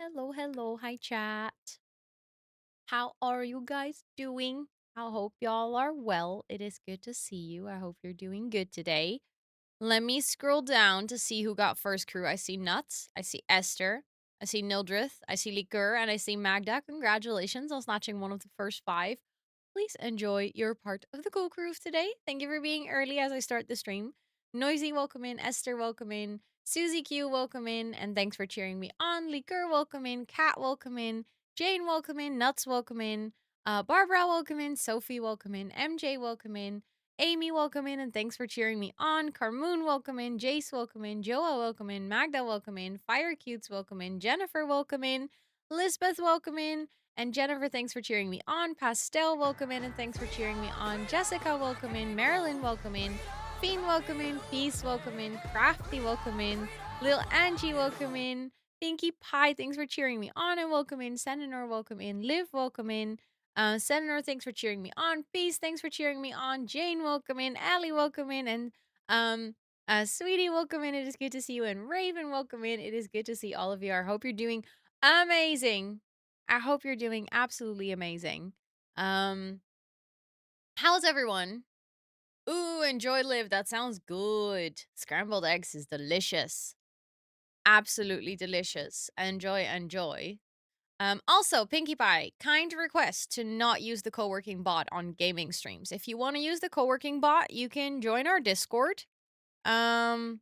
Hello, hello. Hi, chat. How are you guys doing? I hope y'all are well. It is good to see you. I hope you're doing good today. Let me scroll down to see who got first crew. I see Nuts. I see Esther. I see Nildrith. I see Likur. And I see Magda. Congratulations on snatching one of the first five. Please enjoy your part of the Cool Crew today. Thank you for being early as I start the stream. Noisy, welcome in. Esther, welcome in. Susie Q, welcome in. And thanks for cheering me on. Likur, welcome in. Kat, welcome in. Jane, welcome in. Nuts, welcome in. Barbara, welcome in. Sophie, welcome in. MJ, welcome in. Amy, welcome in, and thanks for cheering me on. Carmoon, welcome in. Jace, welcome in. Joa, welcome in. Magda, welcome in. Fire Cutes, welcome in. Jennifer, welcome in. Lisbeth, welcome in. And Jennifer, thanks for cheering me on. Pastel, welcome in, and thanks for cheering me on. Jessica, welcome in. Marilyn, welcome in. Fiend, welcome in. Peace, welcome in. Crafty, welcome in. Lil Angie, welcome in. Pinkie Pie, thanks for cheering me on and welcome in. Sentinor, welcome in. Liv, welcome in. Senator, thanks for cheering me on. Peace, thanks for cheering me on. Jane, welcome in. Allie, welcome in. And Sweetie, welcome in. It is good to see you. And Raven, welcome in. It is good to see all of you. I hope you're doing amazing. I hope you're doing absolutely amazing. How's everyone? Ooh, enjoy live. That sounds good. Scrambled eggs is delicious. Absolutely delicious. Enjoy, enjoy. Also, Pinkie Pie, kind request to not use the co-working bot on gaming streams. If you want to use the co-working bot, you can join our Discord. But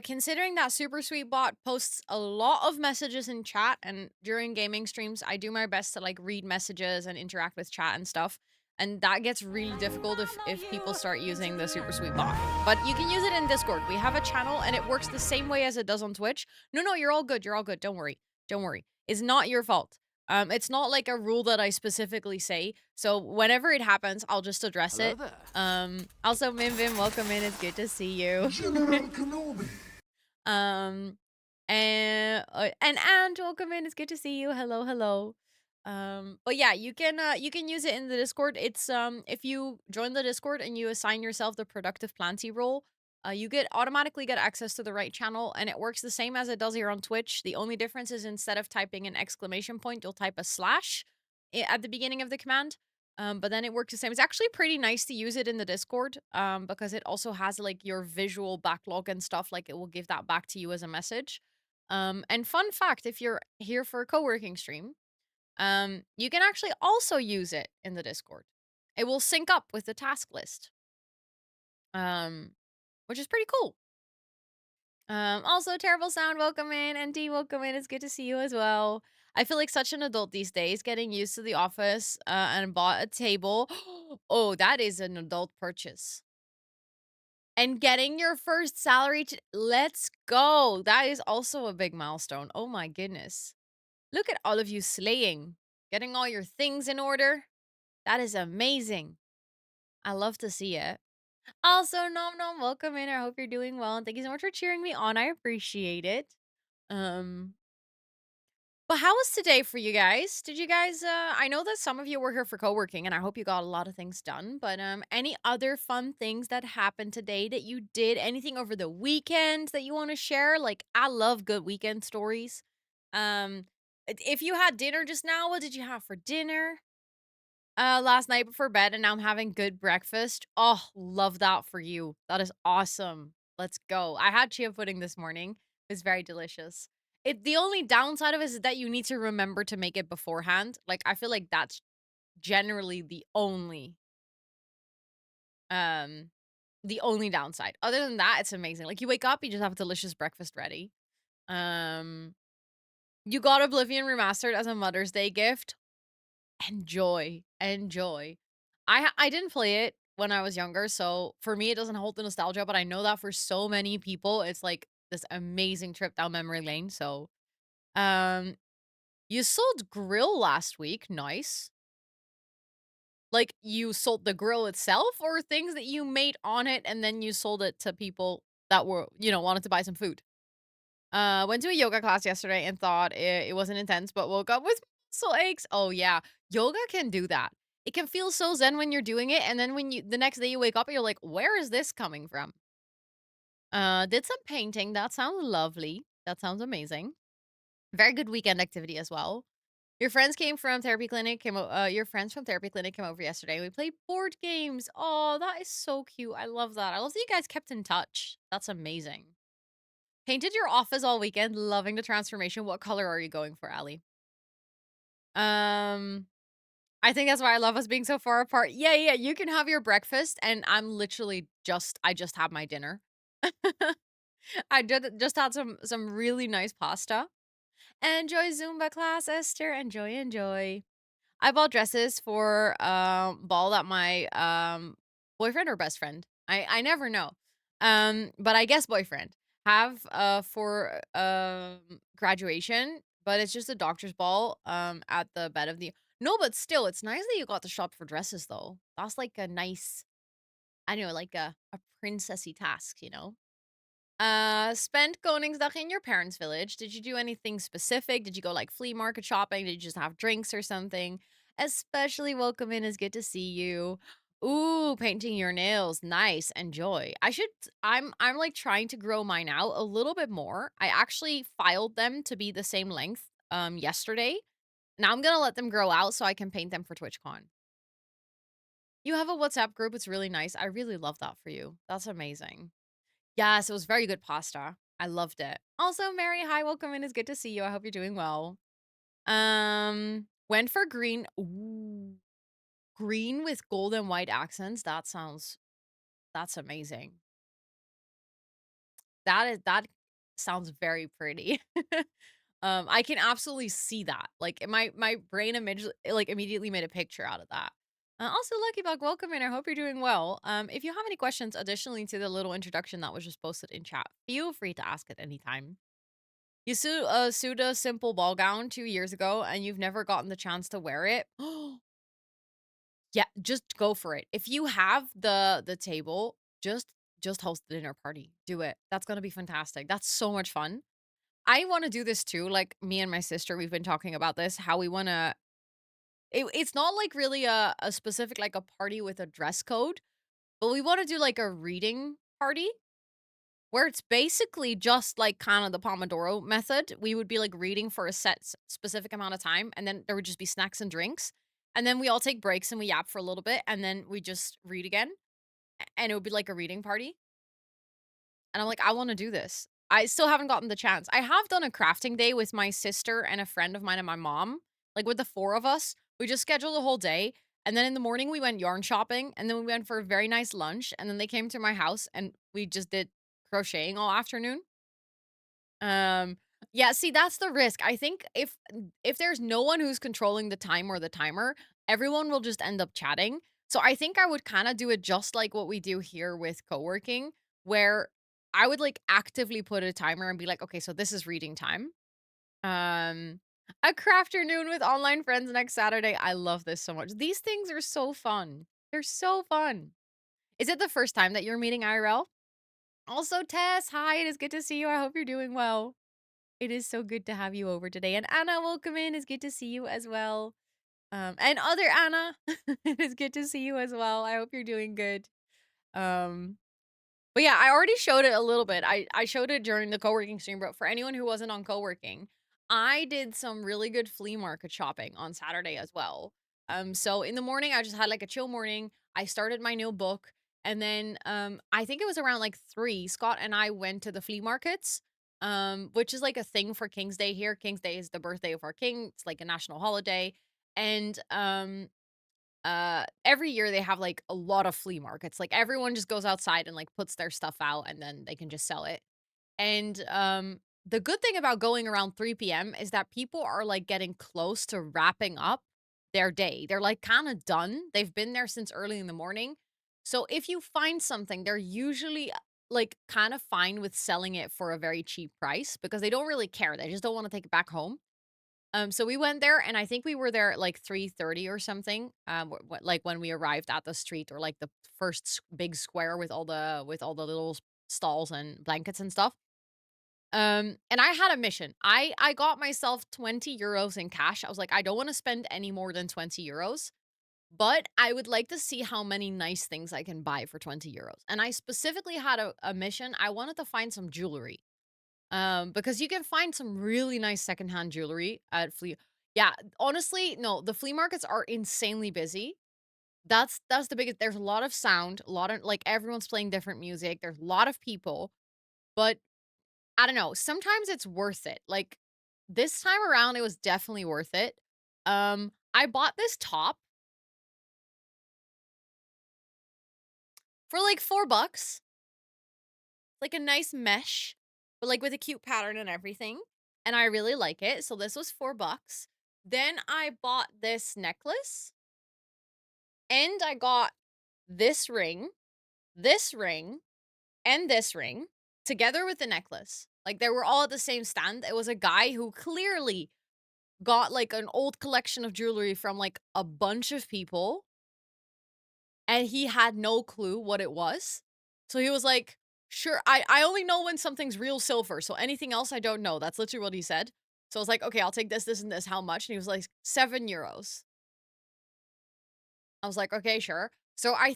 considering that Super Sweet bot posts a lot of messages in chat, and during gaming streams, I do my best to like read messages and interact with chat and stuff. And that gets really difficult if people start using the Super Sweet bot. But you can use it in Discord. We have a channel and it works the same way as it does on Twitch. No, you're all good. You're all good. Don't worry. Don't worry. It's not your fault. It's not like a rule that I specifically say. So whenever it happens, I'll just address Hello it. there. Also, Mim, welcome in. It's good to see you. General Kenobi. And welcome in. It's good to see you. Hello, hello. But yeah, you can use it in the Discord. It's if you join the Discord and you assign yourself the productive planty role, you automatically get access to the right channel, and it works the same as it does here on Twitch. The only difference is instead of typing an exclamation point, you'll type a slash at the beginning of the command. But then it works the same. It's actually pretty nice to use it in the Discord, because it also has like your visual backlog and stuff. Like it will give that back to you as a message. And fun fact, if you're here for a co-working stream, you can actually also use it in the Discord. It will sync up with the task list. Which is pretty cool. Also, Terrible Sound, welcome in. ND, welcome in. It's good to see you as well. I feel like such an adult these days, getting used to the office and bought a table. Oh, that is an adult purchase. And getting your first salary, let's go. That is also a big milestone. Oh my goodness. Look at all of you slaying, getting all your things in order. That is amazing. I love to see it. Also, Nom, welcome in. I hope you're doing well. And thank you so much for cheering me on. I appreciate it. Um, but how was today for you guys? Did you guys I know that some of you were here for co-working and I hope you got a lot of things done, but any other fun things that happened today that you did? Anything over the weekend that you want to share? Like I love good weekend stories. Um if you had dinner just now, what did you have for dinner? Last night before bed and now I'm having good breakfast. Oh, love that for you. That is awesome. Let's go. I had chia pudding this morning. It was very delicious. The only downside of it is that you need to remember to make it beforehand. Like I feel like that's generally um the only downside. Other than that, it's amazing. Like you wake up, you just have a delicious breakfast ready. Um you got Oblivion remastered as a Mother's Day gift. Enjoy, enjoy. I didn't play it when I was younger, so for me it doesn't hold the nostalgia, but I know that for so many people it's like this amazing trip down memory lane. So, um you sold grill last week. Nice. Like you sold the grill itself or things that you made on it and then you sold it to people that were, wanted to buy some food. Went to a yoga class yesterday and thought it wasn't intense, but woke up with muscle aches. Oh yeah, yoga can do that. It can feel so zen when you're doing it, and then when the next day you wake up, and you're like, where is this coming from? Did some painting. That sounds lovely. That sounds amazing. Very good weekend activity as well. Your friends from therapy clinic came over yesterday. We played board games. Oh, that is so cute. I love that. I love that you guys kept in touch. That's amazing. Painted your office all weekend. Loving the transformation. What color are you going for, Ali? Um, I think that's why I love us being so far apart. Yeah, yeah. You can have your breakfast, and I just had my dinner. I did just had some really nice pasta. Enjoy Zumba class, Esther. Enjoy, enjoy. I bought dresses for ball that my boyfriend or best friend. I never know. But I guess boyfriend have for graduation, but it's just a doctor's ball at the bed of the No, but still it's nice that you got to shop for dresses though. That's like a nice, I don't know, like a princessy task, you know? Spent Koningsdag in your parents' village. Did you do anything specific? Did you go like flea market shopping? Did you just have drinks or something? Especially welcome in. Is good to see you. Ooh, painting your nails. Nice. Enjoy. I'm like trying to grow mine out a little bit more. I actually filed them to be the same length yesterday. Now I'm gonna let them grow out so I can paint them for TwitchCon. You have a WhatsApp group. It's really nice. I really love that for you. That's amazing. Yes, it was very good pasta. I loved it. Also, Mary, hi, welcome in. It's good to see you. I hope you're doing well. Went for green. Ooh, green with gold and white accents. That's amazing. That sounds very pretty. I can absolutely see that. Like my brain immediately made a picture out of that. Also, Lucky Bug, welcome in. I hope you're doing well. If you have any questions, additionally to the little introduction that was just posted in chat, feel free to ask at any time. You sewed a simple ball gown 2 years ago, and you've never gotten the chance to wear it. Yeah, just go for it. If you have the table, just host the dinner party. Do it. That's gonna be fantastic. That's so much fun. I wanna do this too, like, me and my sister, we've been talking about this, how we wanna it's not, like, really a specific, like, a party with a dress code, but we wanna do, like, a reading party where it's basically just, like, kinda the Pomodoro method. We would be, like, reading for a specific amount of time, and then there would just be snacks and drinks, and then we all take breaks and we yap for a little bit, and then we just read again, and it would be like a reading party. And I'm like, "I wanna do this." I still haven't gotten the chance. I have done a crafting day with my sister and a friend of mine and my mom, like, with the 4 of us. We just scheduled a whole day, and then in the morning, we went yarn shopping, and then we went for a very nice lunch, and then they came to my house, and we just did crocheting all afternoon. Um, yeah, see, that's the risk. I think if there's no one who's controlling the time or the timer, everyone will just end up chatting. So I think I would kind of do it just like what we do here with co-working, where I would like actively put a timer and be like, okay, so this is reading time. Um, a crafternoon with online friends next Saturday. I love this so much. These things are so fun. They're so fun. Is it the first time that you're meeting IRL? Also, Tess, hi, it is good to see you. I hope you're doing well. It is so good to have you over today. And Anna, welcome in. It's good to see you as well. And other Anna, it is good to see you as well. I hope you're doing good. Um, but yeah, I already showed it a little bit. I showed it during the co-working stream, but for anyone who wasn't on co-working, I did some really good flea market shopping on Saturday as well. So in the morning, I just had like a chill morning. I started my new book, and then I think it was around like 3, Scott and I went to the flea markets. Which is like a thing for King's Day here. King's Day is the birthday of our king. It's like a national holiday. And every year they have like a lot of flea markets. Like everyone just goes outside and like puts their stuff out and then they can just sell it. And the good thing about going around 3 p.m. is that people are like getting close to wrapping up their day. They're like kind of done. They've been there since early in the morning. So if you find something, they're usually like kind of fine with selling it for a very cheap price because they don't really care. They just don't want to take it back home. So we went there, and I think we were there at, like, 3:30 or something, like, when we arrived at the street or, like, the first big square with all the little stalls and blankets and stuff. And I had a mission. I got myself 20 euros in cash. I was like, "I don't wanna spend any more than 20 euros, but I would like to see how many nice things I can buy for 20 euros." And I specifically had a mission. I wanted to find some jewelry. Because you can find some really nice secondhand jewelry at flea Yeah, honestly, no, the flea markets are insanely busy. That's the biggest there's a lot of sound, a lot of like, everyone's playing different music, there's a lot of people, but I don't know, sometimes it's worth it. Like, this time around, it was definitely worth it. I bought this top for, like, $4, like a nice mesh, but, like, with a cute pattern and everything, and I really like it, so this was $4. Then I bought this necklace, and I got this ring, and this ring together with the necklace. Like, they were all at the same stand. It was a guy who clearly got, like, an old collection of jewelry from, like, a bunch of people, and he had no clue what it was. So he was like, "Sure, I only know when something's real silver, so anything else I don't know." That's literally what he said. So I was like, "Okay, I'll take this, this, and this. How much?" And he was like, €7. I was like, "Okay, sure." So I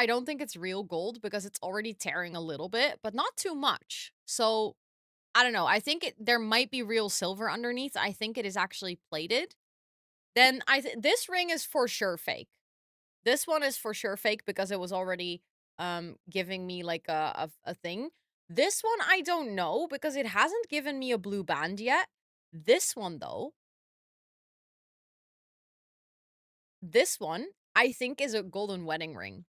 don't think it's real gold because it's already tearing a little bit, but not too much. So I don't know. I think there might be real silver underneath. I think it is actually plated. Then this ring is for sure fake. This one is for sure fake because it was already giving me like a thing. This one I don't know because it hasn't given me a blue band yet. This one though, this one I think is a golden wedding ring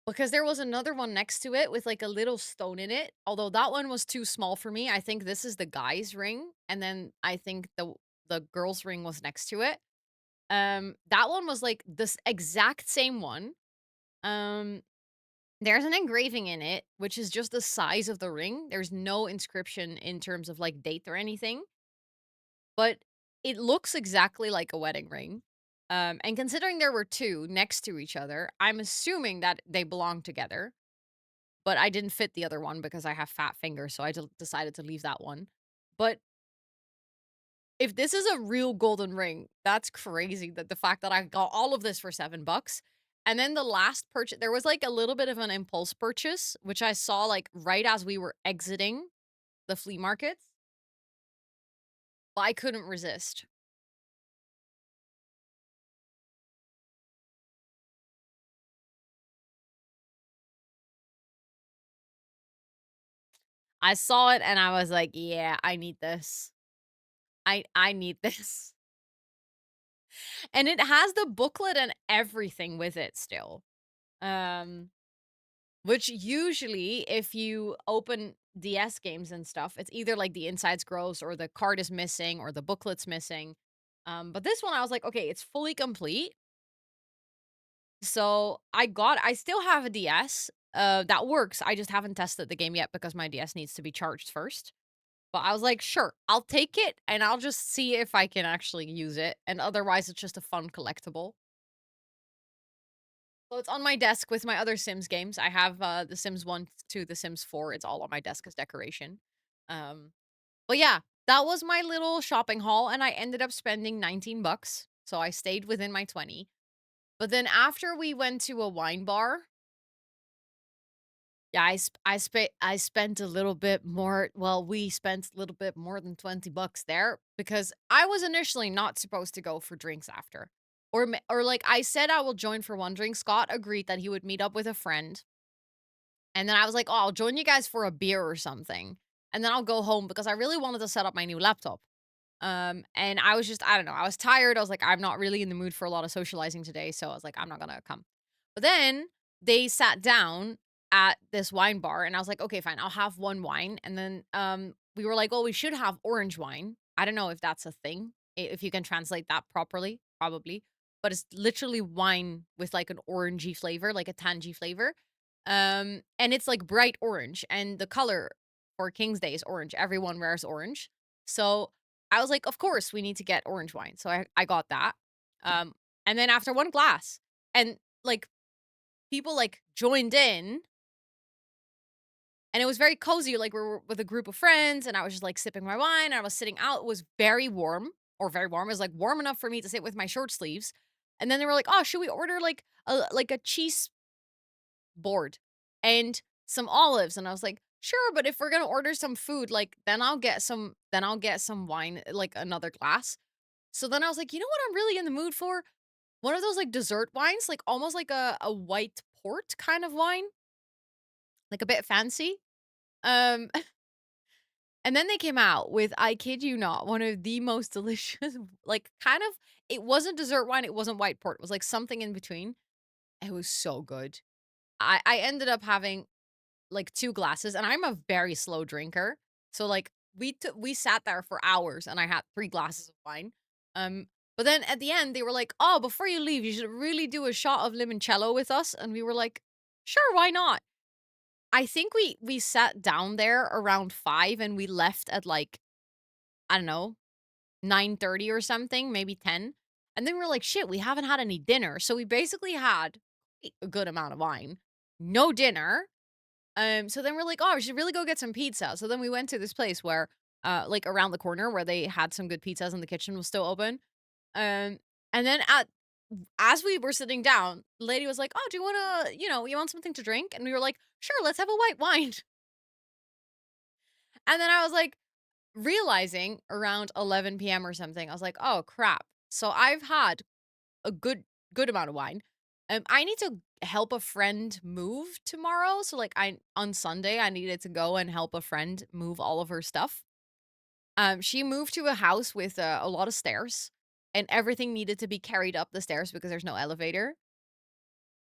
because there was another one next to it with like a little stone in it. Although that one was too small for me. I think this is the guy's ring and then I think the girl's ring was next to it. That one was like this exact same one. Um There's an engraving in it, which is just the size of the ring. There's no inscription in terms of like date or anything, but it looks exactly like a wedding ring. And considering there were two next to each other, I'm assuming that they belong together. But I didn't fit the other one because I have fat fingers, so I decided to leave that one. But if this is a real golden ring, that's crazy that the fact that I got all of this for $7. And then the last purchase, there was like a little bit of an impulse purchase, which I saw like right as we were exiting the flea markets, but I couldn't resist. I saw it and I was like, yeah, I need this. I need this. And it has the booklet and everything with it still. Um Which usually, if you open DS games and stuff, it's either like the inside's gross or the card is missing or the booklet's missing. But this one I was like, okay, it's fully complete. So I still have a DS that works. I just haven't tested the game yet because my DS needs to be charged first. But I was like, sure, I'll take it and I'll just see if I can actually use it. And otherwise, it's just a fun collectible. So it's on my desk with my other Sims games. I have The Sims 1 to The Sims 4. It's all on my desk as decoration. Um, but yeah, that was my little shopping haul, and I ended up spending 19 bucks. So I stayed within my 20. But then after we went to a wine bar, yeah, I spent a little bit more. Well, we spent a little bit more than 20 bucks there because I was initially not supposed to go for drinks after. Or like I said I will join for one drink. Scott agreed that he would meet up with a friend. And then I was like, "Oh, I'll join you guys for a beer or something." And then I'll go home because I really wanted to set up my new laptop. And I was just, I don't know, I was tired. I was like, I'm not really in the mood for a lot of socializing today. So I was like, I'm not gonna come. But then they sat down at this wine bar and I was like, okay, fine, I'll have one wine. And then we were like, well, we should have orange wine. I don't know if that's a thing, if you can translate that properly, probably. But it's literally wine with like an orangey flavor, like a tangy flavor. And it's like bright orange. And the color for King's Day is orange. Everyone wears orange. So I was like, "Of course, we need to get orange wine." So I got that. Um, and then after one glass and, like, people, like, joined in, and it was very cozy, like, we were with a group of friends, and I was just, like, sipping my wine, and I was sitting out. It was very warm, or very warm. It was, like, warm enough for me to sit with my short sleeves. And then they were like, "Oh, should we order, like, a cheese board and some olives?" And I was like, Sure, but if we're gonna order some food, like, then I'll get some wine, like, another glass. So then I was like, "You know what I'm really in the mood for? One of those, like, dessert wines, like, almost like a white port kind of wine, like, a bit fancy." Um, and then they came out with, I kid you not, one of the most delicious, like, kind of, it wasn't dessert wine, it wasn't white port, it was, like, something in between. It was so good. I ended up having like 2 glasses, and I'm a very slow drinker. So, like, we sat there for hours, and I had 3 glasses of wine. Um, but then at the end, they were like, "Oh, before you leave, you should really do a shot of limoncello with us." And we were like, "Sure, why not?" I think we sat down there around 5 and we left at, like, I don't know, 9:30 or something, maybe 10. And then we're like, "Shit, we haven't had any dinner." So we basically had a good amount of wine, no dinner, so then we're like, "Oh, we should really go get some pizza." So then we went to this place where, like, around the corner where they had some good pizzas and the kitchen was still open. Um, and then as we were sitting down, the lady was like, "Oh, do you wanna, you want something to drink?" And we were like, "Sure, let's have a white wine." And then I was like, realizing around 11 PM or something, I was like, "Oh, crap." So I've had a good amount of wine. I need to help a friend move tomorrow, so, like, I on Sunday, I needed to go and help a friend move all of her stuff. She moved to a house with, a lot of stairs, and everything needed to be carried up the stairs because there's no elevator.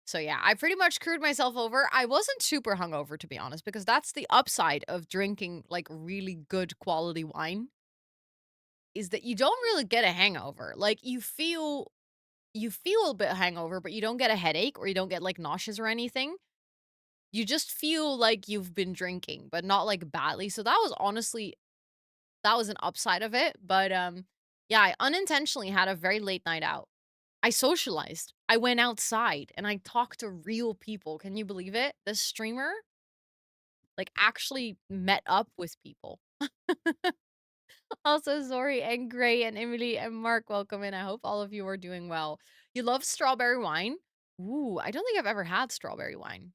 So, yeah, I pretty much screwed myself over. I wasn't super hungover, to be honest, because that's the upside of drinking, like, really good quality wine, is that you don't really get a hangover. Like, you feel a bit hangover, but you don't get a headache or you don't get, like, nauseous or anything. You just feel like you've been drinking, but not, like, badly. So that was an upside of it, but, yeah, I unintentionally had a very late night out. I socialized. I went outside and I talked to real people. Can you believe it? This streamer, like, actually met up with people. Also, Zori and Gray and Emily and Mark, welcome in. I hope all of you are doing well. You love strawberry wine? Ooh, I don't think I've ever had strawberry wine.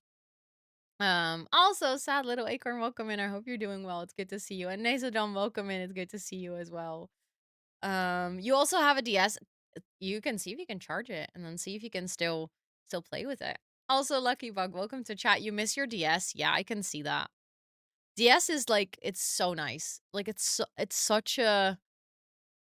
Also, sad little acorn, welcome in. I hope you're doing well. It's good to see you. And Nazadom, welcome in. It's good to see you as well. You also have a DS. You can see if you can charge it and then see if you can still play with it. Also, Lucky Bug, welcome to chat. You miss your DS. Yeah, I can see that. DS is like, it's so nice. Like, it's such a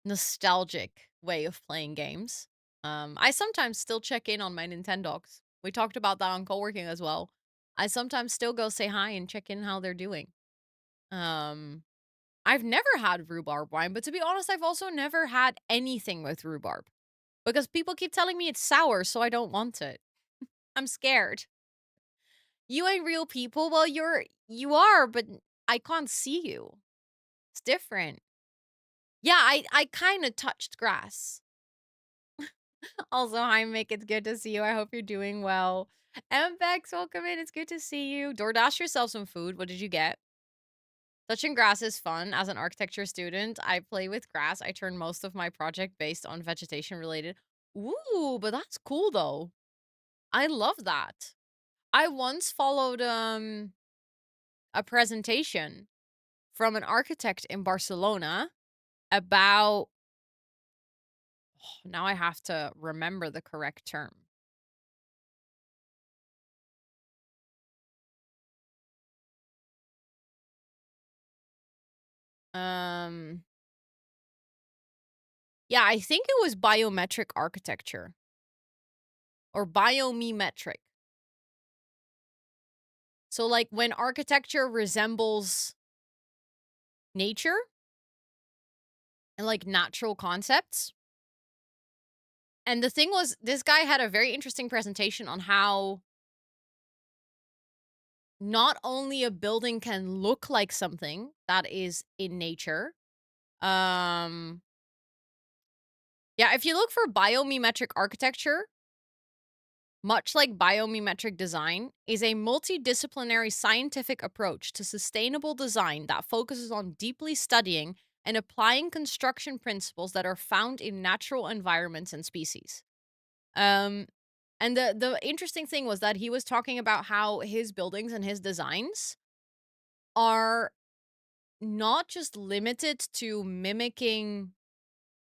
nostalgic way of playing games. I sometimes still check in on my Nintendogs. We talked about that on co-working as well. I sometimes still go say hi and check in how they're doing. Um, I've never had rhubarb wine, but to be honest, I've also never had anything with rhubarb because people keep telling me it's sour, so I don't want it. I'm scared. You ain't real people. Well, you are, but I can't see you. It's different. Yeah, I kind of touched grass. Also, hi, Mick. It's good to see you. I hope you're doing well. Bex, welcome in. It's good to see you. DoorDash yourself some food. What did you get? Touching grass is fun. As an architecture student, I play with grass. I turn most of my project based on vegetation related. Ooh, but that's cool though. I love that. I once followed a presentation from an architect in Barcelona about, now I have to remember the correct term. Um Yeah, I think it was biometric architecture or biomimetric. So, like, when architecture resembles nature and, like, natural concepts. And the thing was, this guy had a very interesting presentation on how not only a building can look like something that is in nature. Um, yeah, if you look for biomimetric architecture, much like biomimetric design, is a multidisciplinary scientific approach to sustainable design that focuses on deeply studying and applying construction principles that are found in natural environments and species. Um, and the interesting thing was that he was talking about how his buildings and his designs are not just limited to mimicking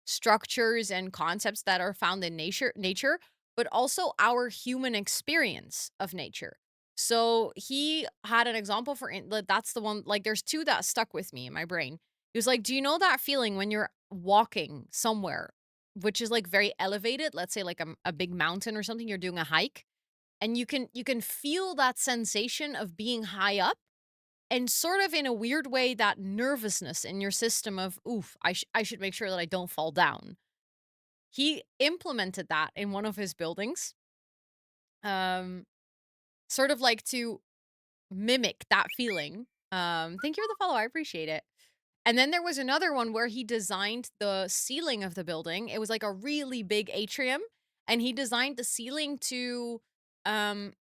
structures and concepts that are found in nature, but also our human experience of nature. So he had an example that's the one, like there's two that stuck with me in my brain. He was like, "Do you know that feeling when you're walking somewhere which is like very elevated, let's say like a big mountain or something, you're doing a hike, and you can feel that sensation of being high up and sort of in a weird way that nervousness in your system of, oof, I should make sure that I don't fall down." He implemented that in one of his buildings, um, sort of like to mimic that feeling. Thank you for the follow. I appreciate it. And then there was another one where he designed the ceiling of the building. It was like a really big atrium, and he designed the ceiling to um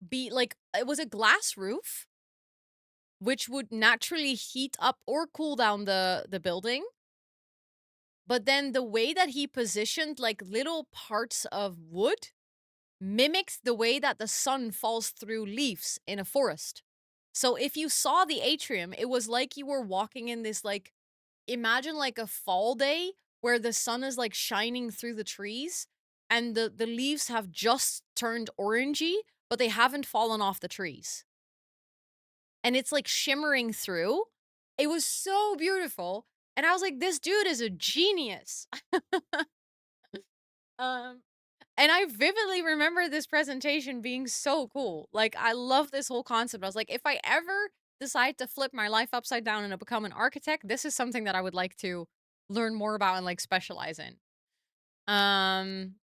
be like it was a glass roof, which would naturally heat up or cool down the building. But then the way that he positioned like little parts of wood mimics the way that the sun falls through leaves in a forest. So if you saw the atrium, it was like you were walking in this like imagine like a fall day where the sun is like shining through the trees and the leaves have just turned orangey, but they haven't fallen off the trees. And it's like shimmering through. It was so beautiful. And I was like, this dude is a genius. um And I vividly remember this presentation being so cool. Like, I love this whole concept. I was like, if I ever decide to flip my life upside down and to become an architect, this is something that I would like to learn more about and like specialize in. Um,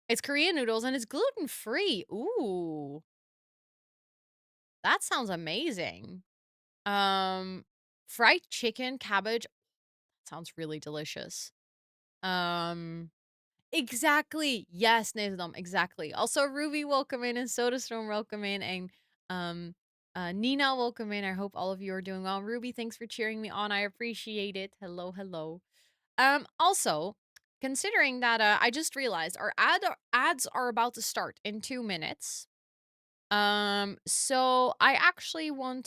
it's Korean noodles and it's gluten free. Ooh, that sounds amazing. Um, fried chicken, cabbage sounds really delicious. Um, Exactly. Yes, Nazadom, exactly. Also, Ruby, welcome in, and SodaStorm, welcome in, and um, Nina, welcome in. I hope all of you are doing well. Ruby, thanks for cheering me on. I appreciate it. Hello, hello. Also, considering that I just realized our ads are about to start in 2 minutes. So I actually want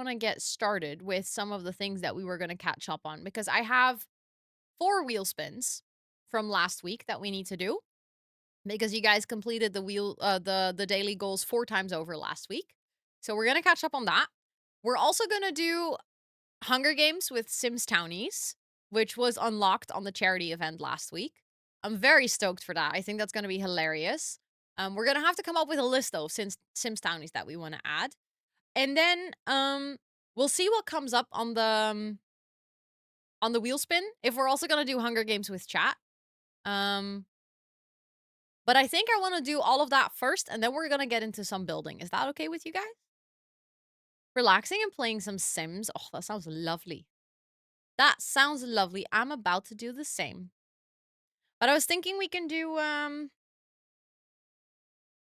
to get started with some of the things that we were going to catch up on because I have 4 wheel spins from last week that we need to do because you guys completed the daily goals 4 times over last week. So we're going to catch up on that. We're also going to do Hunger Games with Sims Townies, which was unlocked on the charity event last week. I'm very stoked for that. I think that's going to be hilarious. We're going to have to come up with a list though, since Sims Townies that we want to add. And then we'll see what comes up on the wheel spin if we're also going to do Hunger Games with chat. Um, but I think I want to do all of that first, and then we're going to get into some building. Is that okay with you guys? Relaxing and playing some Sims. Oh, that sounds lovely. That sounds lovely. I'm about to do the same. But I was thinking we can do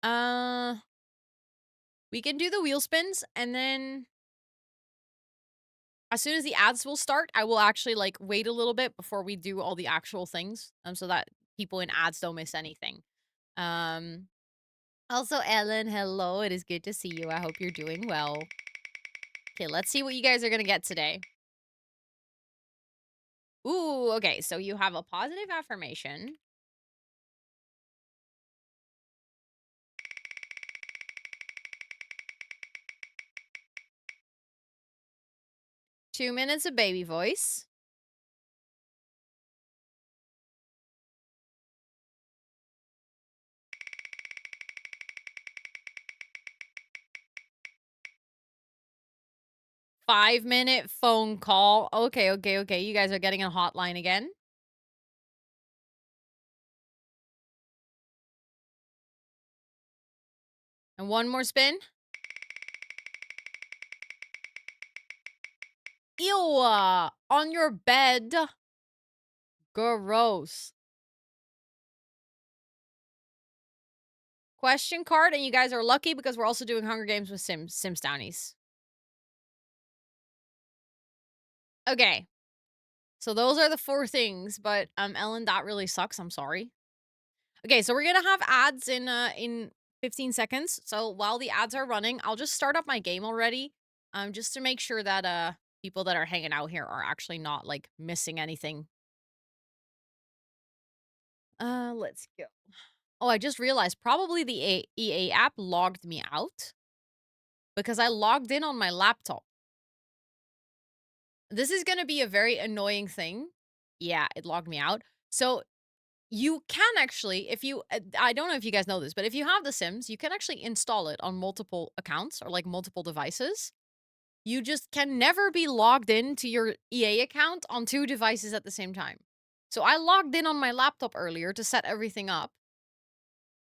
uh we can do the wheel spins, and then as soon as the ads will start, I will actually like wait a little bit before we do all the actual things, so that people in ads don't miss anything. Um Also, Ellen, hello. It is good to see you. I hope you're doing well. Okay, let's see what you guys are going to get today. Ooh, okay. So you have a positive affirmation. Two minutes of baby voice. Five-minute phone call. Okay, okay, okay. You guys are getting a hotline again. And one more spin. Ew, on your bed. Gross. Question card, and you guys are lucky because we're also doing Hunger Games with Sims Downies. Okay. So those are the 4 things, but Ellen, that really sucks. I'm sorry. Okay, so we're gonna have ads in 15 seconds. So while the ads are running, I'll just start up my game already. Just to make sure that people that are hanging out here are actually not like missing anything. Let's go. Oh, I just realized probably the EA app logged me out because I logged in on my laptop. This is gonna be a very annoying thing. Yeah, it logged me out. So you can actually, if you, I don't know if you guys know this, but if you have The Sims, you can actually install it on multiple accounts or like multiple devices. You just can never be logged in to your EA account on 2 devices at the same time. So I logged in on my laptop earlier to set everything up.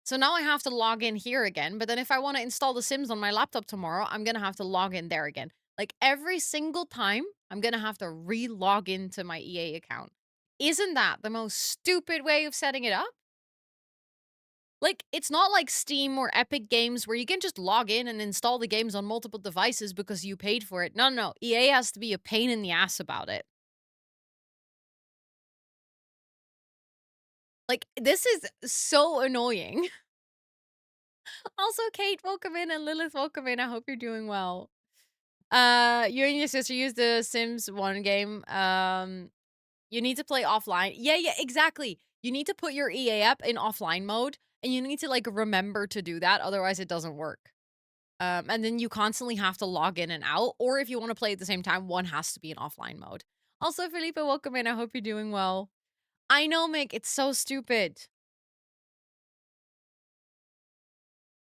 So now I have to log in here again, but then if I want to install The Sims on my laptop tomorrow, I'm going to have to log in there again. Like every single time, I'm going to have to re-log into my EA account. Isn't that the most stupid way of setting it up? Like, it's not like Steam or Epic Games where you can just log in and install the games on multiple devices because you paid for it. No, no, no. EA has to be a pain in the ass about it. Like, this is so annoying. Also, Kate, welcome in, and Lilith, welcome in. I hope you're doing well. You and your sister use the Sims 1 game. You need to play offline. Yeah, exactly. You need to put your EA app in offline mode, and you need to, like, remember to do that, otherwise it doesn't work. And then you constantly have to log in and out, or if you wanna play at the same time, one has to be in offline mode. Also, Felipe, welcome in, I hope you're doing well. I know, Mick, it's so stupid.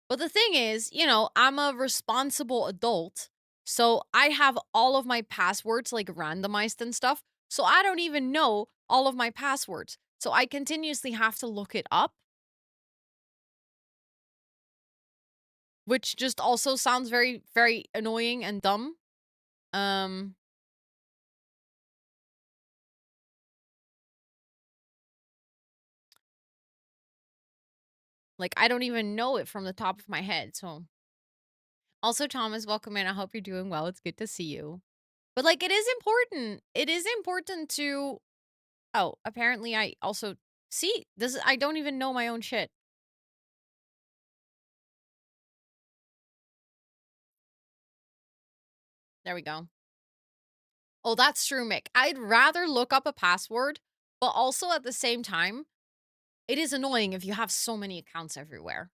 But the thing is, you know, I'm a responsible adult, so I have all of my passwords, like, randomized and stuff, so I don't even know all of my passwords. So I continuously have to look it up, which just also sounds very, very annoying and dumb. Um Like, I don't even know it from the top of my head, so also, Thomas, welcome in, I hope you're doing well, it's good to see you. But, like, it is important. It is important to oh, apparently I also see, this I don't even know my own shit. There we go. Oh, that's true, Mick. I'd rather look up a password, but also at the same time, it is annoying if you have so many accounts everywhere.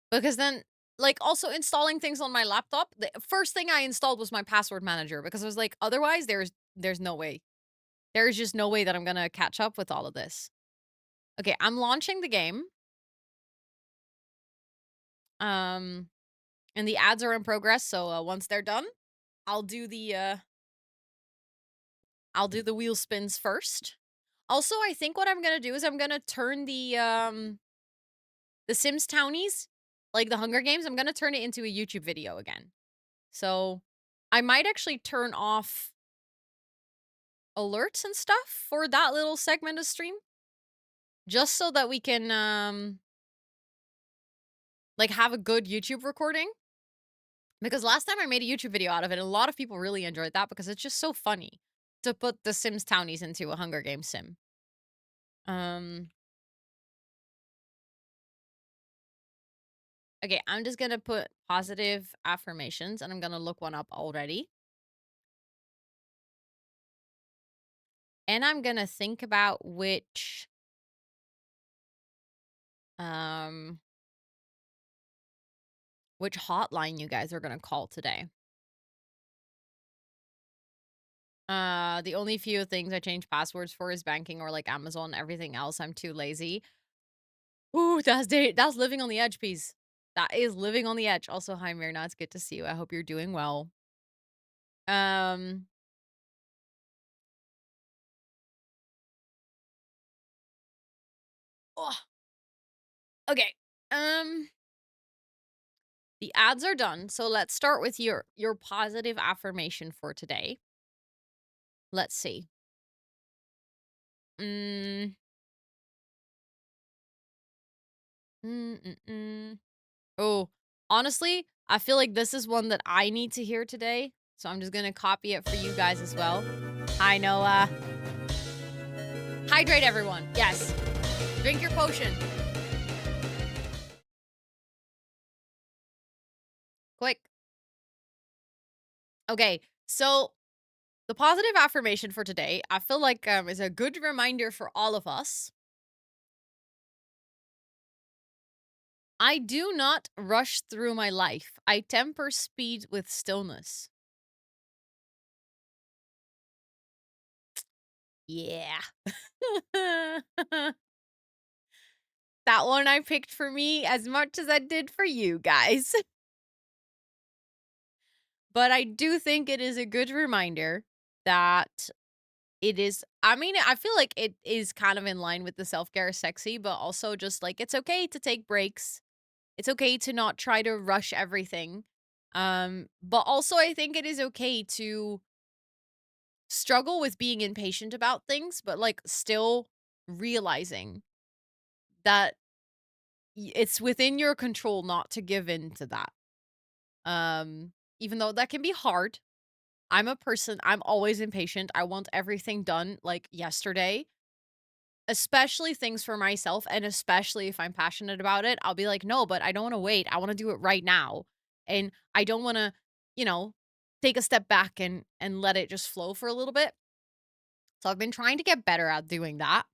Because then, like, also installing things on my laptop, the first thing I installed was my password manager because I was like, otherwise there's no way. There's just no way that I'm gonna catch up with all of this. Okay, I'm launching the game. Um, and the ads are in progress, so, once they're done, I'll do the, uh I'll do the wheel spins first. Also, I think what I'm gonna do is I'm gonna turn the Sims Townies, like the Hunger Games, I'm gonna turn it into a YouTube video again. So, I might actually turn off alerts and stuff for that little segment of stream, just so that we can, like, have a good YouTube recording. Because last time I made a YouTube video out of it, a lot of people really enjoyed that because it's just so funny to put the Sims Townies into a Hunger Games sim. Um, okay, I'm just gonna put positive affirmations and I'm gonna look one up already. And I'm gonna think about um, which hotline you guys are gonna call today. The only few things I change passwords for is banking or like Amazon. Everything else, I'm too lazy. Ooh, that's living on the edge piece. That is living on the edge. Also, hi Mirna, it's good to see you. I hope you're doing well. Um, oh, okay. Um, the ads are done, so let's start with your positive affirmation for today. Let's see. Mm, Oh, honestly, I feel like this is one that I need to hear today, so I'm just gonna copy it for you guys as well. Hi, Noah. Hydrate, everyone. Yes. Drink your potion. Quick. Okay, so the positive affirmation for today, I feel like is a good reminder for all of us. I do not rush through my life. I temper speed with stillness. Yeah. That one I picked for me as much as I did for you guys. But I do think it is a good reminder that it is I mean, I feel like it is kind of in line with the self-care sexy, but also just like it's okay to take breaks. It's okay to not try to rush everything. But also I think it is okay to struggle with being impatient about things, but like still realizing that it's within your control not to give in to that. Even though that can be hard. I'm always impatient. I want everything done like yesterday, especially things for myself. And especially if I'm passionate about it, I'll be like, no, but I don't want to wait. I want to do it right now. And I don't want to, you know, take a step back and let it just flow for a little bit. So I've been trying to get better at doing that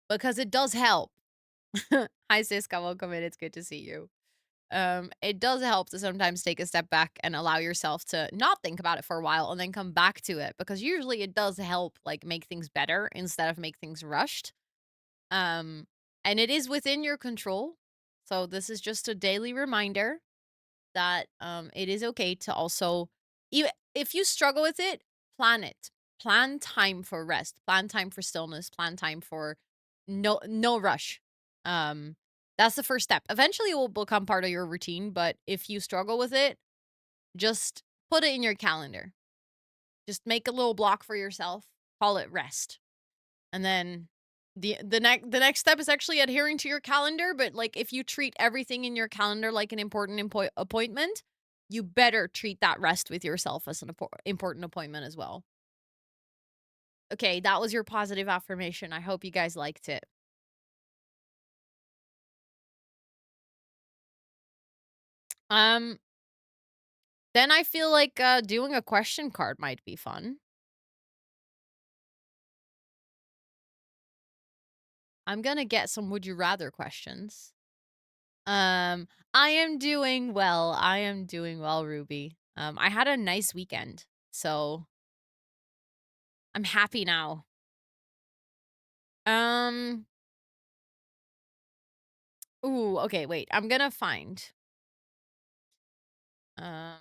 because it does help. Hi, Siska. Welcome in. It's good to see you. It does help to sometimes take a step back and allow yourself to not think about it for a while and then come back to it because usually it does help like make things better instead of make things rushed. Um, and it is within your control. So this is just a daily reminder that it is okay to also even if you struggle with it, plan it. Plan time for rest, plan time for stillness, plan time for no rush. Um that's the first step. Eventually it will become part of your routine, but if you struggle with it, just put it in your calendar. Just make a little block for yourself, call it rest. And then the next step is actually adhering to your calendar, but, like, if you treat everything in your calendar like an important appointment, you better treat that rest with yourself as an important appointment as well. Okay, that was your positive affirmation. I hope you guys liked it. Um, then I feel like, doing a question card might be fun. I'm gonna get some would you rather questions. I am doing well. I am doing well, Ruby. I had a nice weekend, so I'm happy now. Um, okay, wait. I'm gonna find. Um,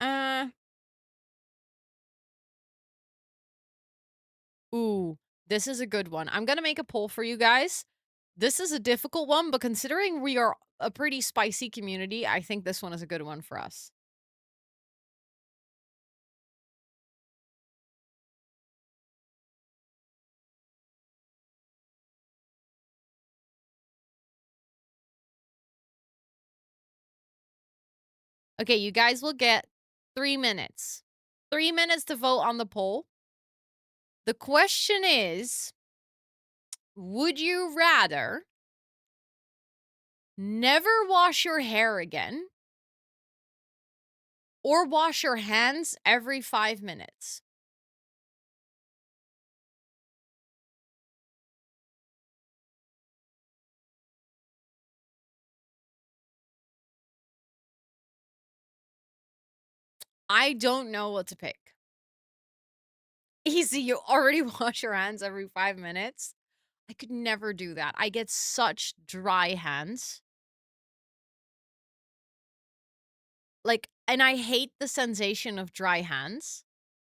uh, ooh, this is a good one. I'm gonna make a poll for you guys. This is a difficult one, but considering we are a pretty spicy community, I think this one is a good one for us. Okay, you guys will get 3 minutes. 3 minutes to vote on the poll. The question is, would you rather never wash your hair again or wash your hands every 5 minutes? I don't know what to pick. Easy, you already wash your hands every 5 minutes. I could never do that. I get such dry hands. Like, and I hate the sensation of dry hands.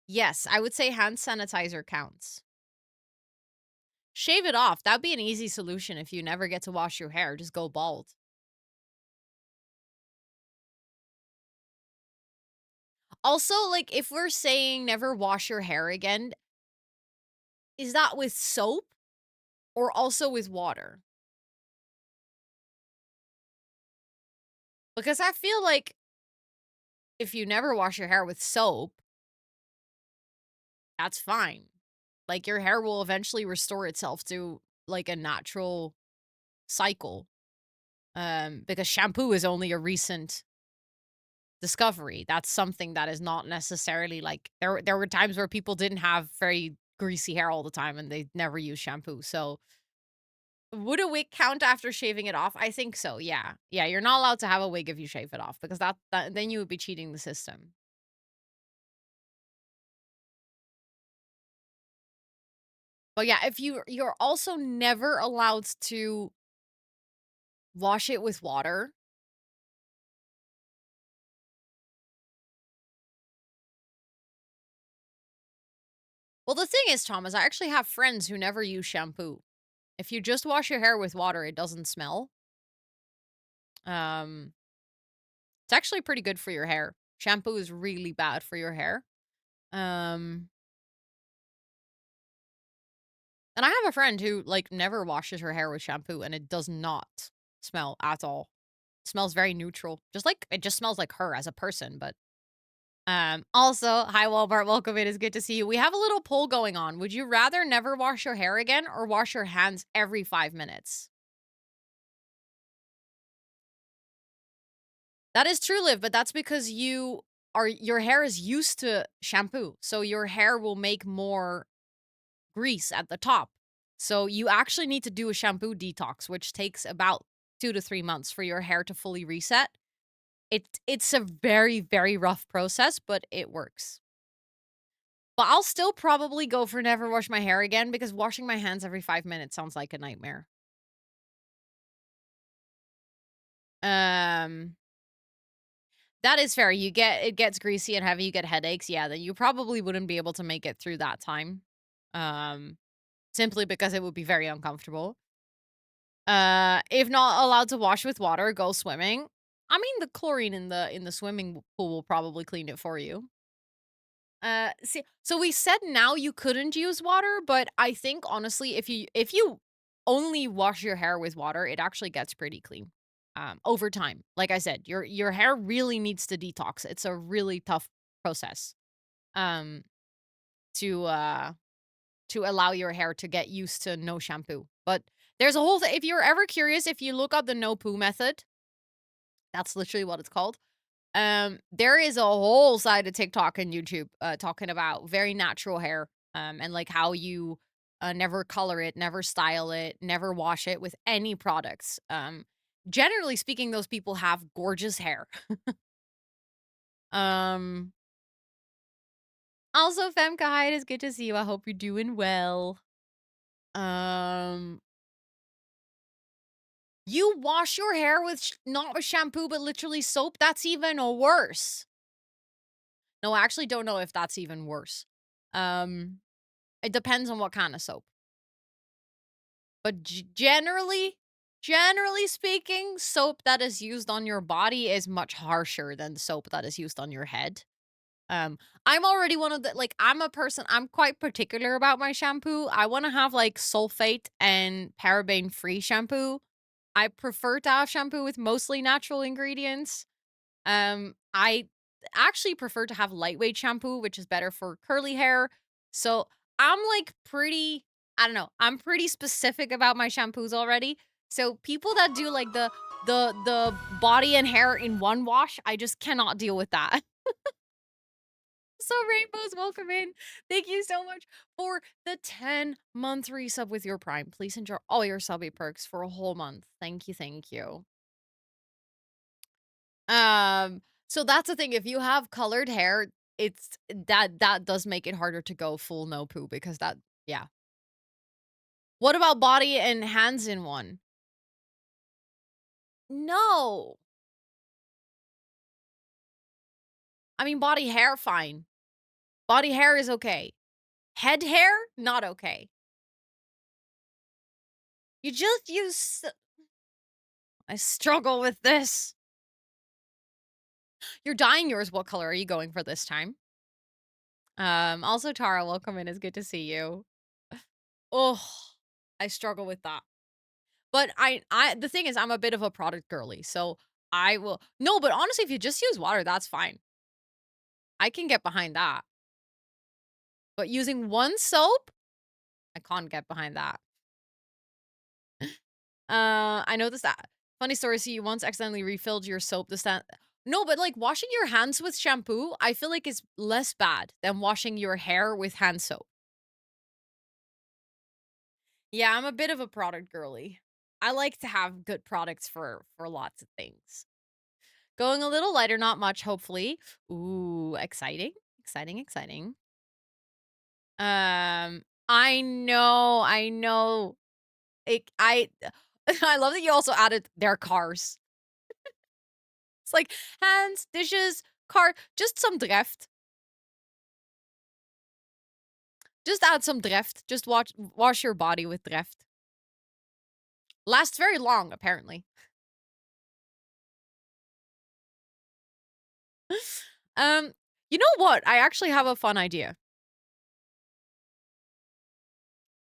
Yes, I would say hand sanitizer counts. Shave it off. That'd be an easy solution if you never get to wash your hair. Just go bald. Also, like, if we're saying never wash your hair again, is that with soap or also with water? Because I feel like if you never wash your hair with soap, that's fine. Like, your hair will eventually restore itself to, like, a natural cycle. Because shampoo is only a recent discovery. That's something that is not necessarily like there were times where people didn't have very greasy hair all the time and they never used shampoo. So would a wig count after shaving it off? I think so. Yeah. Yeah, you're not allowed to have a wig if you shave it off because that then you would be cheating the system. But yeah, if you're also never allowed to wash it with water. Well, the thing is, Thomas, I actually have friends who never use shampoo. If you just wash your hair with water, it doesn't smell. Um, it's actually pretty good for your hair. Shampoo is really bad for your hair. Um, and I have a friend who like never washes her hair with shampoo and it does not smell at all. It smells very neutral. Just like it just smells like her as a person, but also, hi Walmart, welcome in. It's good to see you. We have a little poll going on. Would you rather never wash your hair again or wash your hands every 5 minutes? That is true, Liv, but that's because your hair is used to shampoo. So your hair will make more grease at the top. So you actually need to do a shampoo detox, which takes about 2 to 3 months for your hair to fully reset. It's a very, very rough process, but it works. But I'll still probably go for never wash my hair again because washing my hands every 5 minutes sounds like a nightmare. Um, that is fair. It gets greasy and heavy, you get headaches. Yeah, then you probably wouldn't be able to make it through that time. Um, simply because it would be very uncomfortable. If not allowed to wash with water, go swimming. I mean, the chlorine in the swimming pool will probably clean it for you. See, so we said now you couldn't use water, but I think honestly, if you only wash your hair with water, it actually gets pretty clean. Over time, like I said, your hair really needs to detox. It's a really tough process. Um, to to allow your hair to get used to no shampoo. But there's a whole thing. If you're ever curious, if you look up the no poo method, that's literally what it's called. There is a whole side of TikTok and YouTube talking about very natural hair and like how you never color it, never style it, never wash it with any products. Generally speaking, those people have gorgeous hair. Um, Also, Femka, hi, it is good to see you. I hope you're doing well. Um, you wash your hair with not with shampoo, but literally soap. That's even worse. No, I actually don't know if that's even worse. Um, it depends on what kind of soap. But generally speaking, soap that is used on your body is much harsher than soap that is used on your head. Um, I'm already one of the like I'm a person, I'm quite particular about my shampoo. I want to have like sulfate and paraben free shampoo. I prefer to have shampoo with mostly natural ingredients. I actually prefer to have lightweight shampoo, which is better for curly hair. So I'm like pretty, I don't know, I'm pretty specific about my shampoos already. So people that do like the body and hair in one wash, I just cannot deal with that. So Rainbows, welcome in. Thank you so much for the 10-month resub with your Prime. Please enjoy all your subby perks for a whole month. Thank you, thank you. So that's the thing. If you have colored hair, it's that does make it harder to go full no poo because that yeah. What about body and hands in one? No. I mean body hair fine. Body hair is okay. Head hair not okay. You just use I struggle with this. You're dyeing yours. What color are you going for this time? Also Tara, welcome in. It's good to see you. Oh, I struggle with that. But I the thing is I'm a bit of a product girly, so I will no, but honestly, if you just use water, that's fine. I can get behind that. But using one soap, I can't get behind that. I noticed that. Funny story, so you once accidentally refilled your soap to stand. No, but, like, washing your hands with shampoo, I feel like is less bad than washing your hair with hand soap. Yeah, I'm a bit of a product girly. I like to have good products for lots of things. Going a little lighter, not much, hopefully. Ooh, exciting, exciting, exciting. I know. I I love that you also added their cars. It's like hands, dishes, car, just some Dreft. Just add some Dreft. Just wash your body with Dreft. Lasts very long, apparently. Um, you know what? I actually have a fun idea.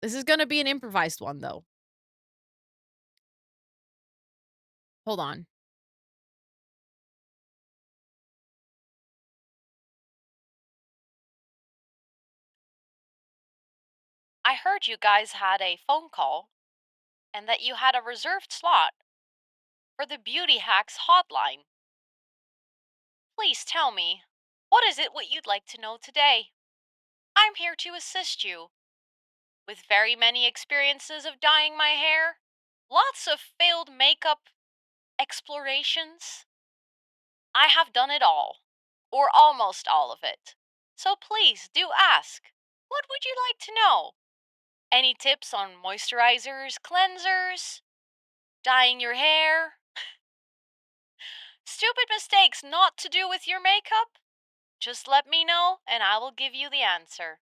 This is gonna be an improvised one, though. Hold on. I heard you guys had a phone call and that you had a reserved slot for the Beauty Hacks hotline. Please tell me, what is it what you'd like to know today? I'm here to assist you. With very many experiences of dyeing my hair, lots of failed makeup explorations, I have done it all, or almost all of it. So please do ask. What would you like to know? Any tips on moisturizers, cleansers, dyeing your hair? Stupid mistakes not to do with your makeup? Just let me know and I will give you the answer.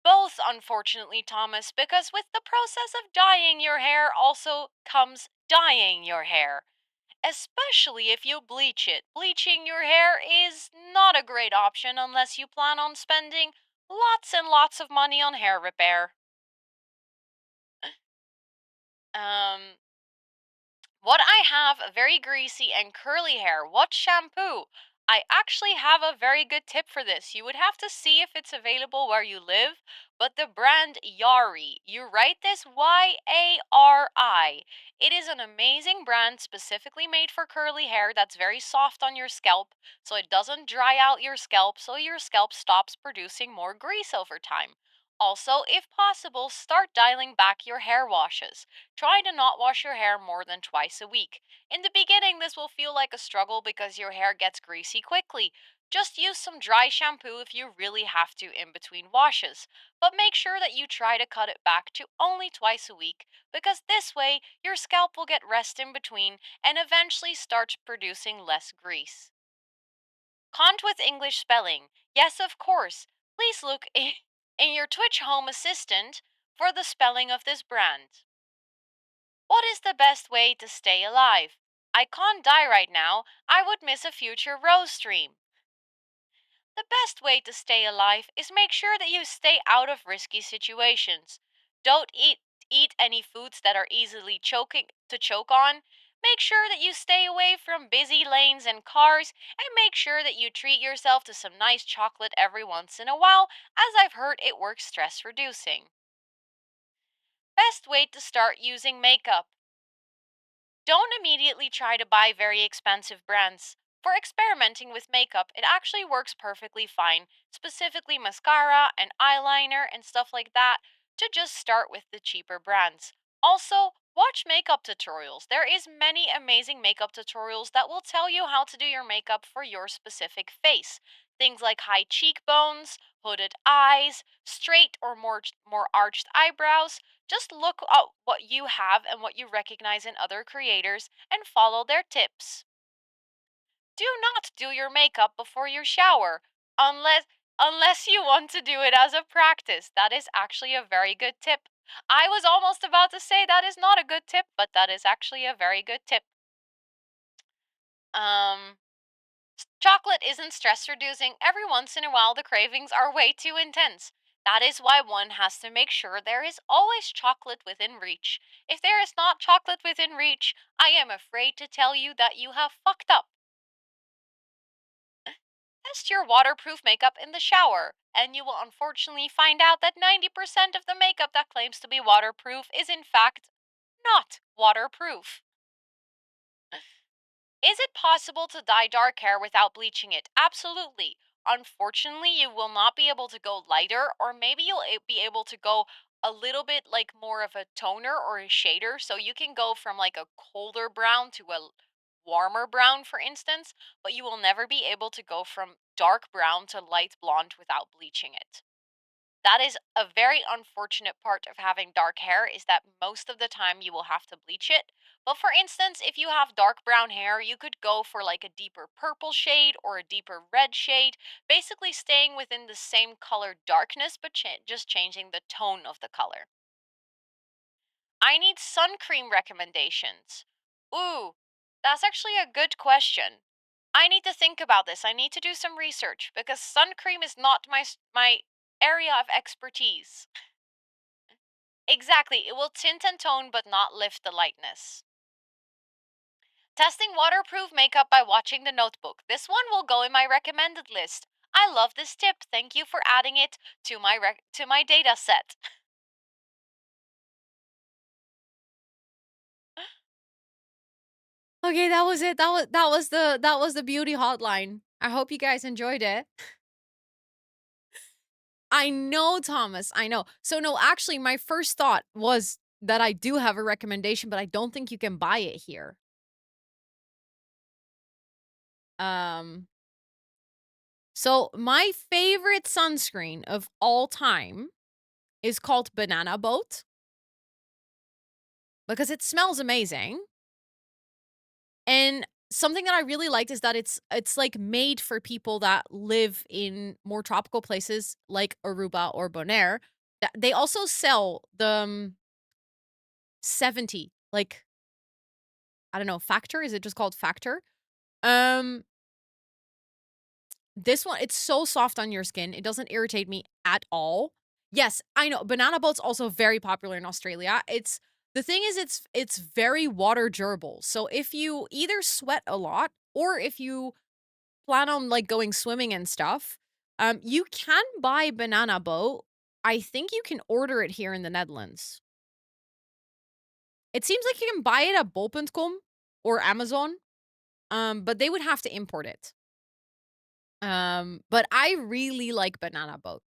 Both, unfortunately, Thomas, because with the process of dyeing your hair also comes dyeing your hair. Especially if you bleach it. Bleaching your hair is not a great option unless you plan on spending lots and lots of money on hair repair. Um, What I have very greasy and curly hair. What shampoo? I actually have a very good tip for this. You would have to see if it's available where you live, but the brand Yari. You write this Yari. It is an amazing brand specifically made for curly hair that's very soft on your scalp, so it doesn't dry out your scalp, so your scalp stops producing more grease over time. Also, if possible, start dialing back your hair washes. Try to not wash your hair more than twice a week. In the beginning, this will feel like a struggle because your hair gets greasy quickly. Just use some dry shampoo if you really have to in between washes. But make sure that you try to cut it back to only twice a week because this way your scalp will get rest in between and eventually start producing less grease. Cont with English spelling. Yes, of course. Please look in your Twitch Home Assistant for the spelling of this brand. What is the best way to stay alive? I can't die right now. I would miss a future Rose stream. The best way to stay alive is make sure that you stay out of risky situations. Don't eat any foods that are easily choke on. Make sure that you stay away from busy lanes and cars and make sure that you treat yourself to some nice chocolate every once in a while, as I've heard it works stress reducing. Best way to start using makeup. Don't immediately try to buy very expensive brands. For experimenting with makeup, it actually works perfectly fine, specifically mascara and eyeliner and stuff like that, to just start with the cheaper brands. Also, watch makeup tutorials. There is many amazing makeup tutorials that will tell you how to do your makeup for your specific face. Things like high cheekbones, hooded eyes, straight or more arched eyebrows. Just look at what you have and what you recognize in other creators and follow their tips. Do not do your makeup before you shower unless you want to do it as a practice. That is actually a very good tip. I was almost about to say that is not a good tip, but that is actually a very good tip. Um Chocolate isn't stress reducing. Every once in a while, the cravings are way too intense. That is why one has to make sure there is always chocolate within reach. If there is not chocolate within reach, I am afraid to tell you that you have fucked up. Test your waterproof makeup in the shower, and you will unfortunately find out that 90% of the makeup that claims to be waterproof is in fact not waterproof. Is it possible to dye dark hair without bleaching it? Absolutely. Unfortunately, you will not be able to go lighter, or maybe you'll be able to go a little bit like more of a toner or a shader. So you can go from like a colder brown to a warmer brown, for instance, but you will never be able to go from dark brown to light blonde without bleaching it. That is a very unfortunate part of having dark hair, is that most of the time you will have to bleach it. But for instance, if you have dark brown hair, you could go for like a deeper purple shade or a deeper red shade, basically staying within the same color darkness, but just changing the tone of the color. I need sun cream recommendations. Ooh, that's actually a good question. I need to think about this. I need to do some research because sun cream is not my area of expertise. Exactly, it will tint and tone but not lift the lightness. Testing waterproof makeup by watching The Notebook. This one will go in my recommended list. I love this tip. Thank you for adding it to my data set. Okay, that was it. That was the beauty hotline. I hope you guys enjoyed it. I know, Thomas. I know. So no, actually my first thought was that I do have a recommendation, but I don't think you can buy it here. Um So my favorite sunscreen of all time is called Banana Boat because it smells amazing. And something that I really liked is that it's like made for people that live in more tropical places like Aruba or Bonaire. They also sell the 70, like, I don't know, factor, is it just called factor? Um This one, it's so soft on your skin, it doesn't irritate me at all. Yes, I know, banana boat's also very popular in Australia. The thing is it's very water durable, so if you either sweat a lot or if you plan on, like, going swimming and stuff, you can buy banana boat. I think you can order it here in the Netherlands. It seems like you can buy it at bol.com or Amazon, but they would have to import it. But I really like banana boat.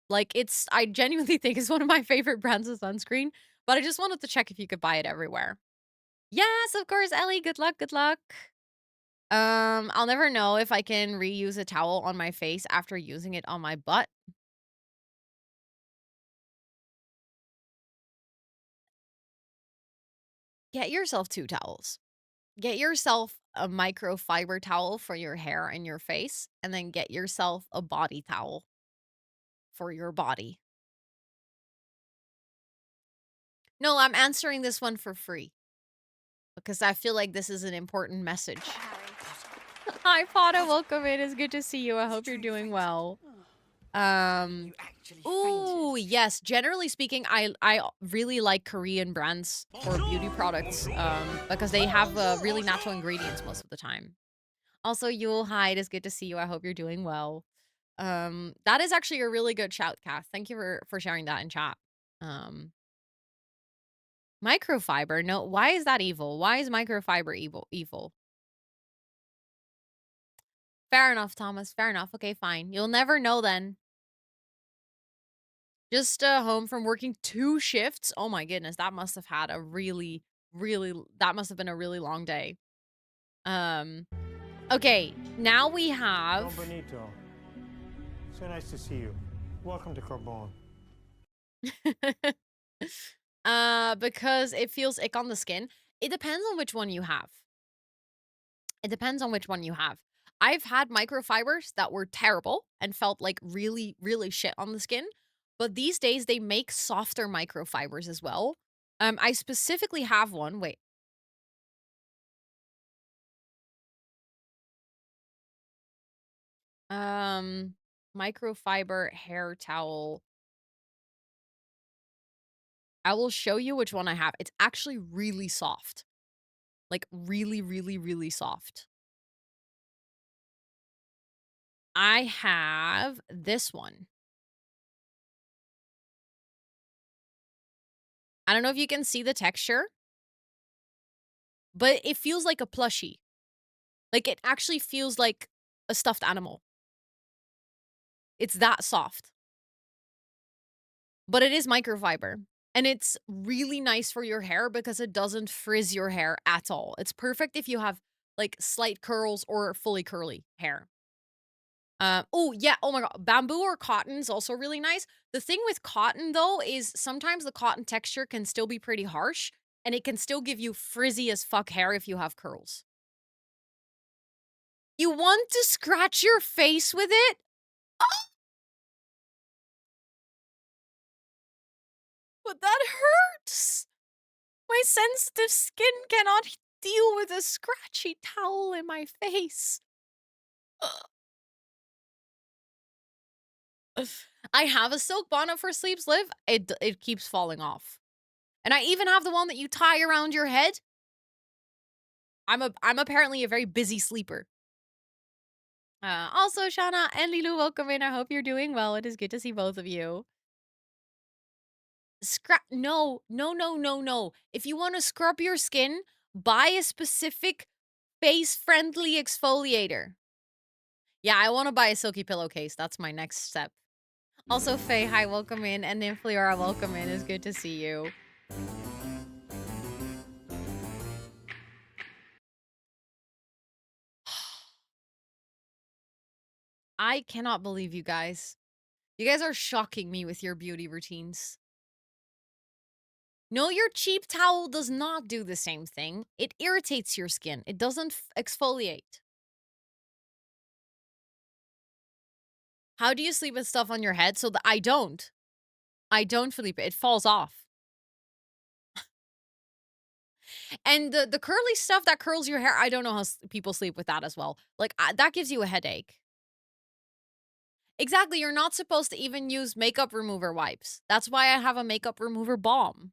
Like, I genuinely think it's one of my favorite brands of sunscreen, but I just wanted to check if you could buy it everywhere. Yes, of course, Ellie, good luck, good luck. I'll never know if I can reuse a towel on my face after using it on my butt. Get yourself 2 towels. Get yourself a microfiber towel for your hair and your face, and then get yourself a body towel for your body. No, I'm answering this one for free because I feel like this is an important message. Hi, Potter. Welcome in. It's good to see you. I hope you're doing well. Um, ooh, yes. Generally speaking, I really like Korean brands for beauty products because they have really natural ingredients most of the time. Also, Yule, hi. It is good to see you. I hope you're doing well. That is actually a really good shout, Kath. Thank you for sharing that in chat. Um, Microfiber. No, why is that evil? Why is microfiber evil? Fair enough, Thomas. Fair enough. Okay, fine. You'll never know then. Just home from working 2 shifts. Oh my goodness, that must have had a that must have been a really long day. Um, okay, now we Don have Benito. So nice to see you. Welcome to Carbone. because it feels ick on the skin. It depends on which one you have. It depends on which one you have. I've had microfibers that were terrible and felt like really, really shit on the skin. But these days they make softer microfibers as well. I specifically have one. Wait. Um, Microfiber hair towel. I will show you which one I have. It's actually really soft. Like really, really, really soft. I have this one. I don't know if you can see the texture, but it feels like a plushie. Like, it actually feels like a stuffed animal. It's that soft. But it is microfiber, and it's really nice for your hair because it doesn't frizz your hair at all. It's perfect if you have, like, slight curls or fully curly hair. Oh, yeah, oh my god, bamboo or cotton is also really nice. The thing with cotton, though, is sometimes the cotton texture can still be pretty harsh, and it can still give you frizzy as fuck hair if you have curls. You want to scratch your face with it? But that hurts! My sensitive skin cannot deal with a scratchy towel in my face. Ugh. I have a silk bonnet for sleep live. It keeps falling off. And I even have the one that you tie around your head. I'm apparently a very busy sleeper. Also, Shauna and Lilu, welcome in. I hope you're doing well. It is good to see both of you. No, no, no, no, no. If you want to scrub your skin, buy a specific face-friendly exfoliator. Yeah, I want to buy a silky pillowcase. That's my next step. Also, Faye, hi, welcome in. And Nymphlora, welcome in. It's good to see you. I cannot believe you guys. You guys are shocking me with your beauty routines. No, your cheap towel does not do the same thing. It irritates your skin. It doesn't exfoliate. How do you sleep with stuff on your head? So that I don't. I don't sleep. It falls off. And the curly stuff that curls your hair, I don't know how people sleep with that as well. Like, that gives you a headache. Exactly, you're not supposed to even use makeup remover wipes. That's why I have a makeup remover balm.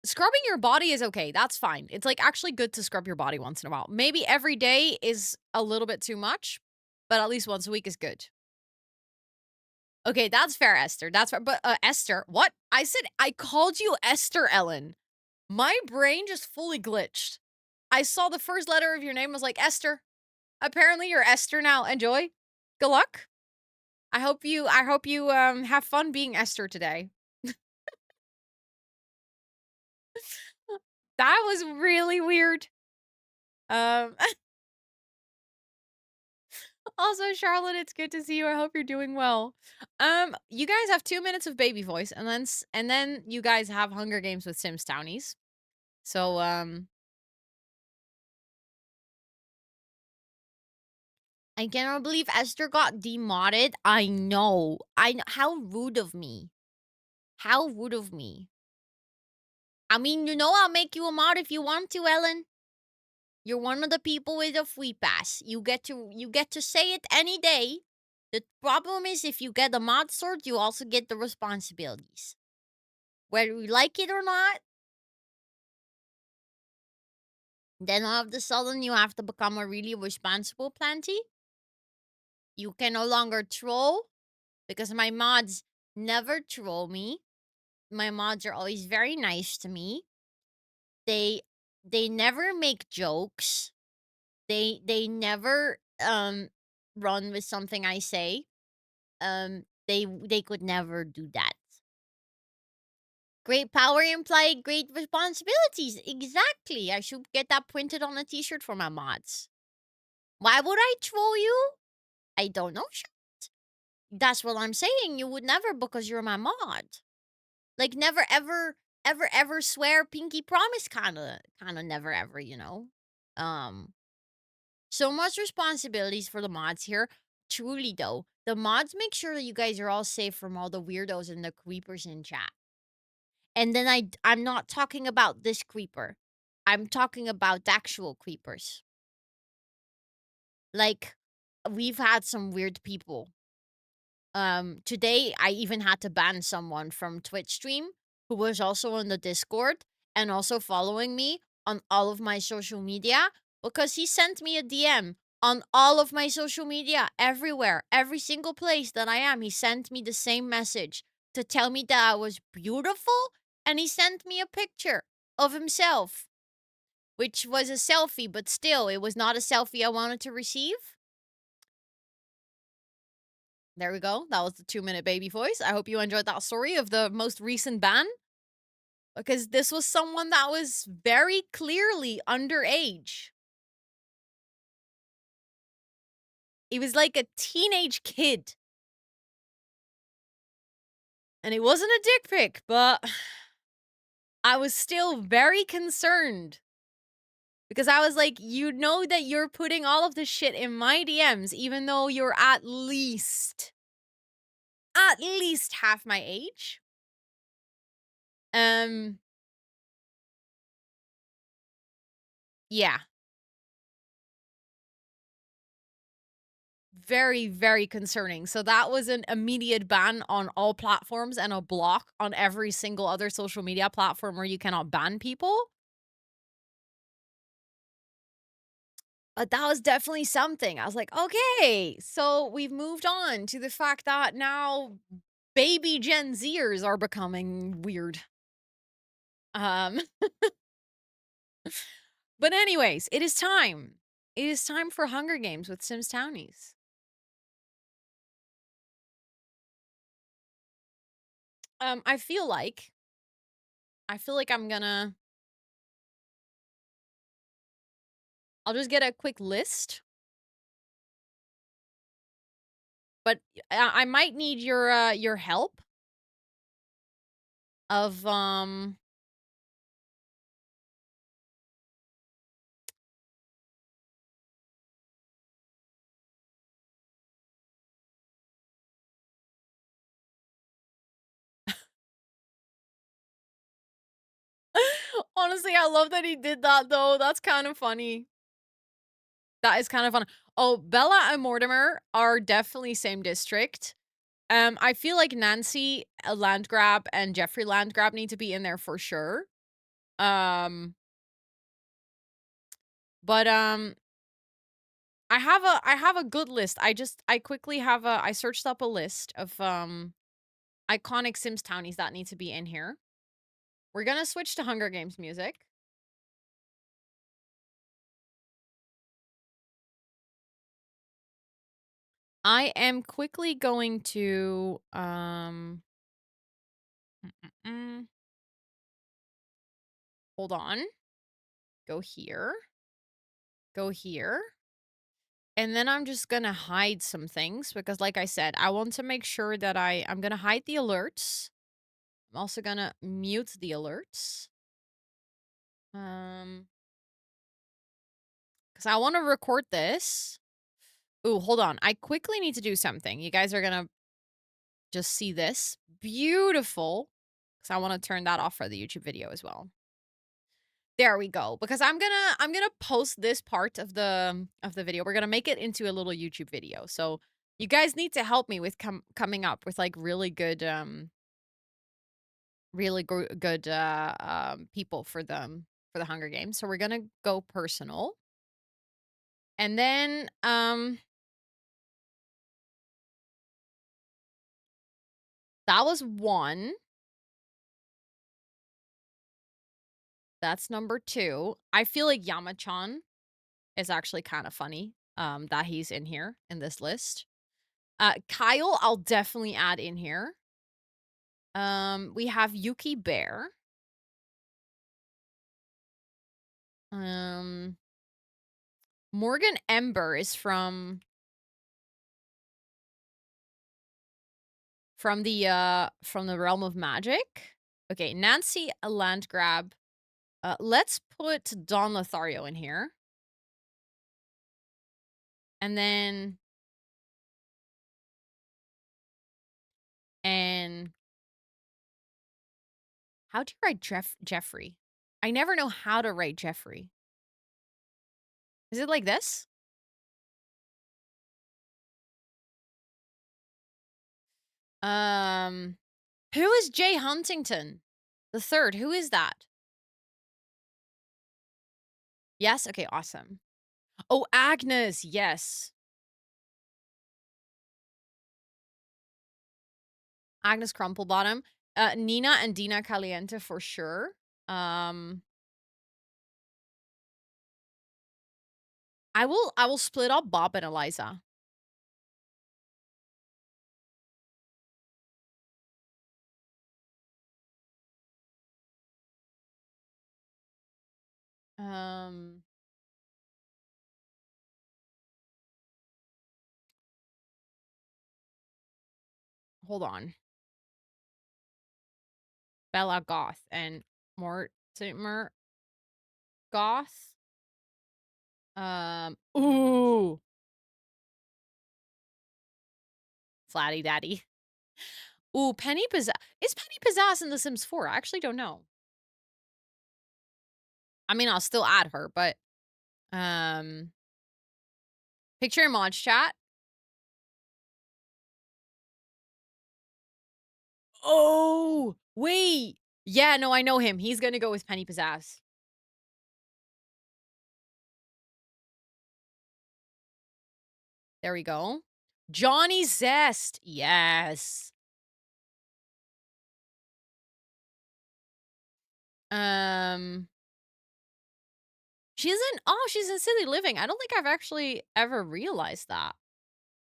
Scrubbing your body is okay, that's fine. It's, like, actually good to scrub your body once in a while. Maybe every day is a little bit too much, but at least once a week is good. Okay, that's fair, Esther, that's fair, but, Esther, what? I called you Esther, Ellen. My brain just fully glitched. I saw the first letter of your name, was like, Esther. Apparently you're Esther now. Enjoy. Good luck. I hope you have fun being Esther today. That was really weird. Um, also, Charlotte, it's good to see you. I hope you're doing well. You guys have 2 minutes of baby voice, and then you guys have Hunger Games with Sims Townies. So, I cannot believe Esther got demodded. I know. How rude of me. How rude of me. I mean, I'll make you a mod if you want to, Ellen. You're one of the people with a free pass. You get to say it any day. The problem is if you get a mod sword, you also get the responsibilities. Whether you like it or not, then all of a sudden you have to become a really responsible planty. You can no longer troll because my mods never troll me. My mods are always very nice to me. They they never make jokes. They never run with something I say. They could never do that. Great power imply great responsibilities. Exactly. I should get that printed on a t-shirt for my mods. Why would I troll you? I don't know. That's what I'm saying. You would never because you're my mod. Like never ever swear pinky promise kinda never ever. Um So much responsibilities for the mods here. Truly, though, the mods make sure that you guys are all safe from all the weirdos and the creepers in chat. And then I'm not talking about this creeper. I'm talking about the actual creepers. Like, we've had some weird people. Today I even had to ban someone from Twitch stream who was also on the Discord and also following me on all of my social media because he sent me a DM On all of my social media, everywhere, every single place that I am, he sent me the same message to tell me that I was beautiful, and he sent me a picture of himself, which was a selfie, but still, it was not a selfie I wanted to receive. There we go. That was the 2-minute baby voice. I hope you enjoyed that story of the most recent ban, because this was someone that was very clearly underage. He was like a teenage kid. And it wasn't a dick pic, but I was still very concerned because I was like, you know that you're putting all of this shit in my DMs, even though you're at least half my age. Um, yeah, very, very concerning. So that was an immediate ban on all platforms and a block on every single other social media platform where you cannot ban people. But that was definitely something. I was like, okay, so we've moved on to the fact that now baby Gen Zers are becoming weird. Um, but anyways, it is time. It is time for Hunger Games with Sims Townies. I feel like I'll just get a quick list, but I might need your help of honestly, I love that he did that though. That's kind of funny. That is kind of fun. Oh, Bella and Mortimer are definitely same district. I feel like Nancy Landgrab and Jeffrey Landgrab need to be in there for sure. Um, but I have a good list. I quickly I searched up a list of iconic Sims townies that need to be in here. We're gonna switch to Hunger Games music. I am quickly going to mm, hold on. Go here. Go here. And then I'm just gonna hide some things because like I said, I want to make sure that I'm gonna hide the alerts. I'm also gonna mute the alerts. Because I want to record this. Ooh, hold on. I quickly need to do something. You guys are gonna just see this. Beautiful. Because I want to turn that off for the YouTube video as well. There we go. Because I'm gonna post this part of the video. We're gonna make it into a little YouTube video. So you guys need to help me with coming up with like really good people for the Hunger Games. So we're gonna go personal. And then that was one. That's number 2. I feel like Yamachan is actually kind of funny, that he's in here in this list. Kyle, I'll definitely add in here. We have Yuki Bear. Um, Morgan Ember is from the realm of magic. Okay, Nancy a land grab. Let's put Don Lothario in here. And then and how do you write Jeffrey? I never know how to write Jeffrey. Is it like this? Um, who is Jay Huntington? The third. Who is that? Yes? Okay, awesome. Oh, Agnes, yes. Agnes Crumplebottom. Nina and Dina Caliente for sure. Um, I will split up Bob and Eliza. Um, hold on. Bella Goth and Mortimer Goth. Ooh, Flatty Daddy. Ooh, Penny Pizzazz. Is Penny Pizzazz in The Sims 4? I actually don't know. I mean, I'll still add her, but um, picture in mod chat. Oh, wait. Yeah, no, I know him. He's gonna go with Penny Pizzazz. There we go. Johnny Zest. Yes. Um, she's in Silly Living. I don't think I've actually ever realized that.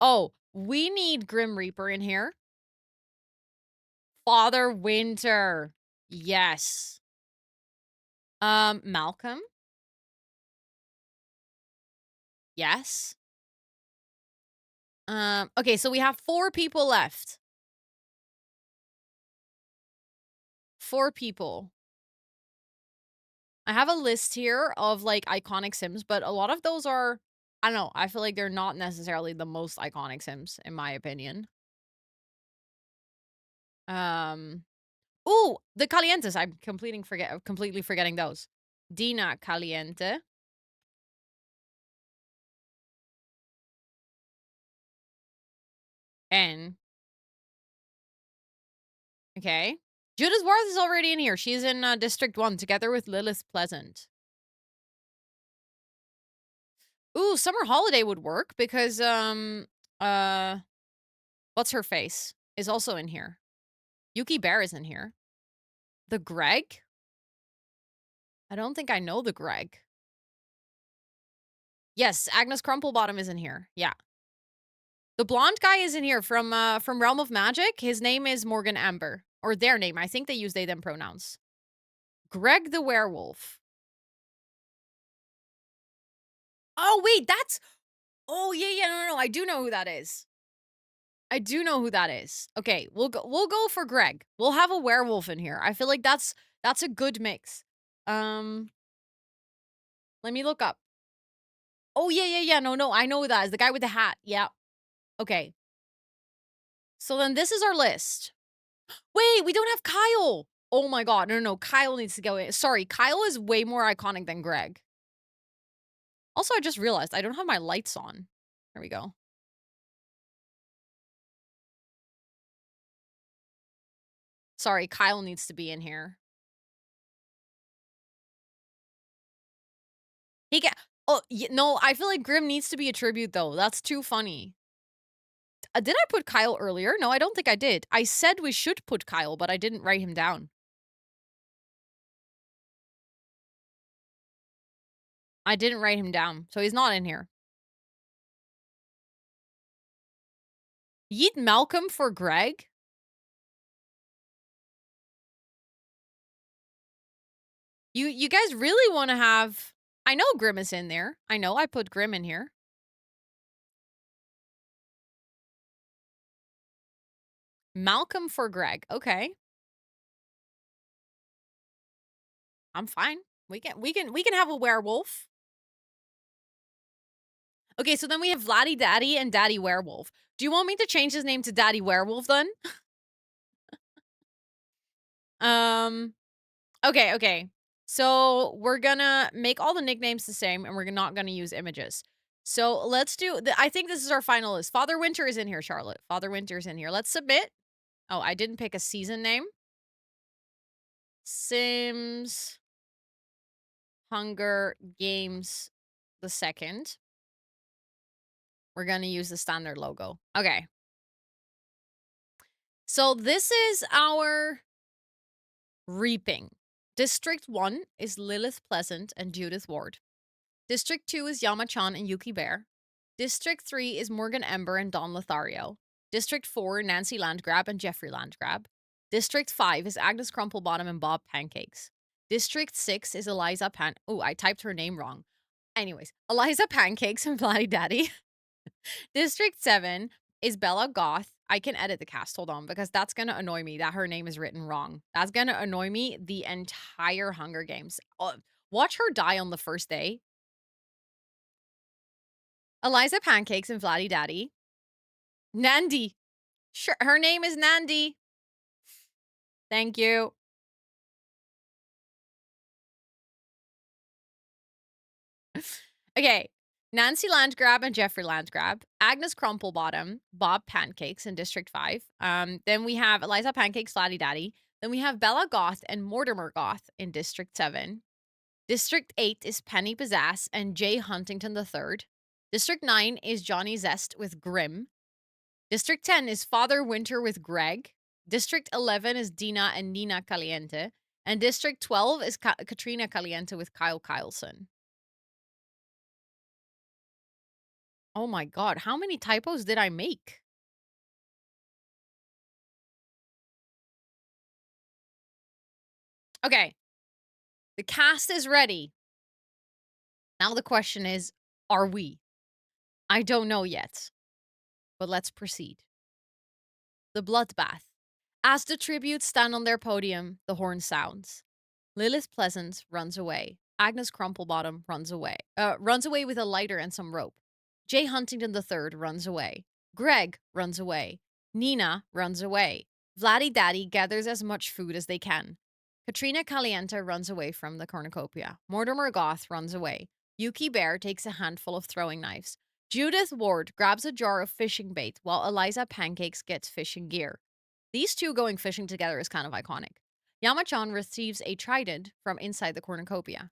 Oh, we need Grim Reaper in here. Father Winter. Yes. Malcolm. Yes. Okay, so we have 4 people left. 4 people. I have a list here of, like, iconic Sims, but a lot of those are I don't know, I feel like they're not necessarily the most iconic Sims, in my opinion. Um, ooh, the Calientes, I'm completely forgetting those. Dina Caliente. N. Okay. Judith Worth is already in here. She's in, District 1 together with Lilith Pleasant. Ooh, Summer Holiday would work because, uh, what's her face is also in here. Yuki Bear is in here. The Greg? I don't think I know the Greg. Yes, Agnes Crumplebottom is in here. Yeah. The blonde guy is in here from Realm of Magic. His name is Morgan Amber. Or their name. I think they use they them pronouns. Greg the werewolf. Oh, wait, that's oh yeah, no. I do know who that is. I do know who that is. Okay, we'll go for Greg. We'll have a werewolf in here. I feel like that's a good mix. Um let me look up. Oh yeah. No, I know who that is. The guy with the hat. Yeah. Okay. So then this is our list. Wait, we don't have Kyle. Oh my god. No. Kyle needs to go in. Sorry, Kyle is way more iconic than Greg. Also, I just realized I don't have my lights on. There we go. Sorry, Kyle needs to be in here. He can Oh, no, I feel like Grim needs to be a tribute though. That's too funny. Did I put Kyle earlier? No, I don't think I did. I said we should put Kyle, but I didn't write him down. I didn't write him down, so he's not in here. Yeet Malcolm for Greg? You guys really want to have I know Grim is in there. I know I put Grim in here. Malcolm for Greg. Okay. I'm fine. We can have a werewolf. Okay, so then we have Vladdy Daddy and Daddy Werewolf. Do you want me to change his name to Daddy Werewolf then? Um okay. So we're gonna make all the nicknames the same and we're not gonna use images. So let's do I think this is our final list. Father Winter is in here, Charlotte. Father Winter's in here. Let's submit. Oh, I didn't pick a season name. Sims Hunger Games the second. We're gonna use the standard logo. Okay. So this is our reaping. District 1 is Lilith Pleasant and Judith Ward. District 2 is Yama-chan and Yuki Bear. District 3 is Morgan Ember and Don Lothario. District 4, Nancy Landgrab and Jeffrey Landgrab. District 5 is Agnes Crumplebottom and Bob Pancakes. District 6 is Eliza Oh, I typed her name wrong. Anyways, Eliza Pancakes and Bloody Daddy. District 7 is Bella Goth. I can edit the cast, hold on, because that's gonna annoy me that her name is written wrong. That's gonna annoy me the entire Hunger Games. Watch her die on the first day. Eliza Pancakes and Vladdy Daddy. Nandi. Sure, her name is Nandi. Thank you. Okay. Nancy Landgrab and Jeffrey Landgrab. Agnes Crumplebottom, Bob Pancakes in District 5. Then we have Eliza Pancakes, Vladdy Daddy. Then we have Bella Goth and Mortimer Goth in District 7. District 8 is Penny Pizzazz and Jay Huntington III. District 9 is Johnny Zest with Grimm. District 10 is Father Winter with Greg. District 11 is Dina and Nina Caliente. And District 12 is Katrina Caliente with Kyle Kyleson. Oh my god, how many typos did I make? Okay. The cast is ready. Now the question is, are we? I don't know yet. But let's proceed. The bloodbath. As the tributes stand on their podium, the horn sounds. Lilith Pleasance runs away. Agnes Crumplebottom runs away with a lighter and some rope. Jay Huntington III runs away. Greg runs away. Nina runs away. Vladdy Daddy gathers as much food as they can. Katrina Caliente runs away from the cornucopia. Mortimer Goth runs away. Yuki Bear takes a handful of throwing knives. Judith Ward grabs a jar of fishing bait while Eliza Pancakes gets fishing gear. These two going fishing together is kind of iconic. Yama-chan receives a trident from inside the cornucopia.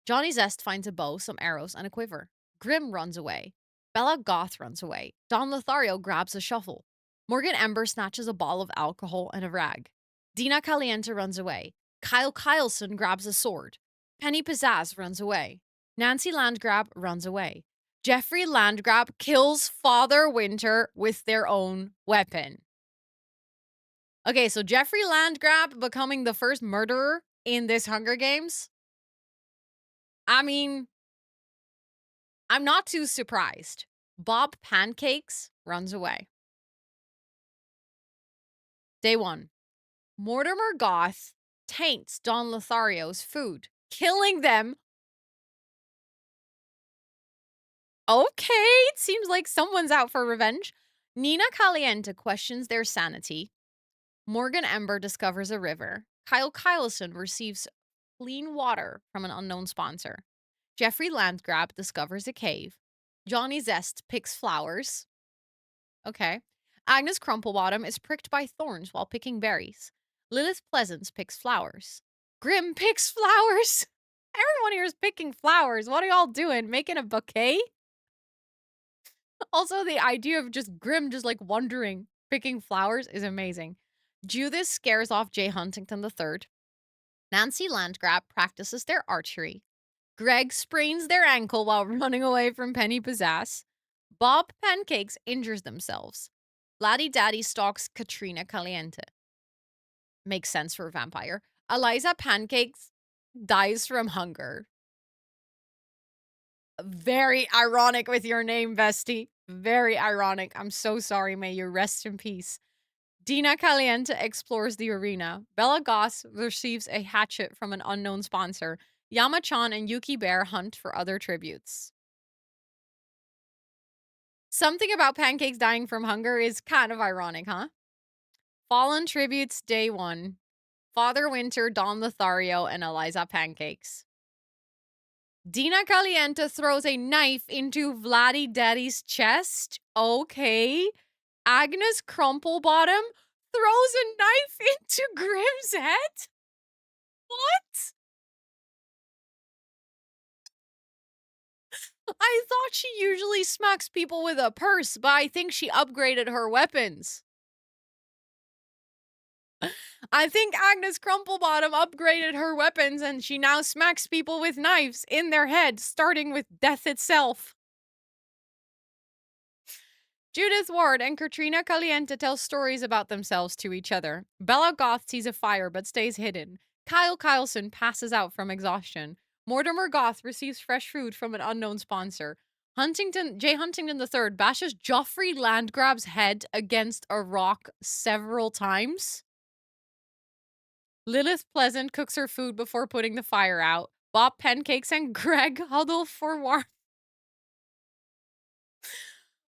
Johnny Zest finds a bow, some arrows, and a quiver. Grimm runs away. Bella Goth runs away. Don Lothario grabs a shovel. Morgan Ember snatches a ball of alcohol and a rag. Dina Caliente runs away. Kyle Kyleson grabs a sword. Penny Pizzazz runs away. Nancy Landgrab runs away. Jeffrey Landgrab kills Father Winter with their own weapon. Okay, so Jeffrey Landgrab becoming the first murderer in this Hunger Games. I mean, I'm not too surprised. Bob Pancakes runs away. Day 1. Mortimer Goth taints Don Lothario's food, killing them. Okay, it seems like someone's out for revenge. Nina Caliente questions their sanity. Morgan Ember discovers a river. Kyle Kyleson receives clean water from an unknown sponsor. Jeffrey Landgrab discovers a cave. Johnny Zest picks flowers. Okay. Agnes Crumplebottom is pricked by thorns while picking berries. Lilith Pleasance picks flowers. Grimm picks flowers. Everyone here is picking flowers. What are y'all doing? Making a bouquet? Also, the idea of just Grimm just like wandering, picking flowers is amazing. Judith scares off Jay Huntington III. Nancy Landgrab practices their archery. Greg sprains their ankle while running away from Penny Pizzazz. Bob Pancakes injures themselves. Vladdy Daddy stalks Katrina Caliente. Makes sense for a vampire. Eliza Pancakes dies from hunger. Very ironic with your name, bestie. Very ironic. I'm so sorry. May you rest in peace. Dina Caliente explores the arena. Bella Goss receives a hatchet from an unknown sponsor. Yama-chan and Yuki Bear hunt for other tributes. Something about Pancakes dying from hunger is kind of ironic, huh? Fallen tributes, day 1. Father Winter, Don Lothario, and Eliza Pancakes. Dina Caliente throws a knife into Vladdy Daddy's chest. Okay. Agnes Crumplebottom throws a knife into Grimm's head? What? I thought she usually smacks people with a purse, but I think she upgraded her weapons. I think Agnes Crumplebottom upgraded her weapons and she now smacks people with knives in their head, starting with death itself. Judith Ward and Katrina Caliente tell stories about themselves to each other. Bella Goth sees a fire but stays hidden. Kyle Kyleson passes out from exhaustion. Mortimer Goth receives fresh food from an unknown sponsor. J. Huntington III bashes Joffrey Landgraab's head against a rock several times. Lilith Pleasant cooks her food before putting the fire out. Bob Pancakes and Greg huddle for warmth.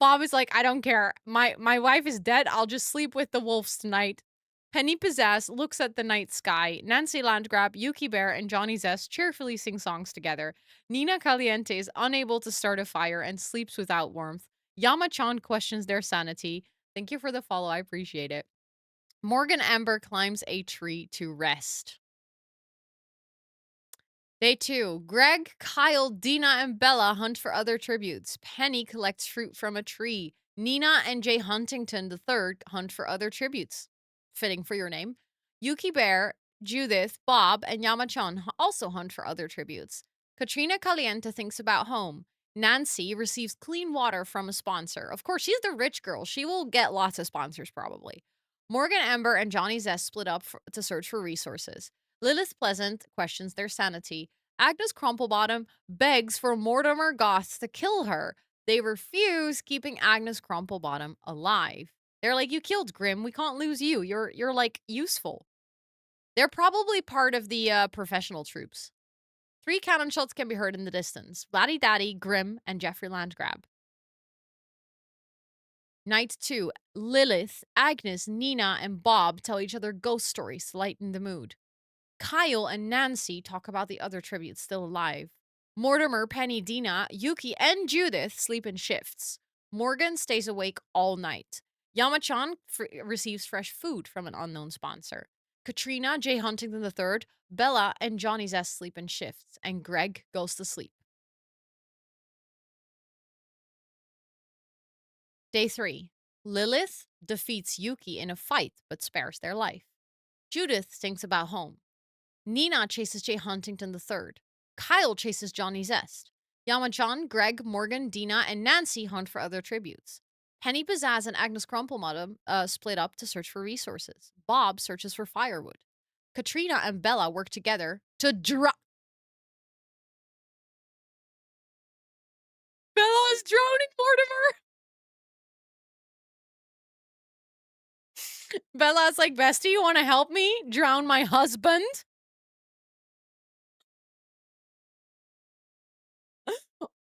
Bob is like, I don't care. My wife is dead. I'll just sleep with the wolves tonight. Penny Pizzazz looks at the night sky. Nancy Landgrab, Yuki Bear, and Johnny Zest cheerfully sing songs together. Nina Caliente is unable to start a fire and sleeps without warmth. Yama-chan questions their sanity. Thank you for the follow. I appreciate it. Morgan Amber climbs a tree to rest. Day 2. Greg, Kyle, Dina, and Bella hunt for other tributes. Penny collects fruit from a tree. Nina and Jay Huntington III hunt for other tributes. Fitting for your name. Yuki Bear, Judith, Bob, and Yamachan also hunt for other tributes. Katrina Caliente thinks about home. Nancy receives clean water from a sponsor. Of course, she's the rich girl. She will get lots of sponsors, probably. Morgan Amber and Johnny Zest split up to search for resources. Lilith Pleasant questions their sanity. Agnes Crumplebottom begs for Mortimer Goth to kill her. They refuse, keeping Agnes Crumplebottom alive. They're like, you killed Grim. We can't lose you. You're like useful. They're probably part of the professional troops. 3 cannon shots can be heard in the distance. Laddie Daddy, Grim, and Jeffrey Landgrab. Night 2. Lilith, Agnes, Nina, and Bob tell each other ghost stories to lighten the mood. Kyle and Nancy talk about the other tributes still alive. Mortimer, Penny, Dina, Yuki, and Judith sleep in shifts. Morgan stays awake all night. Yamachan receives fresh food from an unknown sponsor. Katrina, Jay Huntington III, Bella, and Johnny Zest sleep in shifts, and Greg goes to sleep. Day 3. Lilith defeats Yuki in a fight but spares their life. Judith thinks about home. Nina chases Jay Huntington III. Kyle chases Johnny Zest. Yamachan, Greg, Morgan, Dina, and Nancy hunt for other tributes. Penny Pizzazz and Agnes Crumplemottom split up to search for resources. Bob searches for firewood. Katrina and Bella work together to Bella is drowning, Mortimer! Bella's like, bestie, you want to help me drown my husband?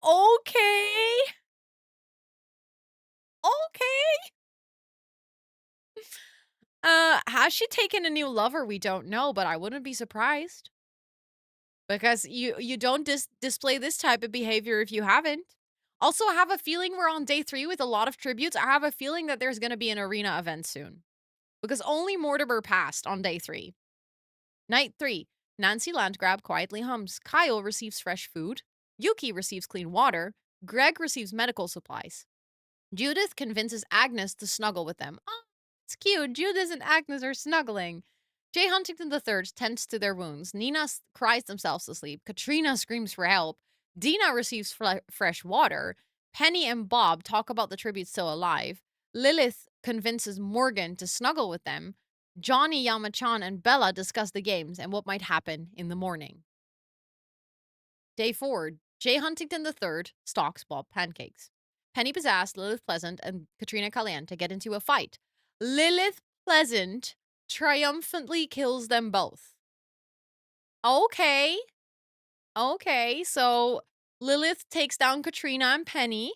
Okay. Okay. Has she taken a new lover? We don't know, but I wouldn't be surprised. Because you don't display this type of behavior if you haven't. Also, I have a feeling we're on day 3 with a lot of tributes. I have a feeling that there's going to be an arena event soon. Because only Mortimer passed on day 3. Night 3. Nancy Landgrab quietly hums. Kyle receives fresh food. Yuki receives clean water. Greg receives medical supplies. Judith convinces Agnes to snuggle with them. Oh, it's cute. Judith and Agnes are snuggling. Jay Huntington III tends to their wounds. Nina cries themselves to sleep. Katrina screams for help. Dina receives fresh water. Penny and Bob talk about the tributes still alive. Lilith convinces Morgan to snuggle with them. Johnny, Yamachan, and Bella discuss the games and what might happen in the morning. Day 4. Jay Huntington III stalks Bob Pancakes. Penny Pizzazz, Lilith Pleasant, and Katrina Caliente get into a fight. Lilith Pleasant triumphantly kills them both. Okay. Okay, so Lilith takes down Katrina and Penny.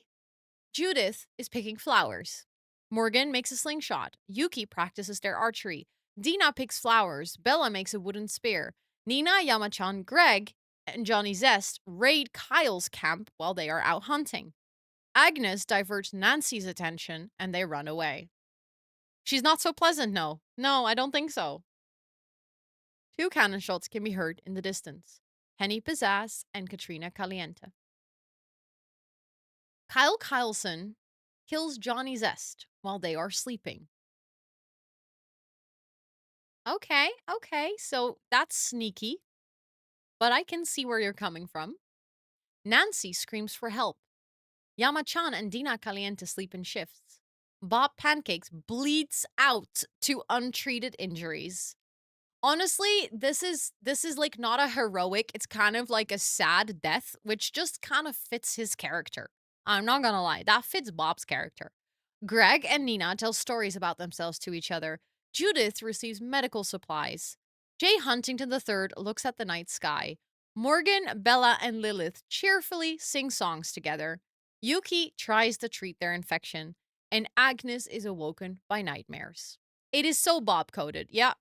Judith is picking flowers. Morgan makes a slingshot. Yuki practices their archery. Dina picks flowers. Bella makes a wooden spear. Nina, Yamachan, Greg, and Johnny Zest raid Kyle's camp while they are out hunting. Agnes diverts Nancy's attention and they run away. She's not so pleasant, no. No, I don't think so. 2 cannon shots can be heard in the distance. Penny Pizzazz and Katrina Caliente. Kyle Kyleson kills Johnny Zest while they are sleeping. Okay, okay, so that's sneaky, but I can see where you're coming from. Nancy screams for help. Yama-chan and Dina Caliente sleep in shifts. Bob Pancakes bleeds out to untreated injuries. Honestly, this is like not a heroic, it's kind of like a sad death, which just kind of fits his character. I'm not gonna lie, that fits Bob's character. Greg and Nina tell stories about themselves to each other. Judith receives medical supplies. Jay Huntington III looks at the night sky. Morgan, Bella, and Lilith cheerfully sing songs together. Yuki tries to treat their infection, and Agnes is awoken by nightmares. It is so Bob coded. Yeah.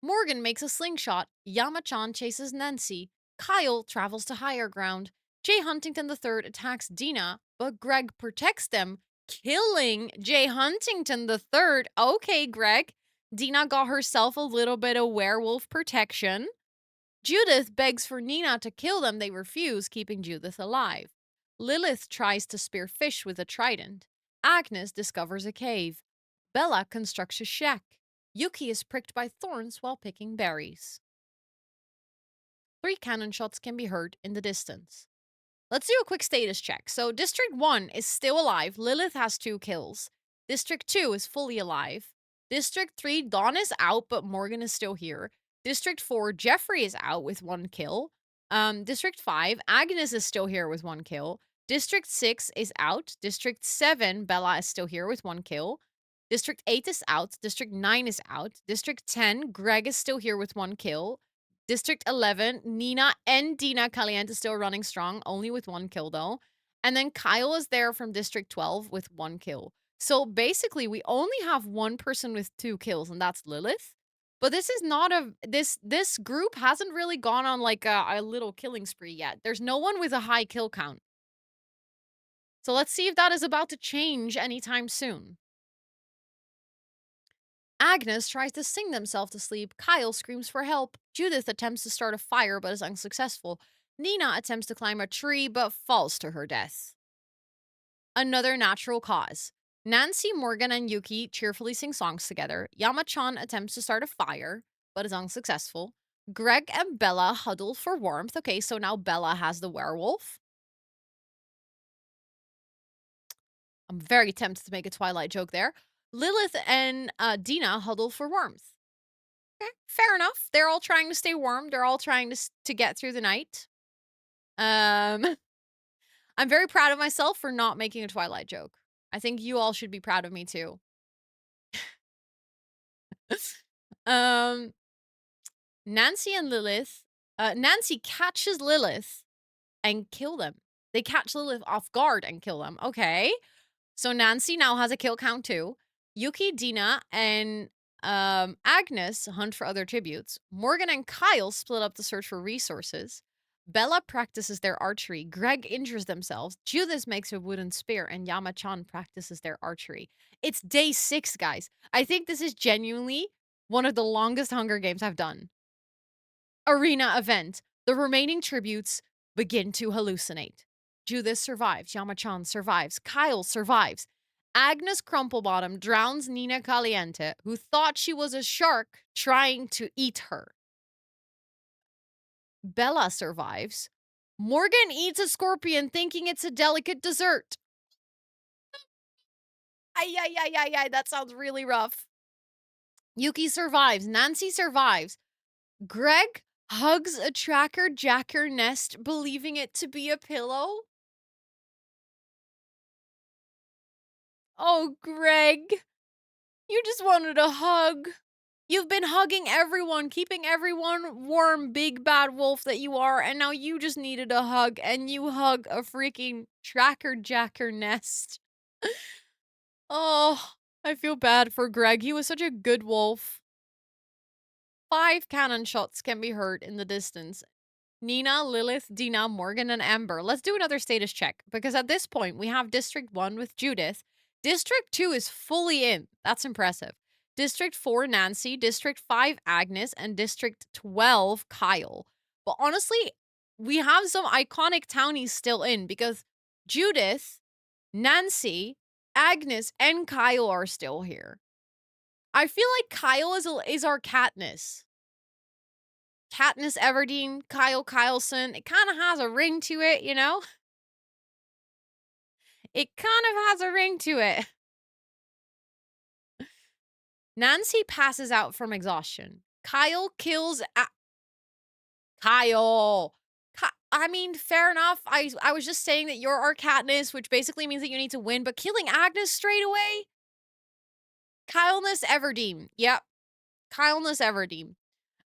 Morgan makes a slingshot. Yama-chan chases Nancy. Kyle travels to higher ground. Jay Huntington III attacks Dina, but Greg protects them, killing Jay Huntington III. Okay, Greg. Dina got herself a little bit of werewolf protection. Judith begs for Nina to kill them. They refuse, keeping Judith alive. Lilith tries to spear fish with a trident. Agnes discovers a cave. Bella constructs a shack. Yuki is pricked by thorns while picking berries. 3 cannon shots can be heard in the distance. Let's do a quick status check. So, District 1 is still alive. Lilith has 2 kills. District 2 is fully alive. District 3, Dawn is out, but Morgan is still here. District 4, Jeffrey is out with 1 kill. District 5, Agnes is still here with 1 kill. District 6 is out. District 7, Bella is still here with 1 kill. District 8 is out. District 9 is out. District 10, Greg is still here with 1 kill. District 11, Nina and Dina Caliente still running strong, only with 1 kill though. And then Kyle is there from District 12 with 1 kill. So basically, we only have 1 person with 2 kills, and that's Lilith. But this is not a this group hasn't really gone on like a little killing spree yet. There's no one with a high kill count. So let's see if that is about to change anytime soon. Agnes tries to sing themselves to sleep. Kyle screams for help. Judith attempts to start a fire but is unsuccessful. Nina attempts to climb a tree but falls to her death. Another natural cause. Nancy, Morgan, and Yuki cheerfully sing songs together. Yama-chan attempts to start a fire but is unsuccessful. Greg and Bella huddle for warmth. Okay, so now Bella has the werewolf. I'm very tempted to make a Twilight joke there. Lilith and Dina huddle for warmth. Okay, fair enough. They're all trying to stay warm. They're all trying to get through the night. I'm very proud of myself for not making a Twilight joke. I think you all should be proud of me too. um, Nancy and Lilith. Nancy catches Lilith and kill them. They catch Lilith off guard and kill them. Okay. So Nancy now has a kill count too. Yuki, Dina, and Agnes hunt for other tributes. Morgan and Kyle split up to search for resources. Bella practices their archery. Greg injures themselves. Judith makes a wooden spear, and Yama-chan practices their archery. It's day 6, guys. I think this is genuinely one of the longest Hunger Games I've done. Arena event. The remaining tributes begin to hallucinate. Judith survives. Yama-chan survives. Kyle survives. Agnes Crumplebottom drowns Nina Caliente, who thought she was a shark trying to eat her. Bella survives. Morgan eats a scorpion thinking it's a delicate dessert. Ay, ay, ay, ay, ay, that sounds really rough. Yuki survives. Nancy survives. Greg hugs a tracker jacker nest, believing it to be a pillow. Oh, Greg, you just wanted a hug. You've been hugging everyone, keeping everyone warm, big bad wolf that you are, and now you just needed a hug, and you hug a freaking tracker jacker nest. Oh, I feel bad for Greg. He was such a good wolf. 5 cannon shots can be heard in the distance. Nina, Lilith, Dina, Morgan, and Amber. Let's do another status check, because at this point, we have District 1 with Judith. District 2 is fully in. That's impressive. District 4, Nancy. District 5, Agnes. And District 12, Kyle. But honestly, we have some iconic townies still in, because Judith, Nancy, Agnes, and Kyle are still here. I feel like Kyle is our Katniss. Katniss Everdeen, Kyle Kyleson. It kind of has a ring to it, you know? It kind of has a ring to it. Nancy passes out from exhaustion. Kyle kills Kyle. I mean, fair enough. I was just saying that you're our Katniss, which basically means that you need to win, but killing Agnes straight away? Kyleness Everdeen. Yep. Kyleness Everdeen.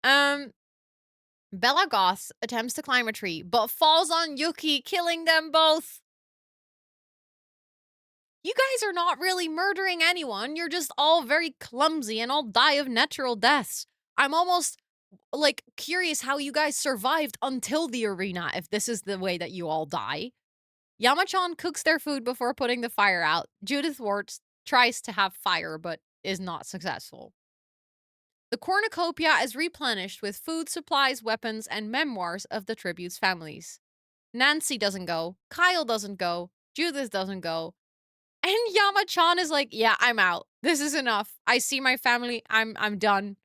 Um, Bella Goth attempts to climb a tree, but falls on Yuki, killing them both. You guys are not really murdering anyone. You're just all very clumsy and all die of natural deaths. I'm almost like curious how you guys survived until the arena if this is the way that you all die. Yamachan cooks their food before putting the fire out. Judith Wart tries to have fire but is not successful. The cornucopia is replenished with food, supplies, weapons, and memoirs of the tribute's families. Nancy doesn't go. Kyle doesn't go. Judith doesn't go. And Yamachan is like, yeah, I'm out. This is enough. I see my family. I'm done.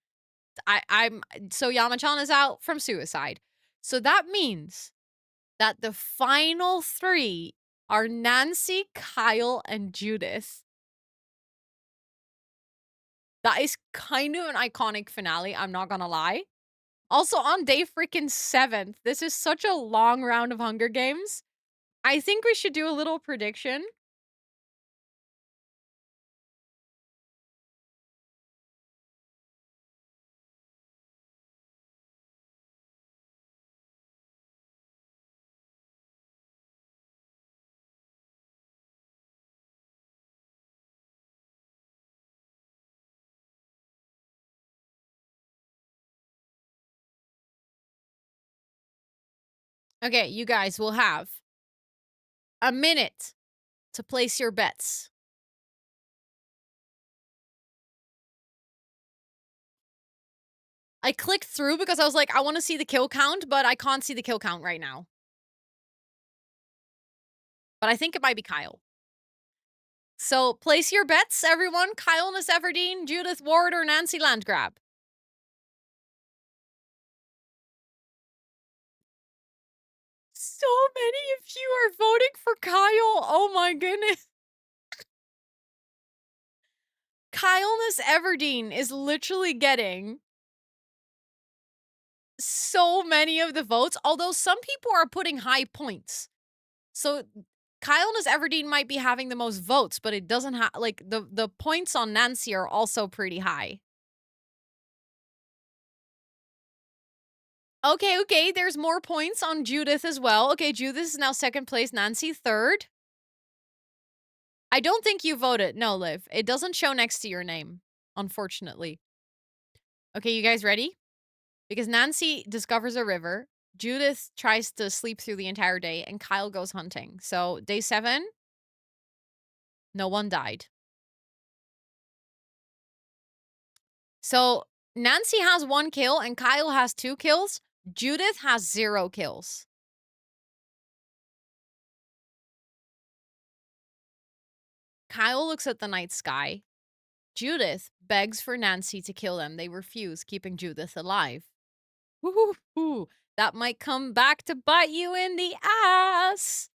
I'm so Yamachan is out from suicide. So that means that the final three are Nancy, Kyle, and Judith. That is kind of an iconic finale, I'm not gonna lie. Also, on day freaking 7th, this is such a long round of Hunger Games. I think we should do a little prediction. Okay, you guys will have a minute to place your bets. I clicked through because I was like, I want to see the kill count, but I can't see the kill count right now. But I think it might be Kyle. So place your bets, everyone. Kyle Everdeen, Judith Ward, or Nancy Landgrab. So many of you are voting for Kyle. Oh my goodness. Kyleness Everdeen is literally getting so many of the votes, although some people are putting high points. So Kyleness Everdeen might be having the most votes, but it doesn't have, like, the points on Nancy are also pretty high. Okay, there's more points on Judith as well. Okay, Judith is now 2nd place, Nancy 3rd. I don't think you voted. No, Liv. It doesn't show next to your name, unfortunately. Okay, you guys ready? Because Nancy discovers a river, Judith tries to sleep through the entire day, and Kyle goes hunting. So, day 7, no one died. So, Nancy has 1 kill, and Kyle has 2 kills. Judith has 0 kills. Kyle looks at the night sky. Judith begs for Nancy to kill them. They refuse, keeping Judith alive. Woo-hoo-hoo. That might come back to bite you in the ass.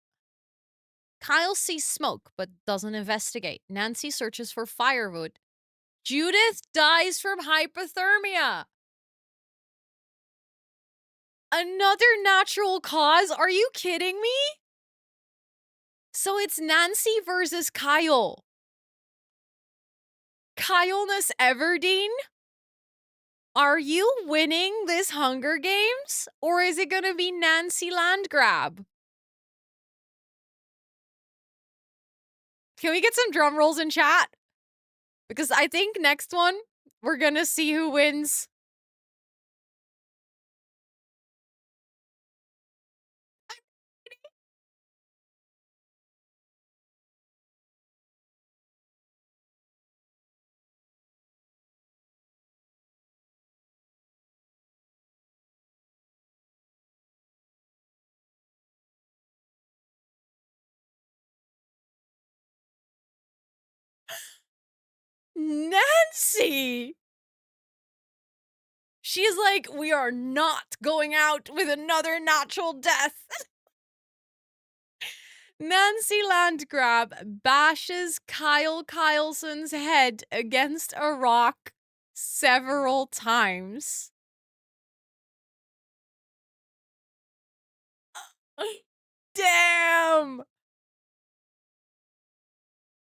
Kyle sees smoke, but doesn't investigate. Nancy searches for firewood. Judith dies from hypothermia. Another natural cause? Are you kidding me? So it's Nancy versus Kyle. Kyleness Everdeen? Are you winning this Hunger Games? Or is it gonna be Nancy Landgrab? Can we get some drum rolls in chat? Because I think next one, we're gonna see who wins. Nancy! She's like, "We are not going out with another natural death." Nancy Landgrab bashes Kyle Kyleson's head against a rock several times. Damn!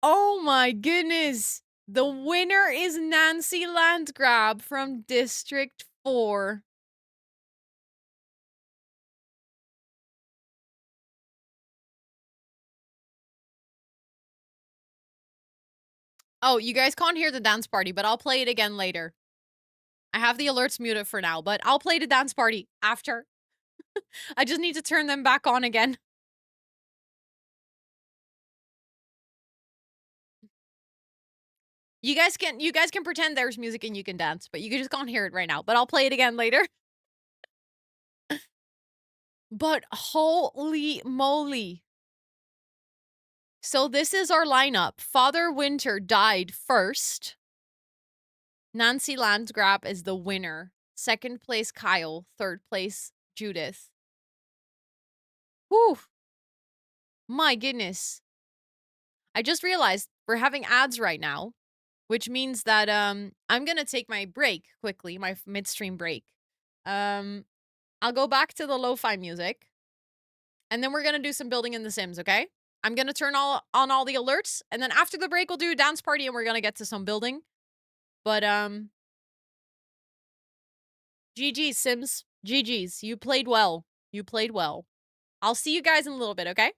Oh my goodness. The winner is Nancy Landgrab from District 4. Oh, you guys can't hear the dance party, but I'll play it again later. I have the alerts muted for now, but I'll play the dance party after. I just need to turn them back on again. You guys can pretend there's music and you can dance, but you just can't hear it right now. But I'll play it again later. But holy moly. So this is our lineup. Father Winter died first. Nancy Landgrab is the winner. Second place, Kyle. Third place, Judith. Whew. My goodness. I just realized we're having ads right now, which means that I'm gonna take my break quickly, my midstream break. I'll go back to the lo-fi music, and then we're gonna do some building in The Sims, okay? I'm gonna turn on all the alerts, and then after the break, we'll do a dance party, and we're gonna get to some building. But GG's, Sims. GG's. You played well. You played well. I'll see you guys in a little bit, okay?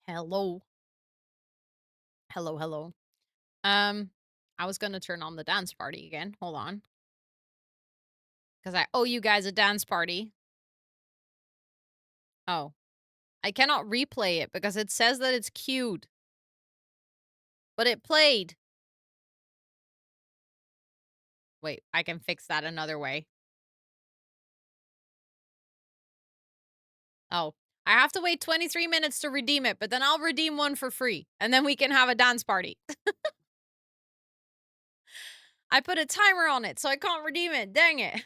Hello. Hello, hello. Um, I was gonna turn on the dance party again. Hold on. Because I owe you guys a dance party. Oh. I cannot replay it because it says that it's queued. But it played. Wait, I can fix that another way. Oh. I have to wait 23 minutes to redeem it, but then I'll redeem one for free. And then we can have a dance party. I put a timer on it, so I can't redeem it. Dang it.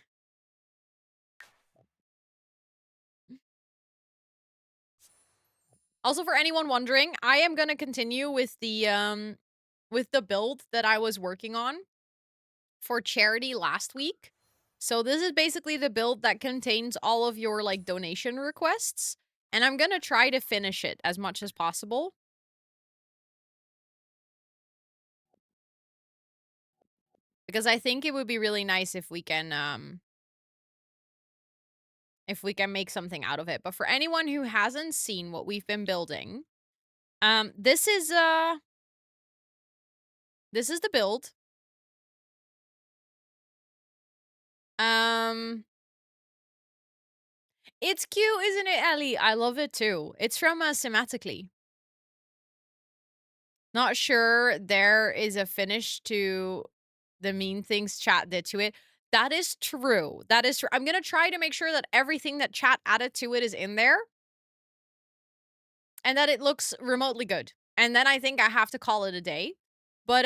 Also, for anyone wondering, I am gonna continue with the build that I was working on for charity last week. So this is basically the build that contains all of your like donation requests, and I'm gonna try to finish it as much as possible. Because I think it would be really nice if we can make something out of it. But for anyone who hasn't seen what we've been building, this is the build. Um it's cute, isn't it, Ellie? I love it too. It's from Sematically. Not sure there is a finish to the mean things chat did to it. That is true. That is true. I'm gonna try to make sure that everything that chat added to it is in there and that it looks remotely good. And then I think I have to call it a day. But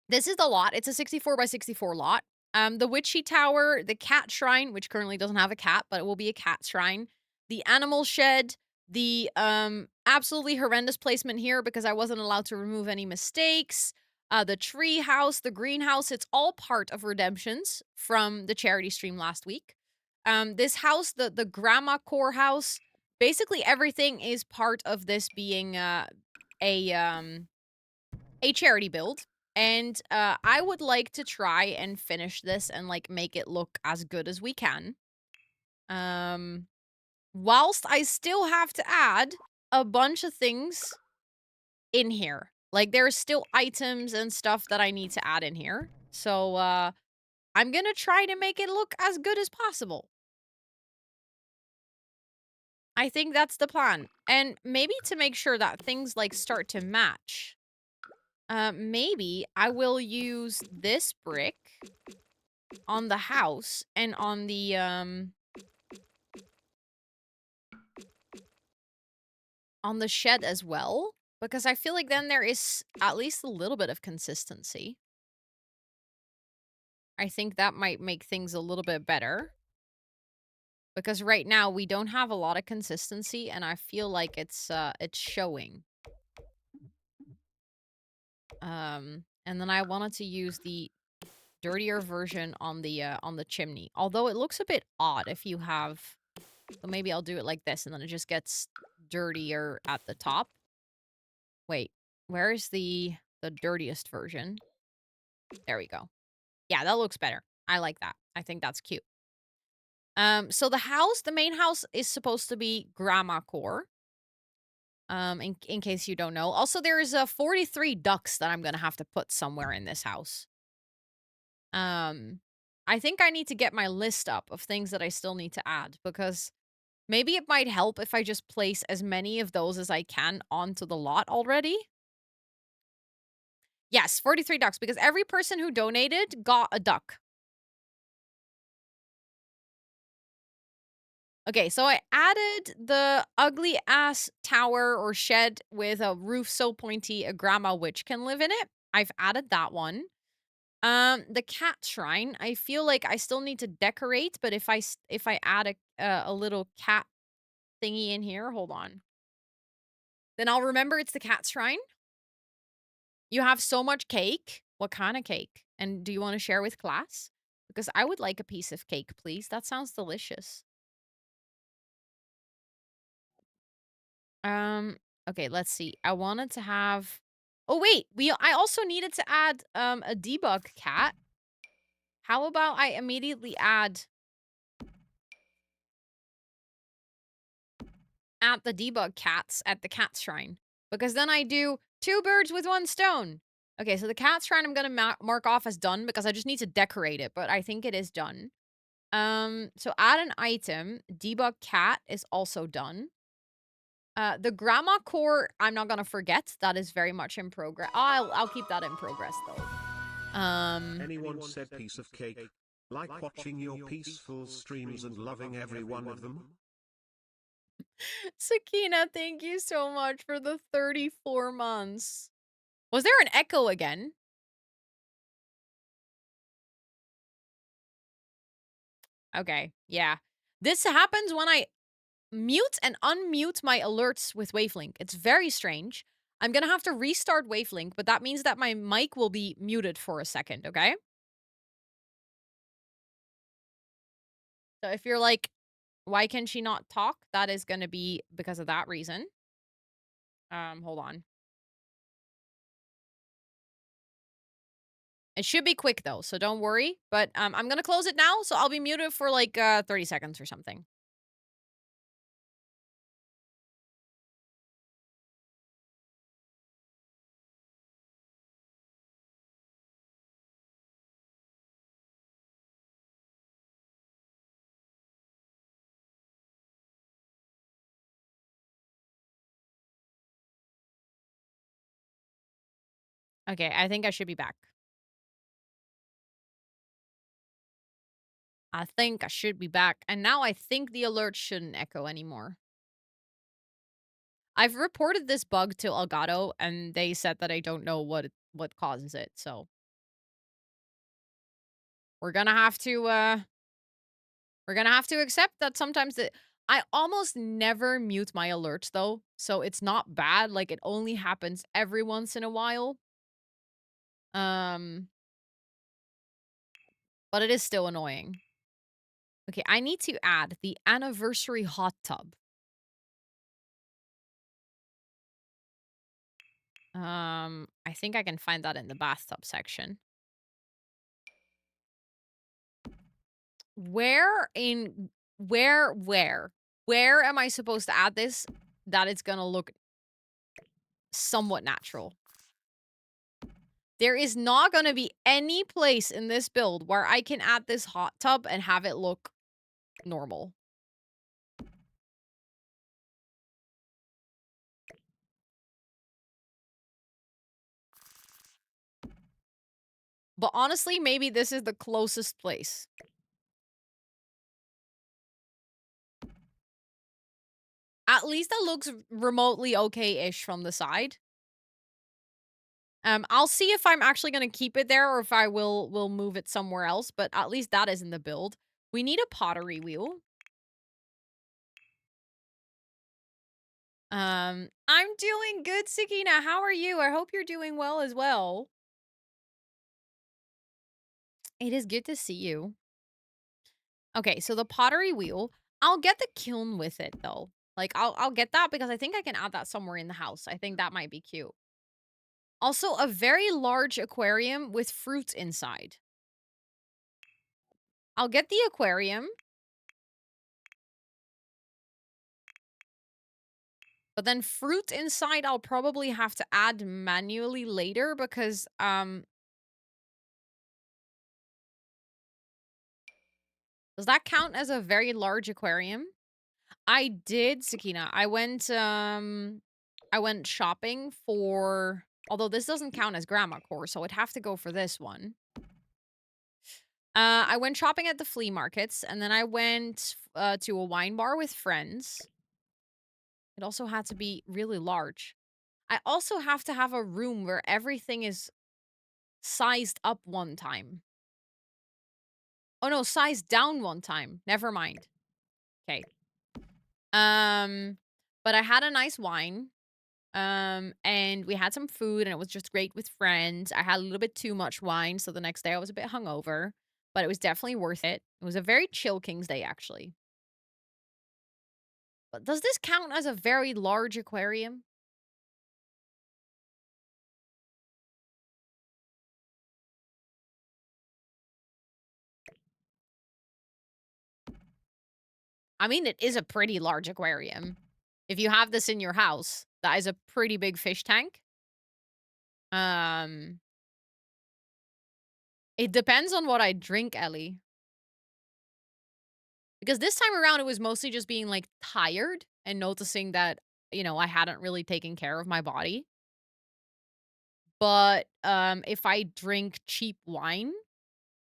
this is the lot. It's a 64 by 64 lot. The witchy tower, the cat shrine, which currently doesn't have a cat, but it will be a cat shrine. The animal shed, the absolutely horrendous placement here because I wasn't allowed to remove any mistakes. The tree house, the greenhouse, it's all part of redemptions from the charity stream last week. This house, the grandma core house, basically everything is part of this being a charity build. And I would like to try and finish this and like make it look as good as we can. Whilst I still have to add a bunch of things in here. Like there's still items and stuff that I need to add in here. So I'm going to try to make it look as good as possible. I think that's the plan. And maybe to make sure that things like start to match. Maybe I will use this brick on the house and on the shed as well, because I feel like then there is at least a little bit of consistency. I think that might make things a little bit better. Because right now we don't have a lot of consistency and I feel like it's showing. And then I wanted to use the dirtier version on the chimney. Although it looks a bit odd if you have, so maybe I'll do it like this and then it just gets dirtier at the top. Wait, where is the dirtiest version? There we go. Yeah, that looks better. I like that. I think that's cute. So the main house is supposed to be grandma core. In case you don't know. Also, there is 43 ducks that I'm gonna have to put somewhere in this house. I think I need to get my list up of things that I still need to add because maybe it might help if I just place as many of those as I can onto the lot already. Yes, 43 ducks because every person who donated got a duck. Okay, so I added the ugly ass tower or shed with a roof so pointy a grandma witch can live in it. I've added that one. The cat shrine, I feel like I still need to decorate, but if I add a little cat thingy in here, hold on. Then I'll remember it's the cat shrine. You have so much cake. What kind of cake? And do you want to share with class? Because I would like a piece of cake, please. That sounds delicious. Okay, let's see. I wanted to have Oh wait, I also needed to add a debug cat. How about I immediately add at the debug cats at the cat shrine. Because then I do 2 birds with 1 stone. Okay, so the cat shrine I'm gonna mark off as done because I just need to decorate it, but I think it is done. So add an item. Debug cat is also done. The grandma core, I'm not gonna forget. That is very much in progress. I'll keep that in progress though. Anyone said piece of cake? Like watching your peaceful streams and loving every one of them? Sakina, thank you so much for the 34 months. Was there an echo again? Okay, yeah. This happens when I mute and unmute my alerts with Wavelink. It's very strange. I'm gonna have to restart Wavelink, but that means that my mic will be muted for a second, okay? So if you're like, why can she not talk? That is gonna be because of that reason. Hold on. It should be quick though, so don't worry. But I'm gonna close it now, so I'll be muted for like 30 seconds or something. Okay, I think I should be back. I think I should be back. And now I think the alert shouldn't echo anymore. I've reported this bug to Elgato, and they said that I don't know what causes it. So we're gonna have to accept that sometimes I almost never mute my alerts though, so it's not bad. Like it only happens every once in a while. Um, but it is still annoying. Okay, I need to add the anniversary hot tub. I think I can find that in the bathtub section. Where in where am I supposed to add this that it's gonna look somewhat natural? There is not gonna be any place in this build where I can add this hot tub and have it look normal. But honestly, maybe this is the closest place. At least that looks remotely okay-ish from the side. I'll see if I'm actually gonna keep it there or if I will move it somewhere else, but at least that is in the build. We need a pottery wheel. I'm doing good, Sakina. How are you? I hope you're doing well as well. It is good to see you. Okay, so the pottery wheel, I'll get the kiln with it though. Like I'll get that because I think I can add that somewhere in the house. I think that might be cute. Also, a very large aquarium with fruit inside. I'll get the aquarium. But then fruit inside I'll probably have to add manually later because does that count as a very large aquarium? I did, Sakina. I went shopping for, although this doesn't count as grandma core, so I'd have to go for this one. I went shopping at the flea markets, and then I went to a wine bar with friends. It also had to be really large. I also have to have a room where everything is sized up one time. Oh no, sized down one time. Never mind. Okay. Um, but I had a nice wine. And we had some food and it was just great with friends. I had a little bit too much wine, so the next day I was a bit hungover, but it was definitely worth it. It was a very chill King's Day, actually. But does this count as a very large aquarium? I mean, it is a pretty large aquarium. If you have this in your house, that is a pretty big fish tank. Um, it depends on what I drink, Ellie. Because this time around, it was mostly just being, like, tired and noticing that, I hadn't really taken care of my body. But, if I drink cheap wine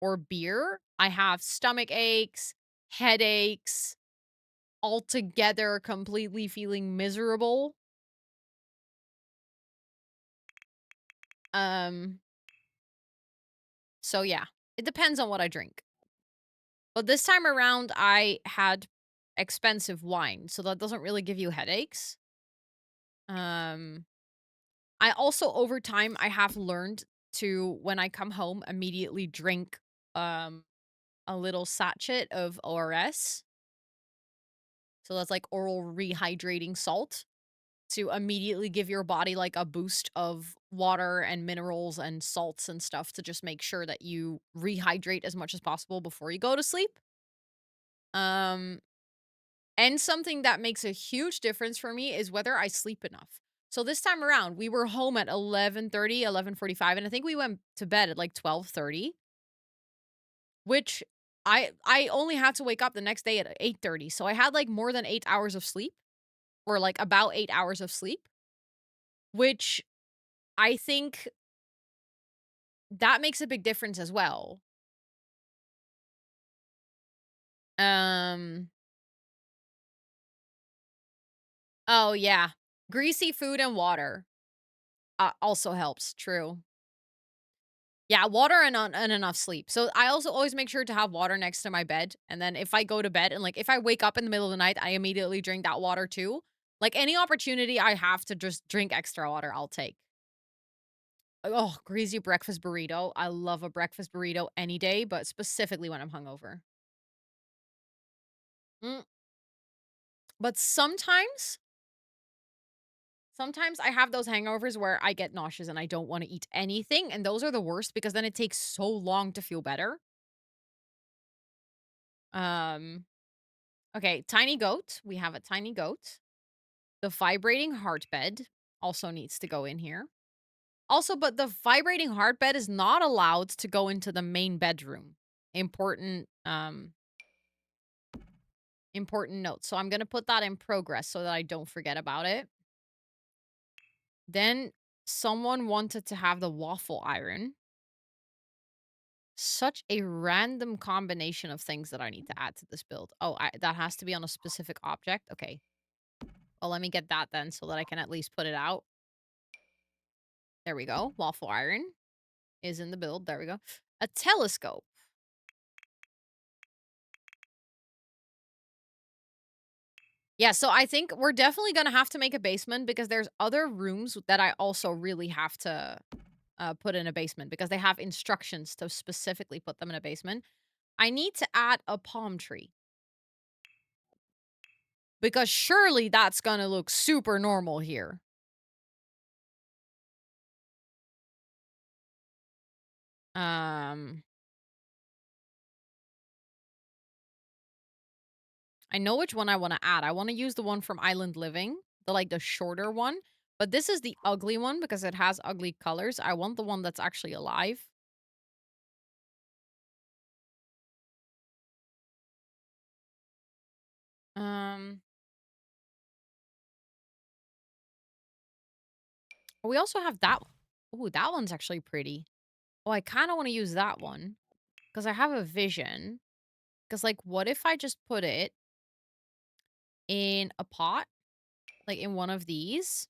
or beer, I have stomach aches, headaches, altogether completely feeling miserable. Um, so yeah, it depends on what I drink. But this time around, I had expensive wine, so that doesn't really give you headaches. Um, I also over time I have learned to when I come home immediately drink um a little sachet of ORS. So that's like oral rehydrating salt to immediately give your body like a boost of water and minerals and salts and stuff to just make sure that you rehydrate as much as possible before you go to sleep. Um and something that makes a huge difference for me is whether I sleep enough. So this time around, we were home at 11:30, 11:45, and I think we went to bed at like 12:30, which I only had to wake up the next day at 8:30. So I had like more than 8 hours of sleep or like about 8 hours of sleep, which I think that makes a big difference as well. Um oh yeah. Greasy food and water also helps, true. Yeah, water and enough sleep. So I also always make sure to have water next to my bed. And then if I go to bed and like if I wake up in the middle of the night, I immediately drink that water too. Like any opportunity I have to just drink extra water, I'll take. Oh, greasy breakfast burrito. I love a breakfast burrito any day, but specifically when I'm hungover. Mm. But sometimes I have those hangovers where I get nauseous and I don't want to eat anything. And those are the worst because then it takes so long to feel better. Um, okay, tiny goat. We have a tiny goat. The vibrating heart bed also needs to go in here. Also, but the vibrating heart bed is not allowed to go into the main bedroom. Important important note. So I'm going to put that in progress so that I don't forget about it. Then someone wanted to have the waffle iron. Such a random combination of things that I need to add to this build. Oh, that has to be on a specific object. Okay. Well, let me get that then so that I can at least put it out. There we go. Waffle iron is in the build. There we go. A telescope. Yeah, so I think we're definitely gonna have to make a basement because there's other rooms that I also really have to put in a basement because they have instructions to specifically put them in a basement. I need to add a palm tree because surely that's gonna look super normal here. Um, I know which one I want to add. I want to use the one from Island Living, the shorter one. But this is the ugly one because it has ugly colors. I want the one that's actually alive. Um, we also have that. Oh, that one's actually pretty. Oh, I kind of want to use that one because I have a vision. Because, like, what if I just put it in a pot, like in one of these?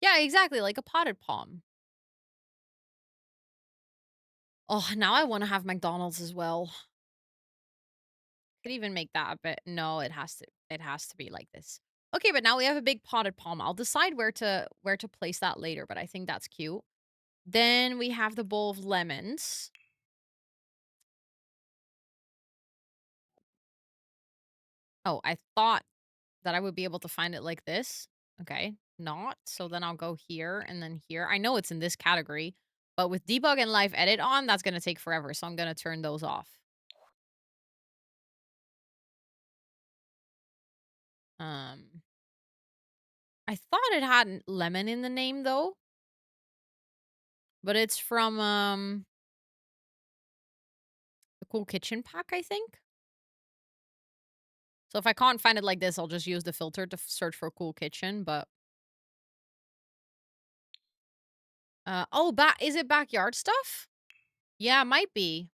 Yeah, exactly, like a potted palm. Oh, now I want to have McDonald's as well. Could even make that a bit. No, it has to be like this. Okay, but now we have a big potted palm. I'll decide where to place that later, but I think that's cute. Then we have the bowl of lemons. Oh, I thought that I would be able to find it like this. Okay, not. So then I'll go here and then here. I know it's in this category, But with debug and live edit on, that's going to take forever. So I'm going to turn those off. I thought it had lemon in the name though. But it's from the Cool Kitchen pack, I think. So if I can't find it like this, I'll just use the filter to search for Cool Kitchen, but oh, is it backyard stuff? Yeah, might be.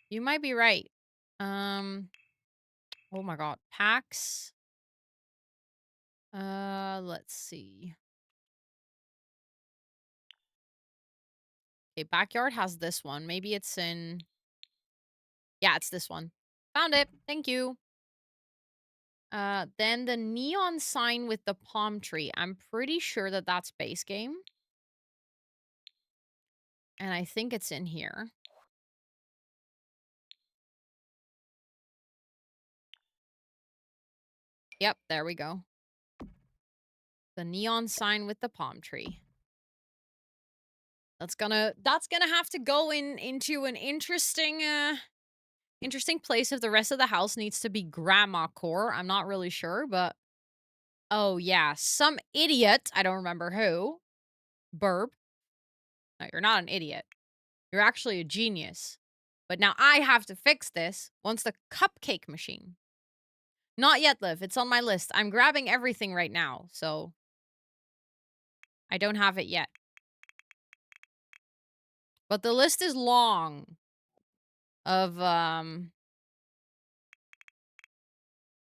You might be right. Oh my god, packs. Let's see. Okay, backyard has this one. Maybe it's in. Yeah, it's this one. Found it. Thank you. Then the neon sign with the palm tree. I'm pretty sure that that's base game. And I think it's in here. Yep, there we go. The neon sign with the palm tree. That's gonna have to go into an interesting place if the rest of the house needs to be grandma core. I'm not really sure, but oh yeah, some idiot, I don't remember who. Burp. No, you're not an idiot. You're actually a genius. But now I have to fix this once the cupcake machine. Not yet, Liv. It's on my list. I'm grabbing everything right now, so I don't have it yet. But the list is long of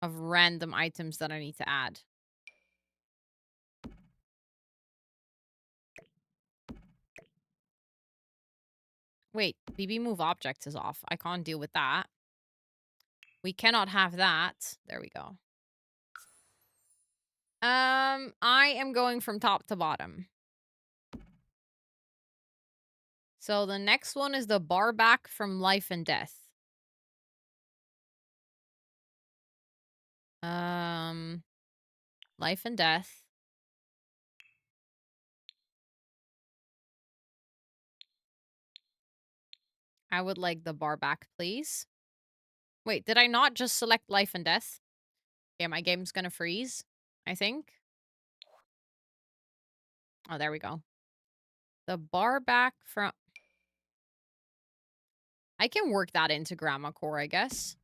random items that I need to add. Wait, BB move objects is off. I can't deal with that. We cannot have that. There we go. I am going from top to bottom. So the next one is the bar back from Life and Death. Life and Death. I would like the bar back, please. Wait, did I not just select Life and Death? Okay, my game's gonna freeze, I think. Oh, there we go. The bar back from... I can work that into Grandma Core, I guess.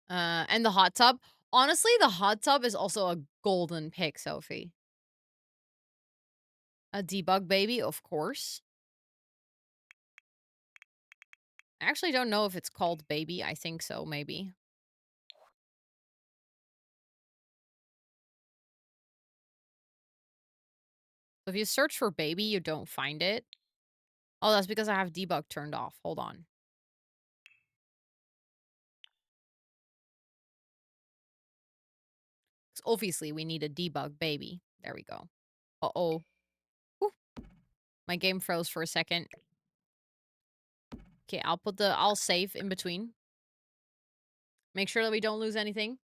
And the hot tub. Honestly, the hot tub is also a golden pick, Sophie. A debug baby, of course. I actually don't know if it's called baby. I think so, maybe. If you search for baby, you don't find it. Oh, that's because I have debug turned off. Hold on. 'Cause obviously, we need a debug baby. There we go. Uh-oh. Whew. My game froze for a second. Okay, I'll save in between. Make sure that we don't lose anything.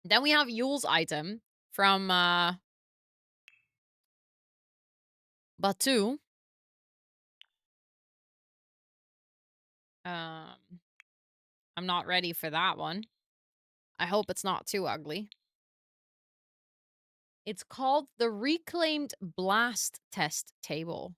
Then we have Yule's item from Batu. I'm not ready for that one. I hope it's not too ugly. It's called the Reclaimed Blast Test Table.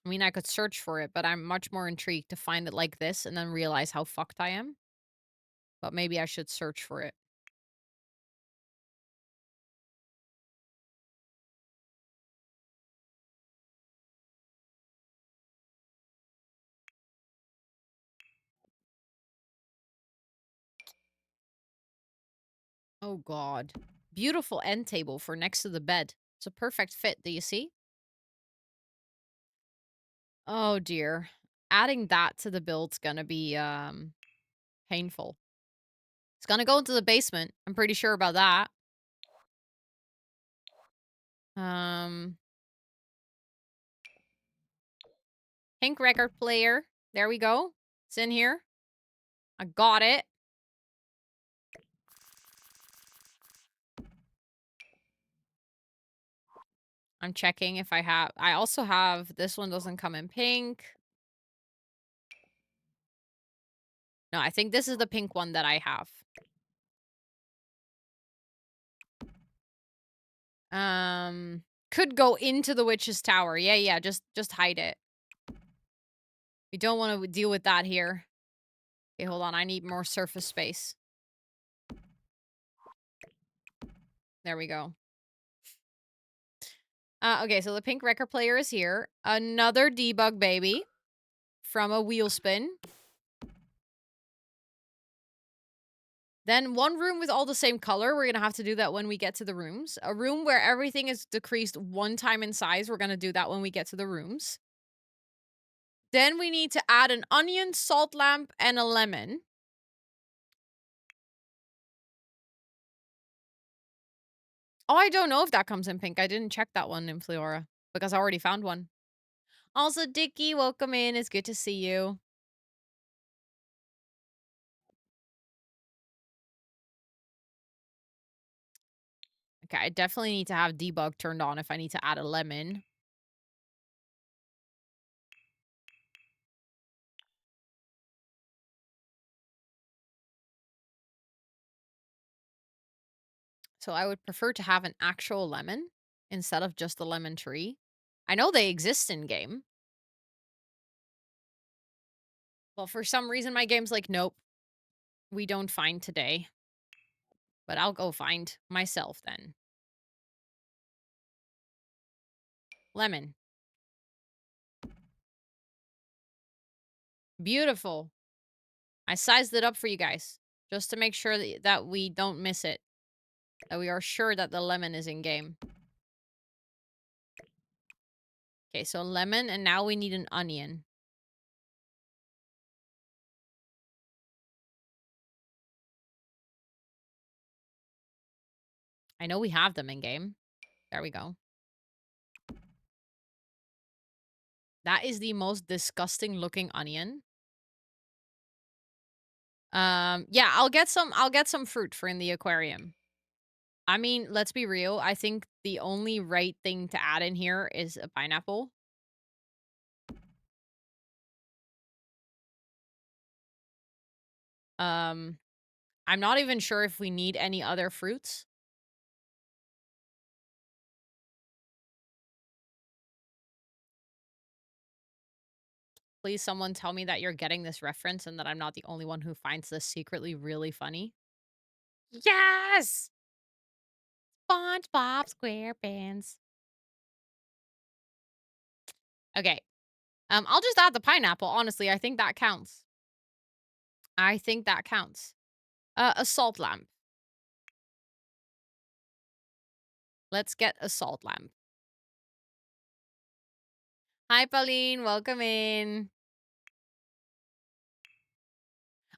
I mean, I could search for it, but I'm much more intrigued to find it like this and then realize how fucked I am. But maybe I should search for it. Oh, God. Beautiful end table for next to the bed. It's a perfect fit. Do you see? Oh, dear. Adding that to the build's gonna be, painful. It's gonna go into the basement. I'm pretty sure about that. Um, Pink record player. There we go. It's in here. I got it. I'm checking if I have. I also have. This one doesn't come in pink. No, I think this is the pink one that I have. Could go into the witch's tower. Yeah. Just hide it. We don't want to deal with that here. Okay, hold on. I need more surface space. There we go. Okay, so the pink record player is here. Another debug baby from a wheel spin. Then one room with all the same color. We're going to have to do that when we get to the rooms. A room where everything is decreased 1 time in size. We're going to do that when we get to the rooms. Then we need to add an onion, salt lamp, and a lemon. Oh, I don't know if that comes in pink. I didn't check that one in Fleora because I already found one. Also, Dickie, welcome in. It's good to see you. Okay, I definitely need to have debug turned on if I need to add a lemon. So I would prefer to have an actual lemon instead of just a lemon tree. I know they exist in game. Well, for some reason, my game's like, nope, we don't find today. But I'll go find myself then. Lemon. Beautiful. I sized it up for you guys just to make sure that we don't miss it. That we are sure that the lemon is in game. Okay, so lemon, and now we need an onion. I know we have them in game. There we go. That is the most disgusting looking onion. Yeah, I'll get some fruit for in the aquarium. I mean, let's be real. I think the only right thing to add in here is a pineapple. I'm not even sure if we need any other fruits. Please, someone tell me that you're getting this reference and that I'm not the only one who finds this secretly really funny. Yes! SpongeBob SquarePants. Okay. I'll just add the pineapple. Honestly, I think that counts. I think that counts. A salt lamp. Let's get a salt lamp. Hi, Pauline. Welcome in.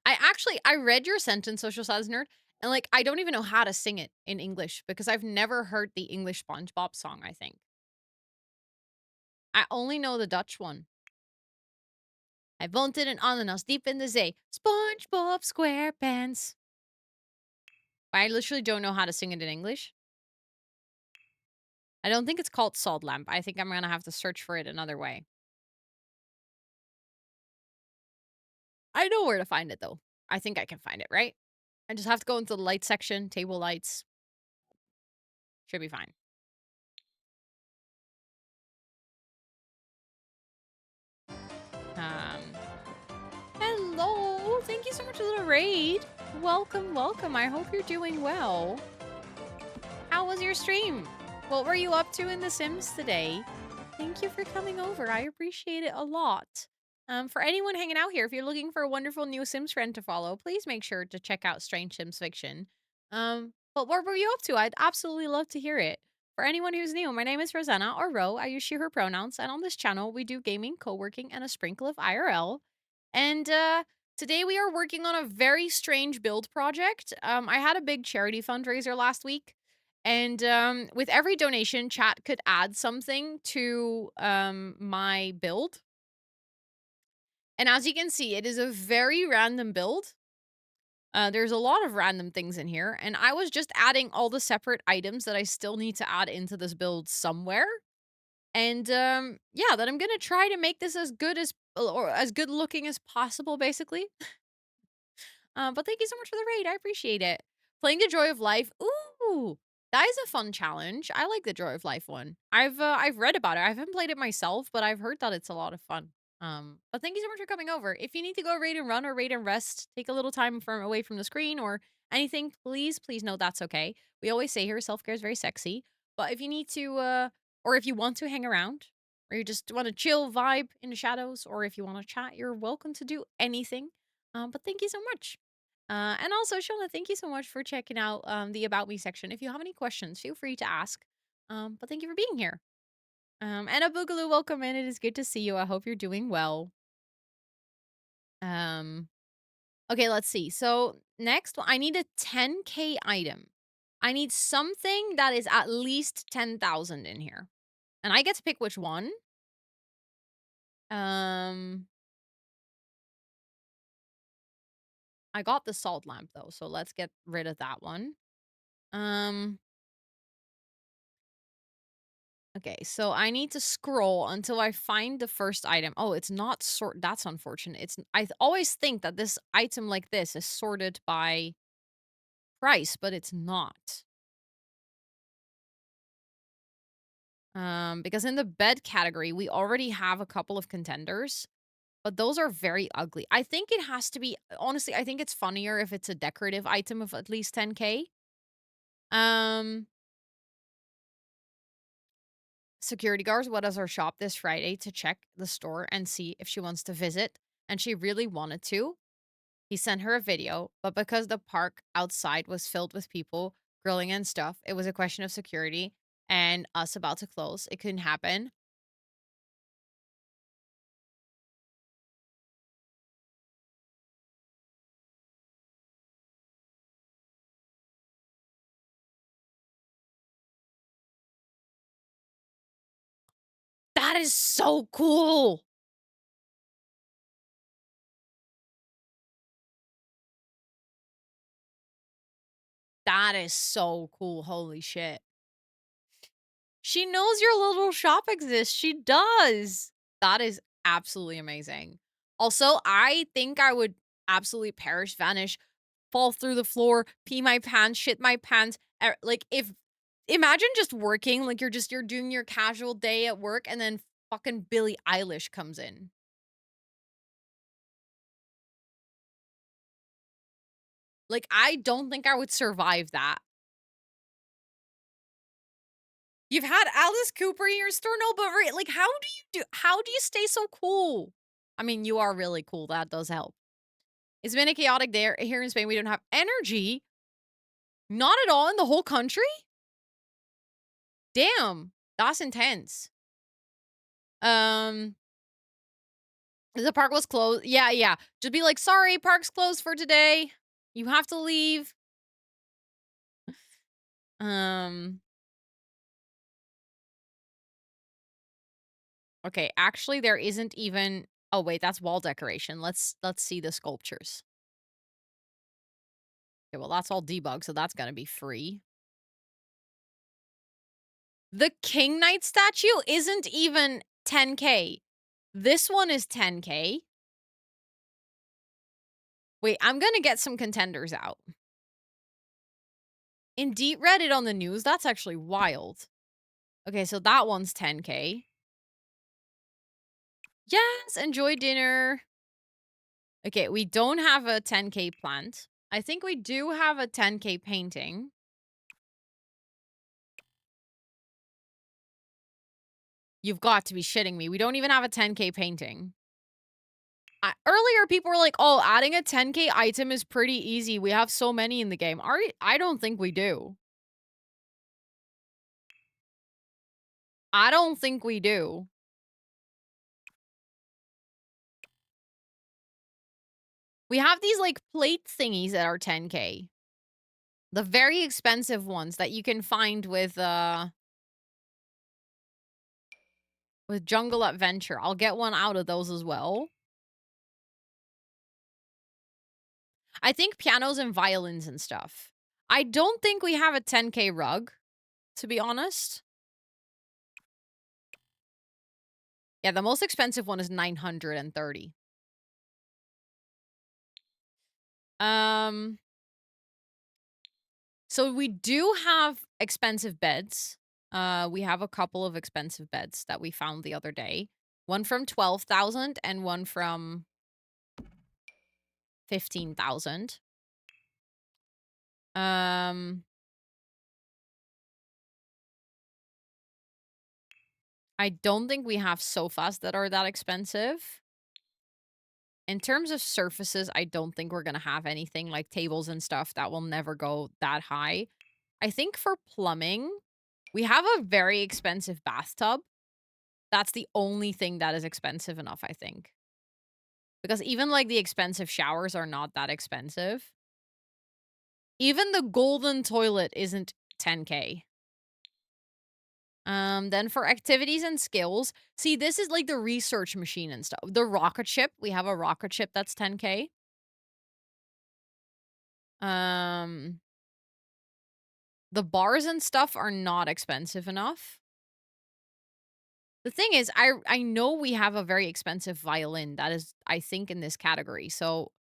I read your sentence, Social Size Nerd, and, like, I don't even know how to sing it in English because I've never heard the English SpongeBob song, I think. I only know the Dutch one. I wanted an ananas deep in the zee. SpongeBob SquarePants. I literally don't know how to sing it in English. I don't think it's called Salt Lamp. I think I'm gonna have to search for it another way. I know where to find it, though. I think I can find it, right? I just have to go into the light section, table lights. Should be fine. Um, Hello. Thank you so much for the raid. Welcome, welcome. I hope you're doing well. How was your stream? What were you up to in The Sims today? Thank you for coming over. I appreciate it a lot. For anyone hanging out here, if you're looking for a wonderful new Sims friend to follow, please make sure to check out Strange Sims Fiction. But what were you up to? I'd absolutely love to hear it. For anyone who's new, my name is Rosanna, or Ro. I use she, her pronouns. And on this channel, we do gaming, co-working, and a sprinkle of IRL. And today we are working on a very strange build project. I had a big charity fundraiser last week. And with every donation, chat could add something to my build. And as you can see, it is a very random build. There's a lot of random things in here, and I was just adding all the separate items that I still need to add into this build somewhere. And yeah, that I'm gonna try to make this as good as or as good looking as possible, basically. But thank you so much for the raid. I appreciate it. Playing the Joy of Life. Ooh, that is a fun challenge. I like the Joy of Life one. I've read about it. I haven't played it myself, but I've heard that it's a lot of fun. But thank you so much for coming over. If you need to go raid and run or raid and rest, take a little time from away from the screen or anything, please know that's okay. We always say here self-care is very sexy. But if you need to or if you want to hang around, or you just want to chill vibe in the shadows, or if you want to chat, you're welcome to do anything. But thank you so much. And also, Shona, thank you so much for checking out the About Me section. If you have any questions, feel free to ask. But thank you for being here. And a Boogaloo, welcome in. It is good to see you. I hope you're doing well. Um, okay, let's see. So next, I need a 10K item. I need something that is at least 10,000 in here. And I get to pick which one. Um, I got the salt lamp though, so let's get rid of that one. Um, Okay, so I need to scroll until I find the first item. Oh, it's not sort. That's unfortunate. Always think that this item like this is sorted by price, but it's not. Because in the bed category, we already have a couple of contenders, but those are very ugly. I think it has to be honestly, I think it's funnier if it's a decorative item of at least 10K. Um, Security guards what does our shop this Friday to check the store and see if she wants to visit, and she really wanted to. He sent her a video, but because the park outside was filled with people grilling and stuff, it was a question of security and us about to close. It couldn't happen. That is so cool. That is so cool. Holy shit. She knows your little shop exists. She does. That is absolutely amazing. Also, I think I would absolutely perish, vanish, fall through the floor, pee my pants, shit my pants. Like if imagine just working, like you're doing your casual day at work and then fucking Billie Eilish comes in. Like I don't think I would survive that. You've had Alice Cooper in your store, no, but like how do you stay so cool? I mean, you are really cool. That does help. It's been a chaotic day here in Spain. We don't have energy. Not at all in the whole country? Damn. That's intense. Um, the park was closed. Yeah. Just be like, sorry, park's closed for today. You have to leave. Um, okay, actually there isn't even oh wait, that's wall decoration. Let's see the sculptures. Okay, well that's all debug, so that's gonna be free. The King Knight statue isn't even 10K. This one is 10K. Wait, I'm gonna get some contenders out. Indeed, read it on the news. That's actually wild. Okay, so that one's 10K. Yes, enjoy dinner. Okay, we don't have a 10K plant. I think we do have a 10K painting. You've got to be shitting me. We don't even have a 10K painting. Earlier, people were like, oh, adding a 10K item is pretty easy. We have so many in the game. I don't think we do. I don't think we do. We have these, like, plate thingies that are 10K. The very expensive ones that you can find with Jungle Adventure. I'll get one out of those as well. I think pianos and violins and stuff. I don't think we have a 10K rug, to be honest. Yeah, the most expensive one is 930. So we do have expensive beds. We have a couple of expensive beds that we found the other day. One from 12,000 and one from 15,000. I don't think we have sofas that are that expensive. In terms of surfaces, I don't think we're going to have anything like tables and stuff that will never go that high. I think for plumbing, we have a very expensive bathtub. That's the only thing that is expensive enough, I think. Because even like the expensive showers are not that expensive. Even the golden toilet isn't 10K. Then for activities and skills, see, this is like the research machine and stuff. The rocket ship, we have a rocket ship that's 10K. The bars and stuff are not expensive enough. The thing is, I know we have a very expensive violin that is, I think, in this category. So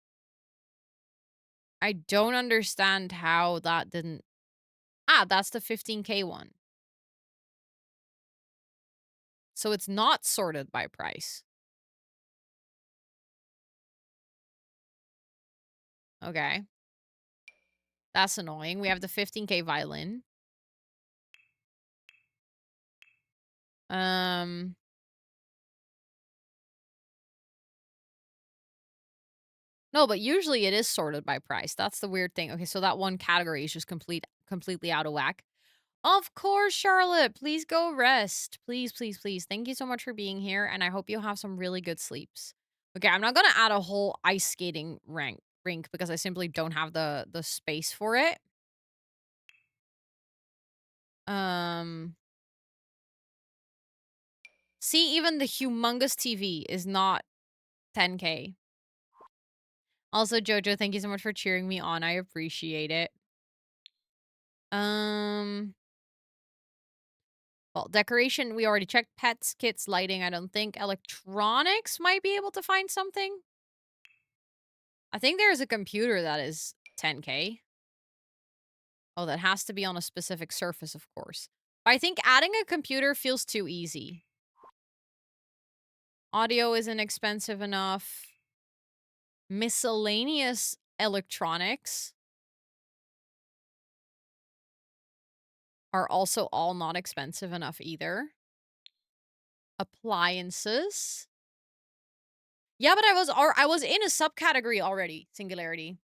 I don't understand how that didn't. Ah, that's the 15K one. So it's not sorted by price. Okay. That's annoying. We have the 15K violin. No, but usually it is sorted by price. That's the weird thing. Okay, so that one category is just completely out of whack. Of course, Charlotte. Please go rest. Please, please, please. Thank you so much for being here, and I hope you have some really good sleeps. Okay, I'm not gonna add a whole ice skating rink because I simply don't have the space for it. Um, See, even the humongous TV is not 10K. Also, Jojo, thank you so much for cheering me on. I appreciate it. Well, decoration, we already checked. Pets, kits, lighting, I don't think. Electronics might be able to find something. I think there's a computer that is 10K. Oh, that has to be on a specific surface, of course. I think adding a computer feels too easy. Audio isn't expensive enough. Miscellaneous electronics are also all not expensive enough either. Appliances. Yeah, but I was in a subcategory already, singularity.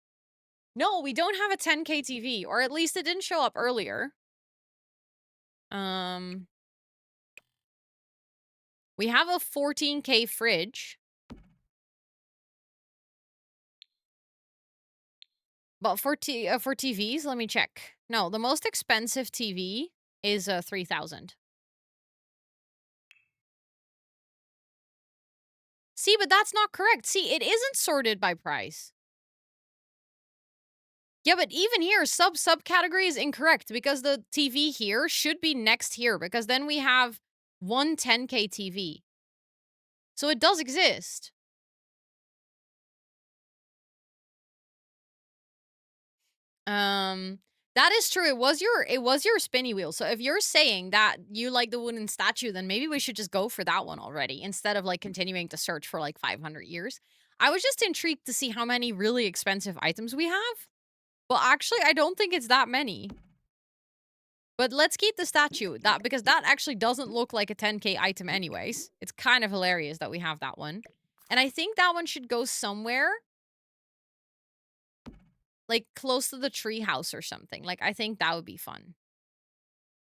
No, we don't have a 10K TV, or at least it didn't show up earlier. We have a 14K fridge. But for TVs, let me check. No, the most expensive TV is 3,000. See, but that's not correct. See, it isn't sorted by price. Yeah, but even here, subcategory is incorrect because the TV here should be next here because then we have one 10K TV. So it does exist. That is true. It was your spinny wheel. So if you're saying that you like the wooden statue, then maybe we should just go for that one already instead of like continuing to search for like 500 years. I was just intrigued to see how many really expensive items we have. Well, actually, I don't think it's that many. But let's keep the statue because that actually doesn't look like a 10K item anyways. It's kind of hilarious that we have that one. And I think that one should go somewhere like close to the tree house or something. Like I think that would be fun.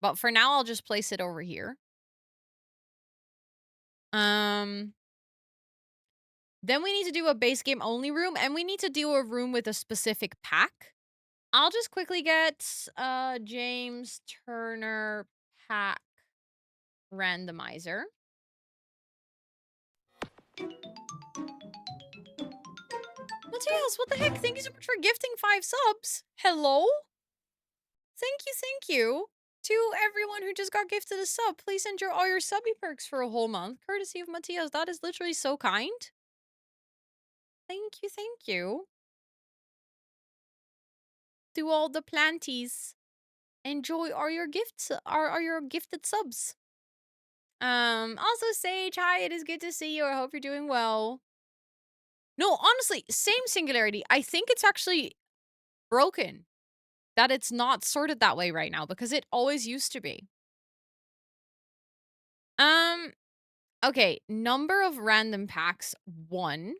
But for now, I'll just place it over here. Then we need to do a base game only room, and we need to do a room with a specific pack. I'll just quickly get James Turner pack randomizer. Matthias, what the heck? Thank you so much for gifting 5 subs. Hello? Thank you. To everyone who just got gifted a sub, please enjoy all your subby perks for a whole month, courtesy of Matthias. That is literally so kind. Thank you. To all the planties, enjoy all your gifts, are your gifted subs. Also Sage, hi, it is good to see you. I hope you're doing well. No, honestly, same singularity. I think it's actually broken that it's not sorted that way right now because it always used to be. Um, okay, number of random packs 1.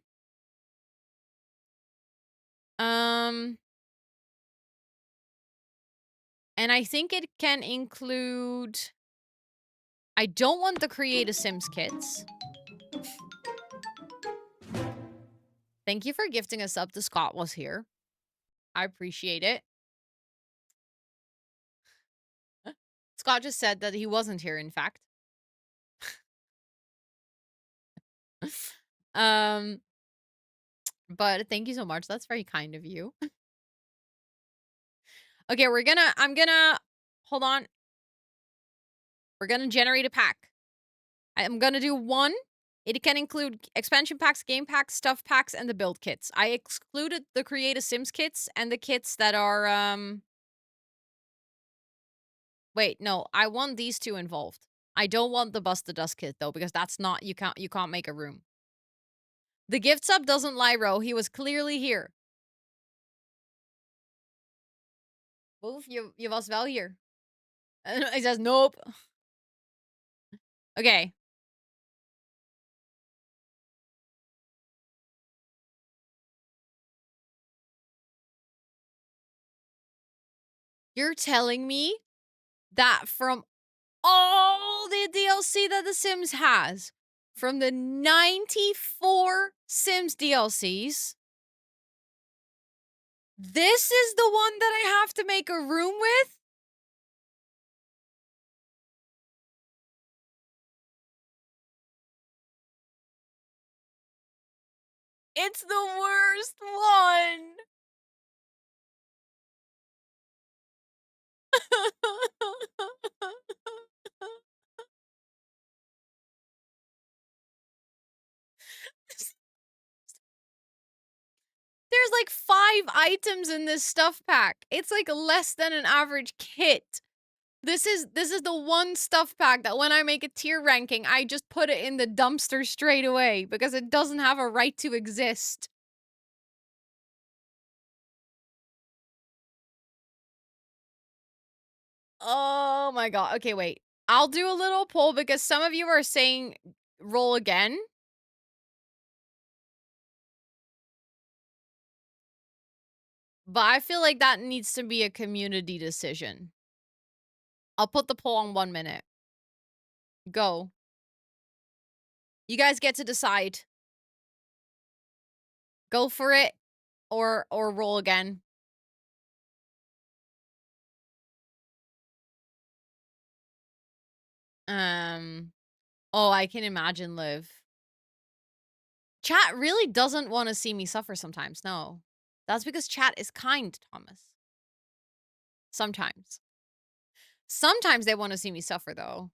Um, and I think it can include I don't want the Create a Sims kits. Thank you for gifting us up to Scott was here. I appreciate it. Scott just said that he wasn't here, in fact. um, but thank you so much. That's very kind of you. Okay, I'm gonna, hold on. We're gonna generate a pack. I'm gonna do 1. It can include expansion packs, game packs, stuff packs, and the build kits. I excluded the Create a Sims kits and the kits that are, wait, no, I want these 2 involved. I don't want the Bust the Dust kit, though, because that's not, you can't make a room. The gift sub doesn't lie, Ro. He was clearly here. Wolf, you was wel hier. He says, nope. Okay. You're telling me that from all the DLC that The Sims has, from the 94 Sims DLCs, this is the one that I have to make a room with? It's the worst one. There's like 5 items in this stuff pack. It's like less than an average kit. This is the one stuff pack that when I make a tier ranking, I just put it in the dumpster straight away because it doesn't have a right to exist. Oh my god. Okay, wait. I'll do a little poll because some of you are saying roll again. But I feel like that needs to be a community decision. I'll put the poll on 1 minute. Go. You guys get to decide. Go for it or roll again. Oh, I can imagine, Liv. Chat really doesn't want to see me suffer sometimes, no. That's because chat is kind, Thomas. Sometimes. Sometimes they want to see me suffer, though.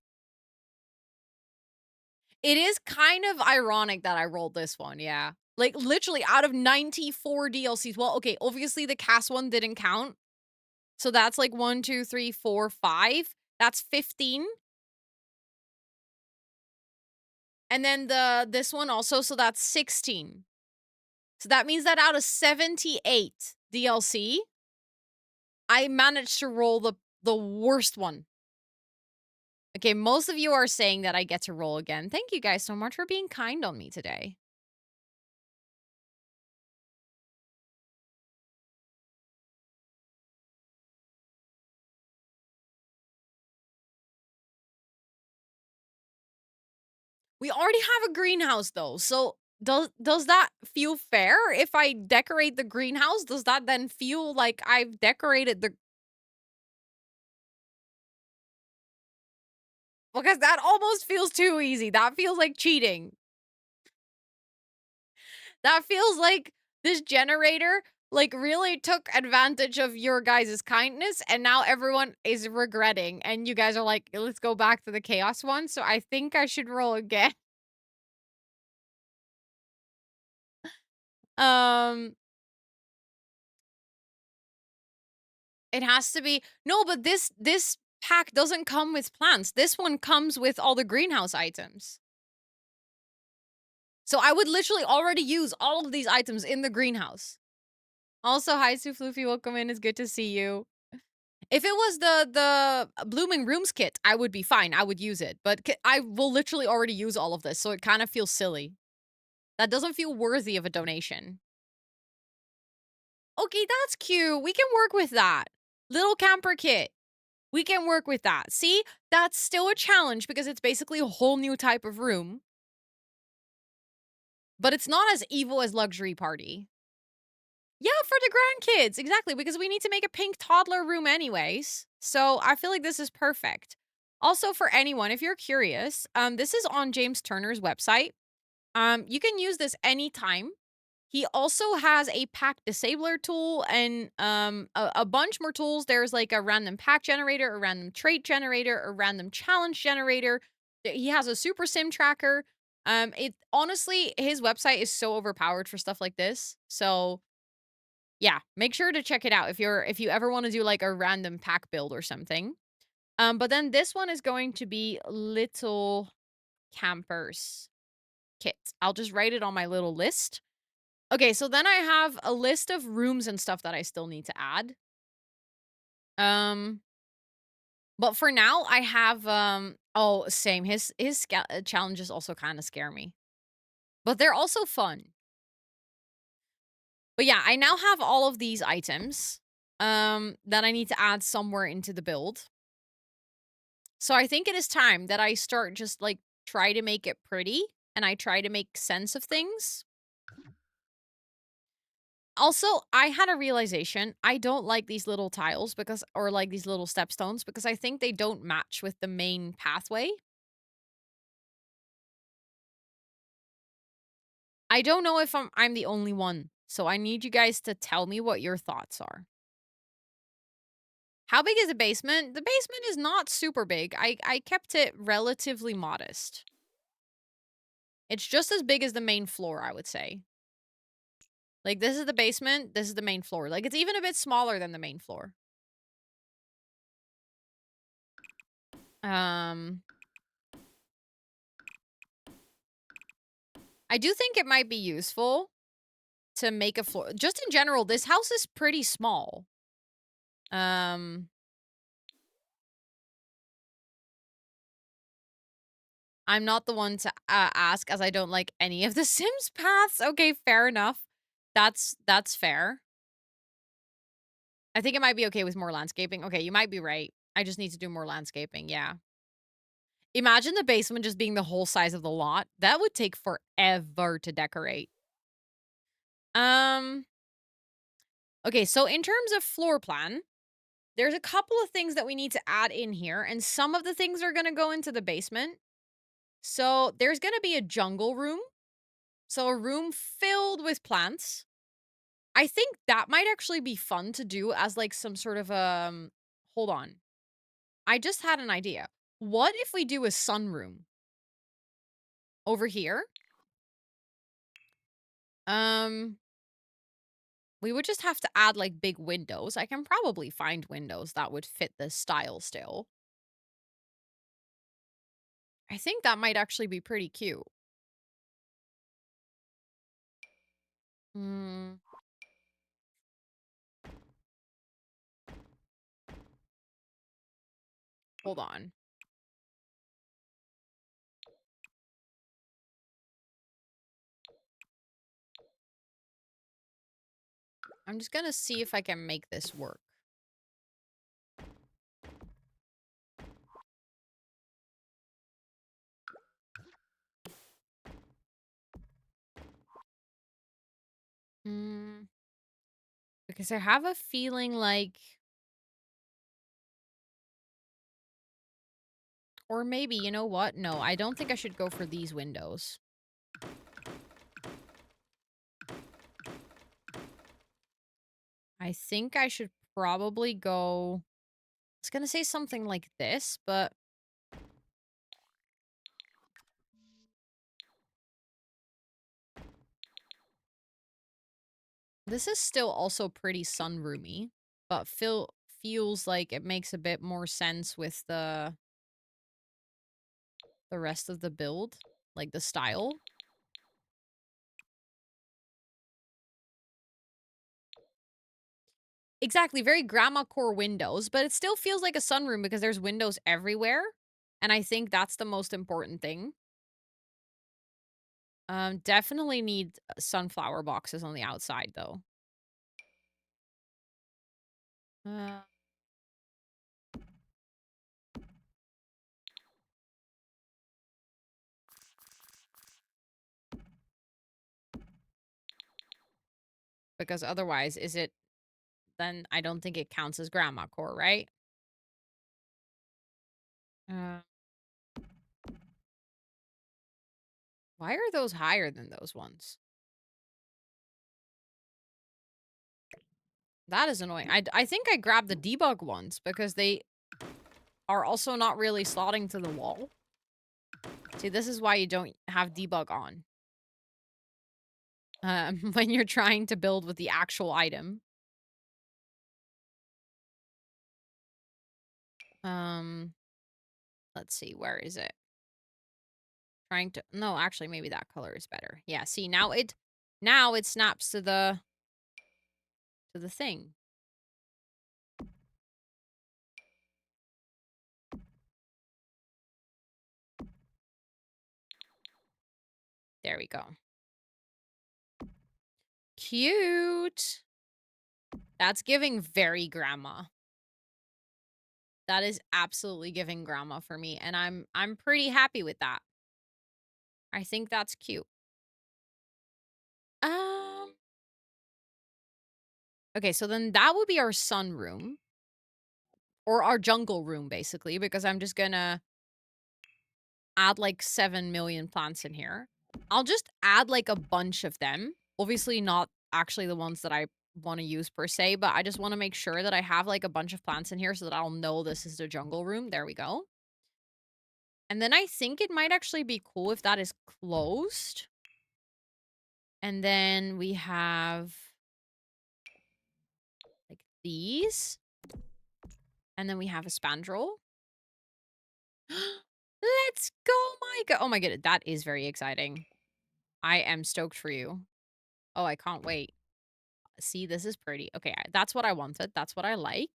It is kind of ironic that I rolled this one, yeah. Like, literally, out of 94 DLCs, well, okay, obviously the cast one didn't count. So that's like 1, 2, 3, 4, 5. That's 15. And then this one also, so that's 16. So that means that out of 78 DLC, I managed to roll the worst one. Okay, most of you are saying that I get to roll again. Thank you guys so much for being kind on me today. We already have a greenhouse, though, so Does that feel fair? If I decorate the greenhouse, does that then feel like I've decorated the because that almost feels too easy. That feels like cheating. That feels like this generator, like, really took advantage of your guys' kindness, and now everyone is regretting, and you guys are like, "Let's go back to the chaos one," so I think I should roll again. Um, it has to be no, but this pack doesn't come with plants. This one comes with all the greenhouse items. So I would literally already use all of these items in the greenhouse. Also, hi, Sue Floofy, welcome in, it's good to see you. If it was the Blooming Rooms kit, I would be fine, I would use it, but I will literally already use all of this, so it kind of feels silly. That doesn't feel worthy of a donation. Okay, that's cute, we can work with that. Little camper kit. We can work with that. See? That's still a challenge because it's basically a whole new type of room. But it's not as evil as Luxury Party. Yeah, for the grandkids, exactly, because we need to make a pink toddler room anyways. So I feel like this is perfect. Also, for anyone, if you're curious, this is on James Turner's website. You can use this anytime. He also has a pack disabler tool and a bunch more tools. There's like a random pack generator, a random trait generator, a random challenge generator. He has a super sim tracker. It honestly, his website is so overpowered for stuff like this. So yeah, make sure to check it out if you ever want to do like a random pack build or something. But then this one is going to be Little Campers Kit. I'll just write it on my little list. Okay, so then I have a list of rooms and stuff that I still need to add. Um, but for now I have oh, same. His challenges also kind of scare me. But they're also fun. But yeah, I now have all of these items that I need to add somewhere into the build. So I think it is time that I start just like try to make it pretty and I try to make sense of things. Also, I had a realization. I don't like these little tiles because or like these little stepstones because I think they don't match with the main pathway. I don't know if I'm the only one. So I need you guys to tell me what your thoughts are. How big is the basement? The basement is not super big. I kept it relatively modest. It's just as big as the main floor, I would say. Like, this is the basement, this is the main floor. Like, it's even a bit smaller than the main floor. Um, I do think it might be useful to make a floor. Just in general, this house is pretty small. Um, I'm not the one to ask as I don't like any of the Sims paths. Okay, fair enough. That's fair. I think it might be okay with more landscaping. Okay, you might be right. I just need to do more landscaping, yeah. Imagine the basement just being the whole size of the lot. That would take forever to decorate. Um, okay, so in terms of floor plan, there's a couple of things that we need to add in here, and some of the things are gonna go into the basement. So there's gonna be a jungle room. So a room filled with plants. I think that might actually be fun to do as like some sort of hold on. I just had an idea. What if we do a sunroom over here? Um, we would just have to add like big windows. I can probably find windows that would fit this style still. I think that might actually be pretty cute. Hmm. Hold on. I'm just gonna see if I can make this work. Because I have a feeling like... Or maybe, you know what? No, I don't think I should go for these windows. I think I should probably go... I was gonna say something like this, but... This is still also pretty sunroomy, but feels like it makes a bit more sense with the rest of the build, like the style. Exactly, very grandma core windows, but it still feels like a sunroom because there's windows everywhere, and I think that's the most important thing. Definitely need sunflower boxes on the outside, though. Uh, because otherwise, then I don't think it counts as grandma core, right? Uh, why are those higher than those ones? That is annoying. I think I grabbed the debug ones because they are also not really slotting to the wall. See, this is why you don't have debug on. When you're trying to build with the actual item. Let's see, where is it? Trying to... No, actually, maybe that color is better. Yeah, see, now it snaps to the thing. There we go. Cute. That's giving very grandma. That is absolutely giving grandma for me, and I'm pretty happy with that. I think that's cute. Um Okay, so then that would be our sunroom. Or our jungle room, basically, because I'm just gonna add like 7 million plants in here. I'll just add like a bunch of them. Obviously not actually the ones that I want to use per se, but I just want to make sure that I have like a bunch of plants in here so that I'll know this is the jungle room. There we go. And then I think it might actually be cool if that is closed. And then we have like these. And then we have a spandrel. Let's go, my god. Oh my god, that is very exciting. I am stoked for you. Oh, I can't wait. See, this is pretty. Okay, that's what I wanted. That's what I like.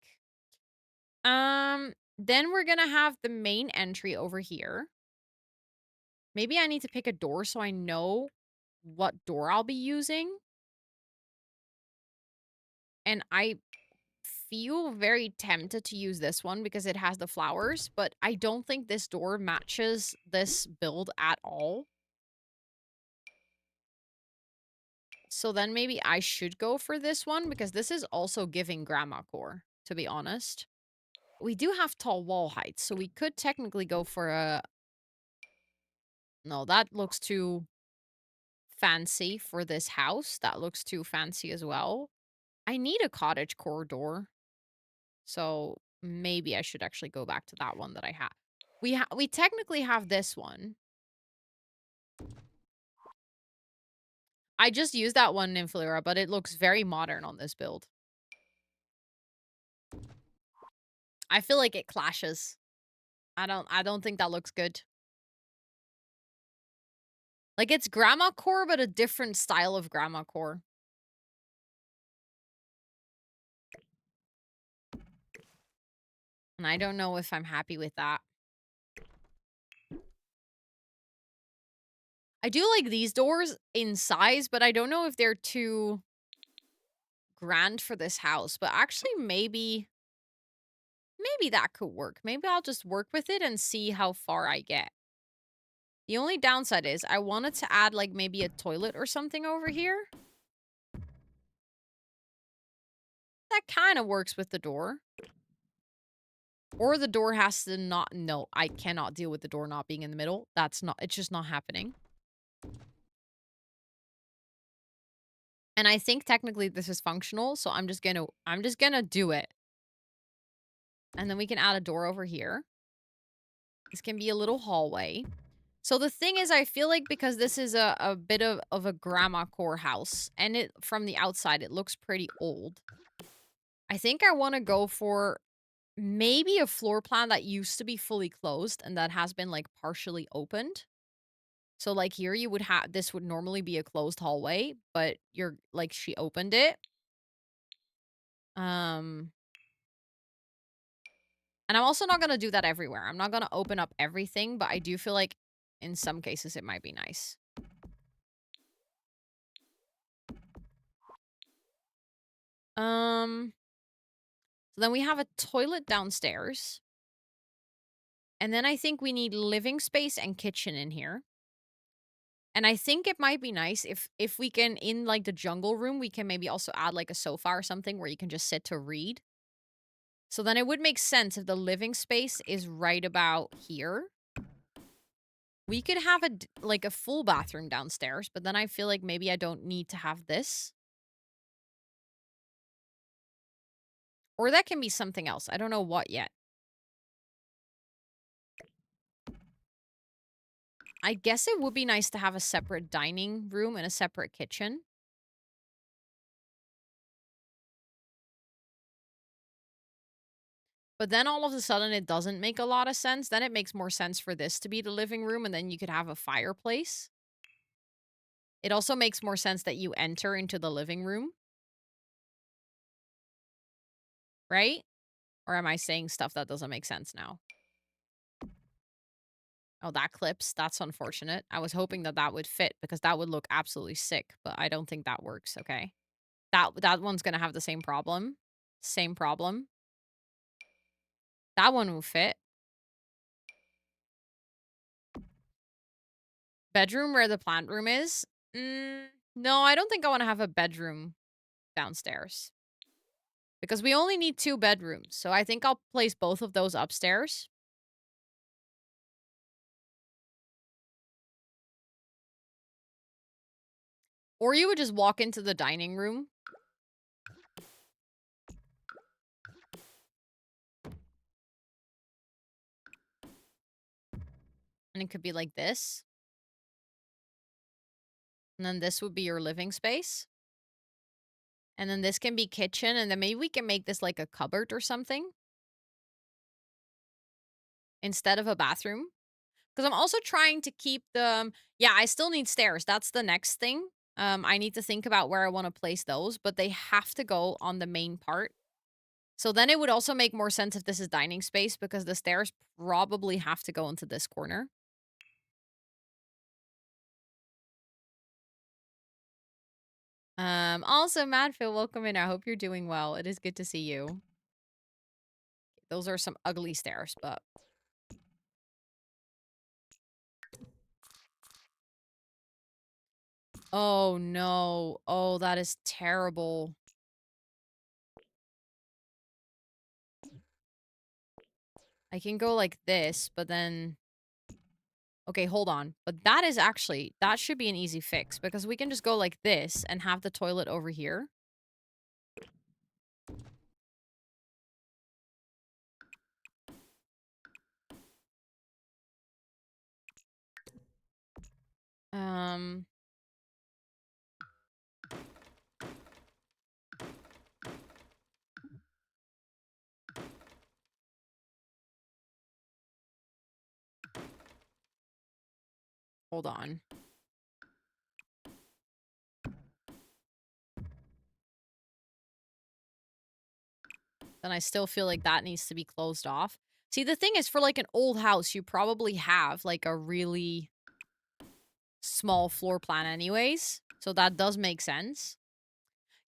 Then we're gonna have the main entry over here. Maybe I need to pick a door so I know what door I'll be using. And I feel very tempted to use this one because it has the flowers, but I don't think this door matches this build at all. So then maybe I should go for this one because this is also giving grandma core, to be honest. We do have tall wall height, so we could technically go for a... No, that looks too fancy for this house. That looks too fancy as well. I need a cottage core door. So maybe I should actually go back to that one that I have. We technically have this one. I just used that one in Flora, but it looks very modern on this build. I feel like it clashes. I don't think that looks good. Like, it's grandma core, but a different style of grandma core. And I don't know if I'm happy with that. I do like these doors in size, but I don't know if they're too grand for this house. But actually, maybe that could work. Maybe I'll just work with it and see how far I get. The only downside is I wanted to add, like, maybe a toilet or something over here. that kind of works with the door. Or the door has to not... No, I cannot deal with the door not being in the middle. That's not... It's just not happening. And I think technically this is functional, so I'm just gonna do it. And then we can add a door over here. This can be a little hallway. So the thing is, I feel like because this is a bit of a grandma core house, and it from the outside, it looks pretty old. I think I want to go for maybe a floor plan that used to be fully closed and that has been, like, partially opened. So, like, here you would have... This would normally be a closed hallway, but you're like, she opened it. Um, and I'm also not gonna do that everywhere. I'm not gonna open up everything, but I do feel like in some cases it might be nice. Um, so then we have a toilet downstairs. And then I think we need living space and kitchen in here. And I think it might be nice if we can, in, like, the jungle room, we can maybe also add, like, a sofa or something where you can just sit to read. So then it would make sense if the living space is right about here. We could have like, a full bathroom downstairs, but then I feel like maybe I don't need to have this. Or that can be something else. I don't know what yet. I guess it would be nice to have a separate dining room and a separate kitchen. But then all of a sudden it doesn't make a lot of sense. Then it makes more sense for this to be the living room, and then you could have a fireplace. It also makes more sense that you enter into the living room. Right? Or am I saying stuff that doesn't make sense now? Oh, that clips. That's unfortunate. I was hoping that that would fit because that would look absolutely sick, but I don't think that works, okay? That one's gonna have the same problem. Same problem. That one will fit. Bedroom where the plant room is? No, I don't think I wanna have a bedroom downstairs. Because we only need 2 bedrooms, so I think I'll place both of those upstairs. Or you would just walk into the dining room. And it could be like this. And then this would be your living space. And then this can be kitchen, and then maybe we can make this like a cupboard or something. Instead of a bathroom. Because I'm also trying to keep the... yeah, I still need stairs. That's the next thing. I need to think about where I want to place those, but they have to go on the main part. So then it would also make more sense if this is dining space because the stairs probably have to go into this corner. Also, Madfield, welcome in. I hope you're doing well. It is good to see you. Those are some ugly stairs, but... oh, no. Oh, that is terrible. I can go like this, but then... okay, hold on. But that is actually... that should be an easy fix because we can just go like this and have the toilet over here. Um... hold on. Then I still feel like that needs to be closed off. See, the thing is, for like an old house, you probably have like a really small floor plan anyways. So that does make sense.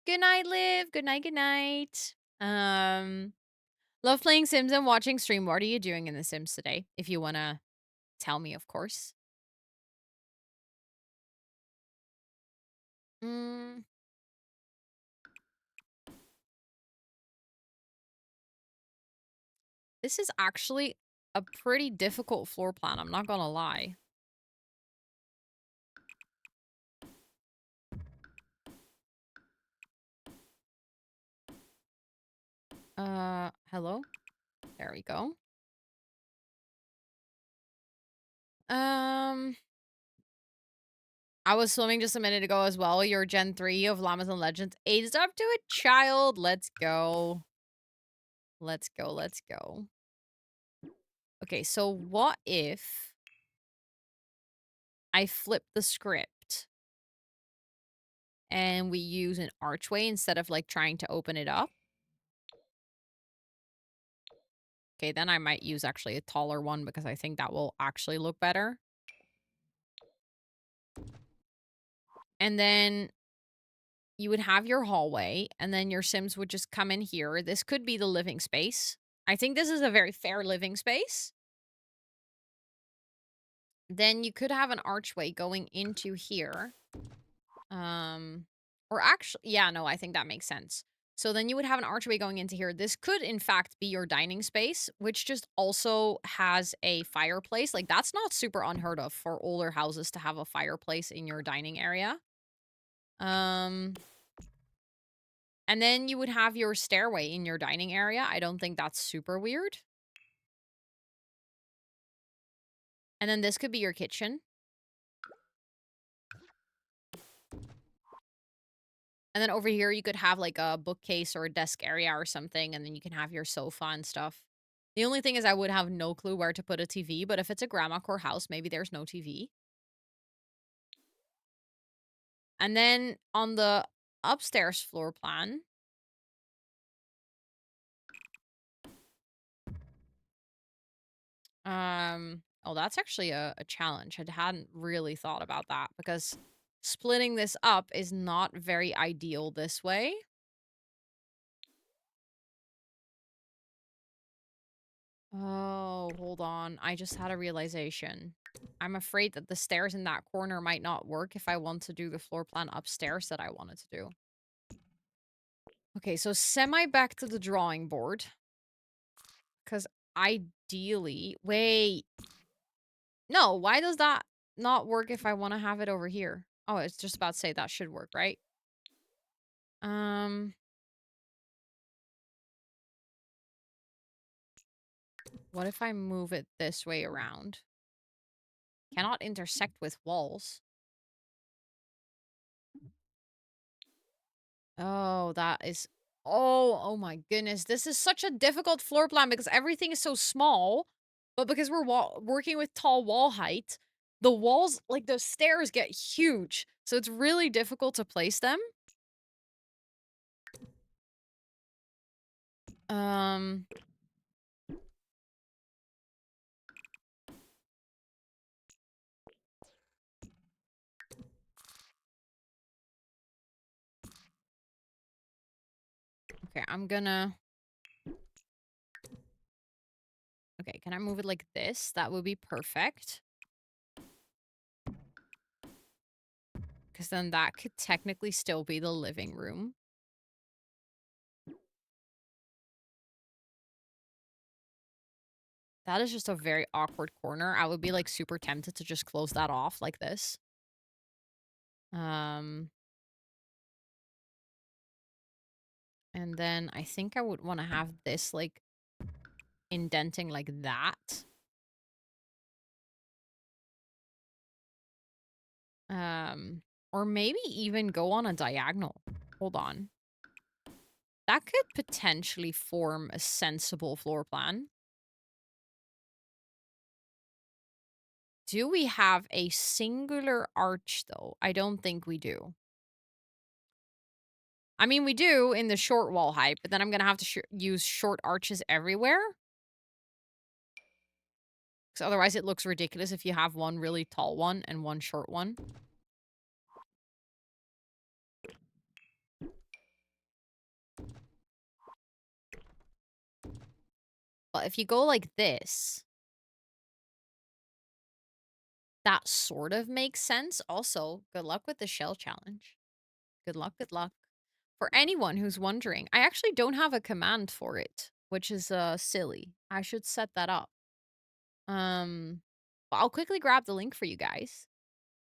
Good night, Liv. Good night, good night. Love playing Sims and watching stream. What are you doing in The Sims today? If you want to tell me, of course. Mm. This is actually a pretty difficult floor plan, I'm not gonna lie. Hello? There we go. Um, I was swimming just a minute ago as well. Your Gen 3 of Llamas and Legends aged up to a child. Let's go. Let's go, let's go. Okay, so what if I flip the script and we use an archway instead of, like, trying to open it up? Okay, then I might use actually a taller one because I think that will actually look better. And then you would have your hallway, and then your Sims would just come in here. This could be the living space. I think this is a very fair living space. Then you could have an archway going into here. Or actually, yeah, no, I think that makes sense. So then you would have an archway going into here. This could, in fact, be your dining space, which just also has a fireplace. Like, that's not super unheard of for older houses to have a fireplace in your dining area. And then you would have your stairway in your dining area. I don't think that's super weird. And then this could be your kitchen. And then over here, you could have like a bookcase or a desk area or something, and then you can have your sofa and stuff. The only thing is I would have no clue where to put a TV, but if it's a grandma core house, maybe there's no TV. And then on the upstairs floor plan, oh, that's actually a challenge. I hadn't really thought about that because splitting this up is not very ideal this way. Oh, hold on. I just had a realization. I'm afraid that the stairs in that corner might not work if I want to do the floor plan upstairs that I wanted to do. Okay, so semi back to the drawing board. Because ideally... Wait. No, why does that not work if I want to have it over here? Oh, it's just about to say that should work, right? What if I move it this way around? Cannot intersect with walls. Oh, that is... Oh my goodness. This is such a difficult floor plan because everything is so small. But because we're working with tall wall height, the walls, like the stairs get huge. So it's really difficult to place them. Okay, I'm gonna... Okay, can I move it like this? That would be perfect. Because then that could technically still be the living room. That is just a very awkward corner. I would be like super tempted to just close that off like this. And then I think I would want to have this like indenting like that. Or maybe even go on a diagonal. Hold on. That could potentially form a sensible floor plan. Do we have a singular arch, though? I don't think we do. I mean, we do in the short wall height, but then I'm going to have to use short arches everywhere. Because otherwise it looks ridiculous if you have one really tall one and one short one. But if you go like this, that sort of makes sense. Also, good luck with the shell challenge. Good luck, good luck. For anyone who's wondering, I actually don't have a command for it. which is silly. I should set that up. But I'll quickly grab the link for you guys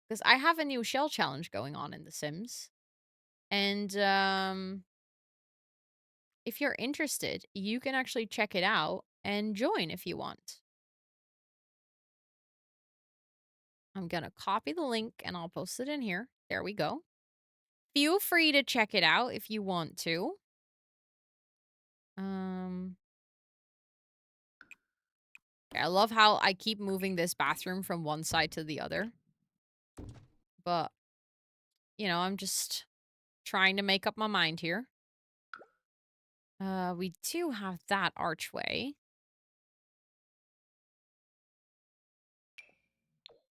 because I have a new shell challenge going on in The Sims. And if you're interested, you can actually check it out and join if you want. I'm going to copy the link and I'll post it in here. There we go. Feel free to check it out if you want to. I love how I keep moving this bathroom from one side to the other. But, you know, I'm just trying to make up my mind here. We do have that archway.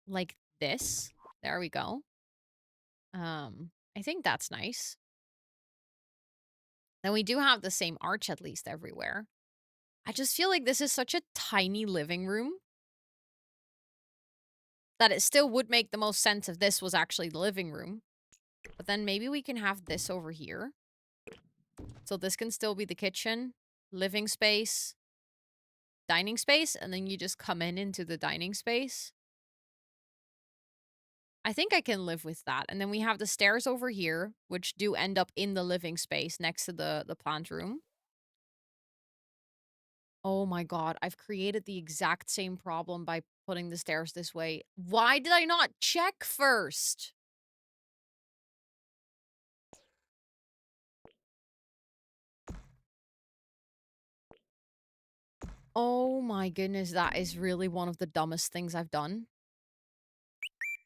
Like this. There we go. I think that's nice. Then we do have the same arch at least everywhere. I just feel like this is such a tiny living room that it still would make the most sense if this was actually the living room. But then maybe we can have this over here. So this can still be the kitchen, living space, dining space, and then you just come into the dining space. I think I can live with that. And then we have the stairs over here, which do end up in the living space next to the plant room. Oh my god, I've created the exact same problem by putting the stairs this way. Why did I not check first? Oh my goodness, that is really one of the dumbest things I've done.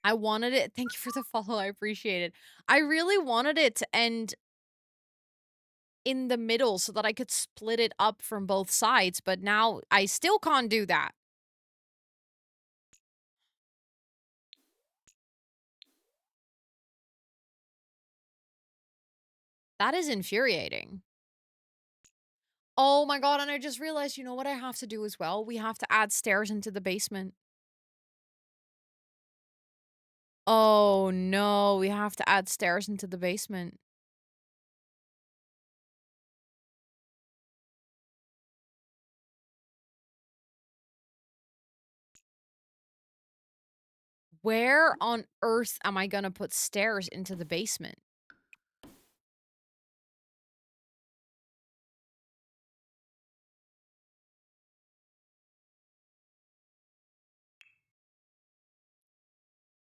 I wanted it. Thank you for the follow. I appreciate it. I really wanted it to end in the middle so that I could split it up from both sides, but now I still can't do that. That is infuriating. Oh my god, and I just realized, you know what I have to do as well? We have to add stairs into the basement. Oh no, we have to add stairs into the basement. Where on earth am I gonna put stairs into the basement?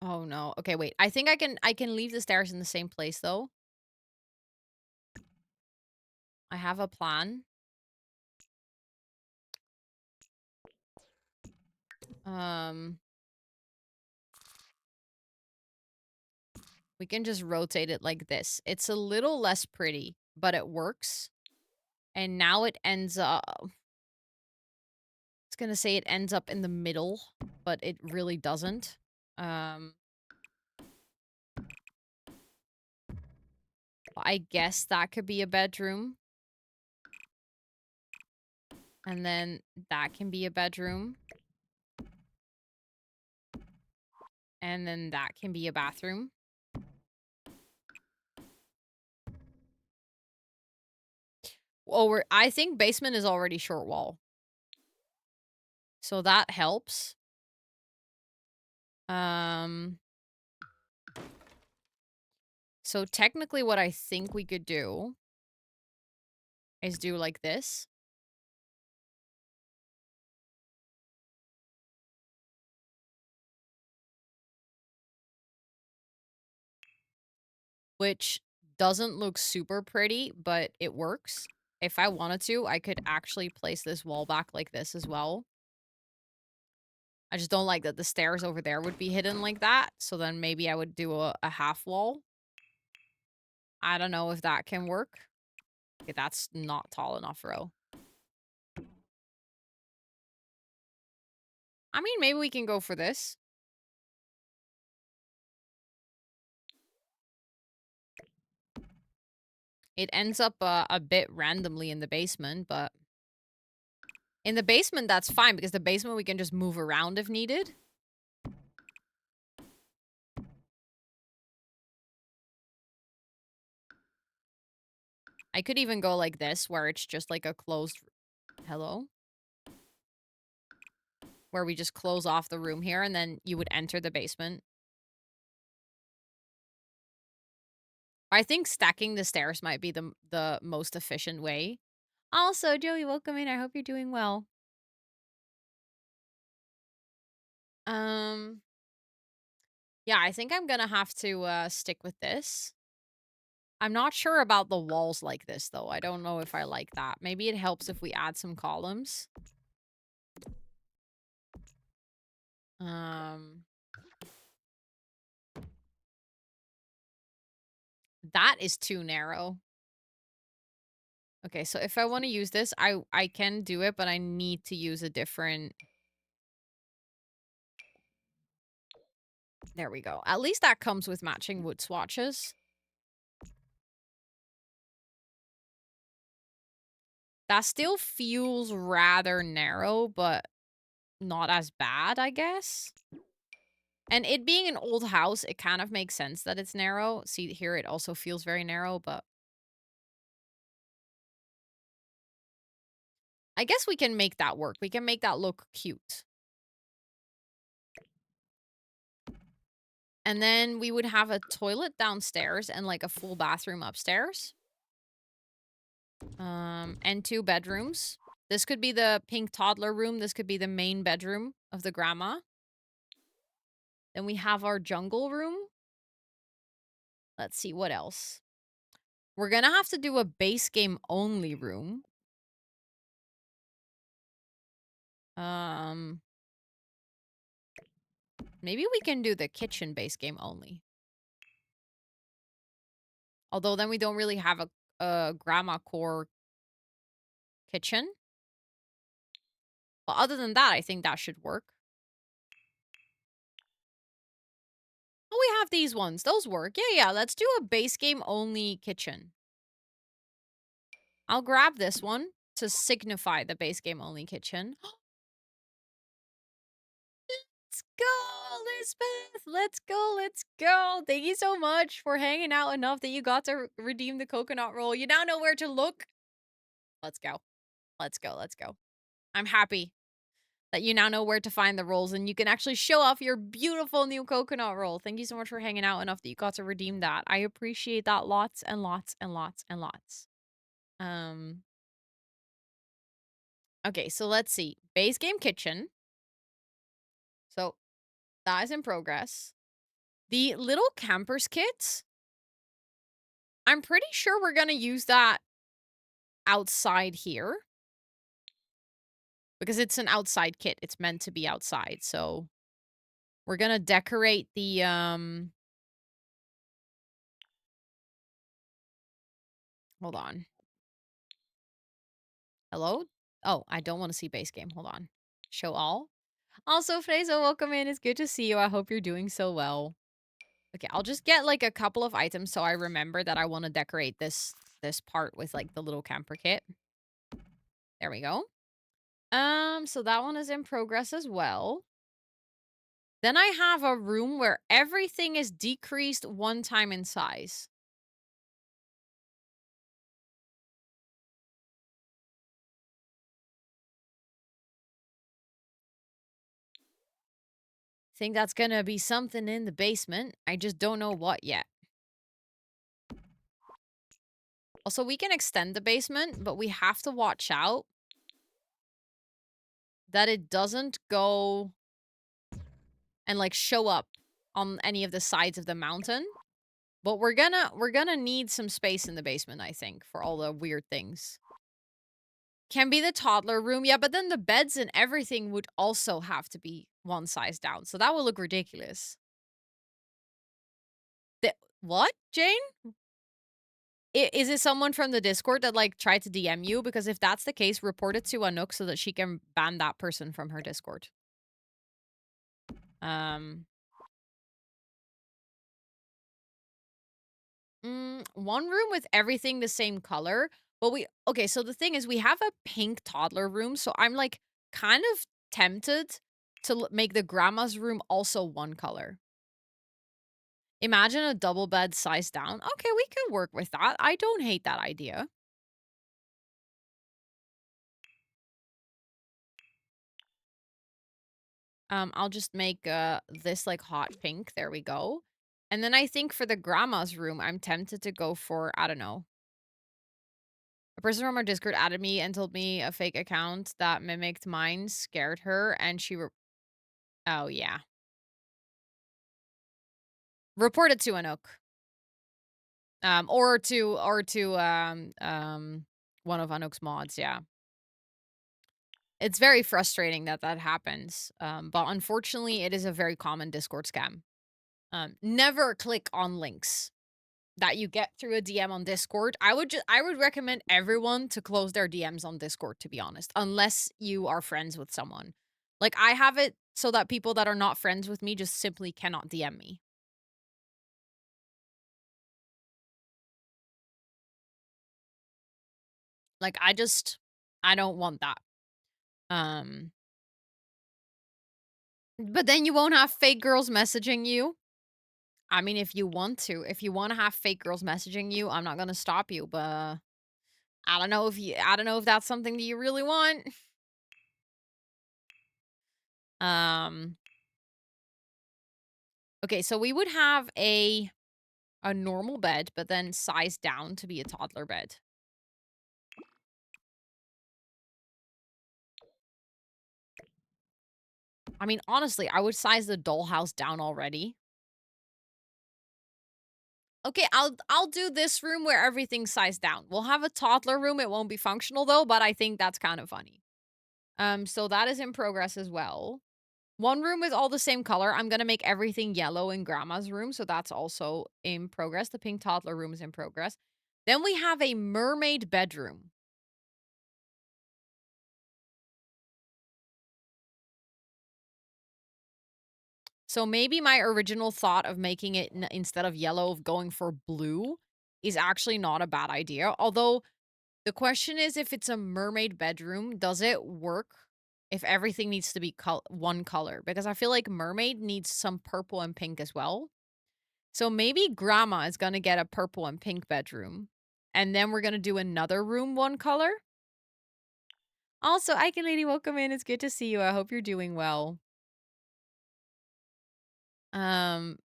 Oh no. Okay, wait. I think I can leave the stairs in the same place though. I have a plan. Um we can just rotate it like this. It's a little less pretty, but it works. And now it ends up it's gonna say it ends up in the middle, but it really doesn't. I guess that could be a bedroom. And then that can be a bedroom. And then that can be a bathroom. Oh, I think basement is already short wall. So that helps. So technically what I think we could do is do like this. Which doesn't look super pretty, but it works. If I wanted to, I could actually place this wall back like this as well. I just don't like that the stairs over there would be hidden like that. So then maybe I would do a half wall. I don't know if that can work. Okay, that's not tall enough, Ro. I mean, maybe we can go for this. It ends up a bit randomly in the basement, but... in the basement, that's fine, because the basement we can just move around if needed. I could even go like this, where it's just like a closed... Hello? Where we just close off the room here and then you would enter the basement. I think stacking the stairs might be the most efficient way. Also, Joey, welcome in. I hope you're doing well. Um, yeah, I think I'm gonna have to stick with this. I'm not sure about the walls like this, though. I don't know if I like that. Maybe it helps if we add some columns. Um, that is too narrow. Okay, so if I want to use this, I can do it, but I need to use a different... There we go. At least that comes with matching wood swatches. That still feels rather narrow, but not as bad, I guess. And it being an old house, it kind of makes sense that it's narrow. See, here it also feels very narrow, but... I guess we can make that work. We can make that look cute. And then we would have a toilet downstairs and like a full bathroom upstairs. And 2 bedrooms. This could be the pink toddler room. This could be the main bedroom of the grandma. Then we have our jungle room. Let's see, what else? We're gonna have to do a base game only room. Maybe we can do the kitchen base game only. Although then we don't really have a grandma core kitchen. But other than that, I think that should work. Oh, we have these ones. Those work. Yeah. Let's do a base game only kitchen. I'll grab this one to signify the base game only kitchen. Let's go, Lisbeth. Let's go. Let's go. Thank you so much for hanging out enough that you got to redeem the coconut roll. You now know where to look. Let's go. Let's go. Let's go. I'm happy that you now know where to find the rolls and you can actually show off your beautiful new coconut roll. Thank you so much for hanging out enough that you got to redeem that. I appreciate that lots and lots and lots and lots. Okay, so let's see. Base game kitchen. So that is in progress. The little campers kit. I'm pretty sure we're going to use that outside here. Because it's an outside kit. It's meant to be outside. So we're going to decorate the... Hold on. Hello? Oh, I don't want to see base game. Hold on. Show all. Also, Freza, welcome in. It's good to see you. I hope you're doing so well. Okay, I'll just get like a couple of items so I remember that I want to decorate this part with like the little camper kit. There we go. So that one is in progress as well. Then I have a room where everything is decreased 1 time in size. Think that's gonna be something in the basement. I just don't know what yet. Also, we can extend the basement, but we have to watch out that it doesn't go and like show up on any of the sides of the mountain. But we're gonna need some space in the basement, I think, for all the weird things. Can be the toddler room, yeah, but then the beds and everything would also have to be 1 size down, so that would look ridiculous. What, Jane? Is it someone from the Discord that, like, tried to DM you? Because if that's the case, report it to Anouk so that she can ban that person from her Discord. One room with everything the same color, but okay, so the thing is we have a pink toddler room, so I'm, like, kind of tempted to make the grandma's room also one color. Imagine a double bed size down. Okay, we can work with that. I don't hate that idea. I'll just make this like hot pink. There we go. And then I think for the grandma's room, I'm tempted to go for, I don't know. A person from our Discord added me and told me a fake account that mimicked mine scared her and oh yeah. Reported to Anook. Or to one of Anook's mods, yeah. It's very frustrating that that happens. But unfortunately it is a very common Discord scam. Never click on links that you get through a DM on Discord. I would recommend everyone to close their DMs on Discord, to be honest, unless you are friends with someone. Like I have it so that people that are not friends with me just simply cannot DM me. Like I don't want that. Um but then you won't have fake girls messaging you. I mean, if you want to, if you want to have fake girls messaging you, I'm not going to stop you, but I don't know if that's something that you really want. Um Okay, so we would have a normal bed, but then sized down to be a toddler bed. I mean, honestly, I would size the dollhouse down already. Okay, I'll do this room where everything's sized down. We'll have a toddler room. It won't be functional though, but I think that's kind of funny. So that is in progress as well. One room is all the same color. I'm gonna make everything yellow in grandma's room, so that's also in progress. The pink toddler room is in progress. Then we have a mermaid bedroom. So maybe my original thought of making it instead of yellow, of going for blue is actually not a bad idea. Although the question is, if it's a mermaid bedroom, does it work if everything needs to be one color? Because I feel like mermaid needs some purple and pink as well. So maybe grandma is going to get a purple and pink bedroom. And then we're going to do another room one color. Also, Ike Lady, welcome in. It's good to see you. I hope you're doing well.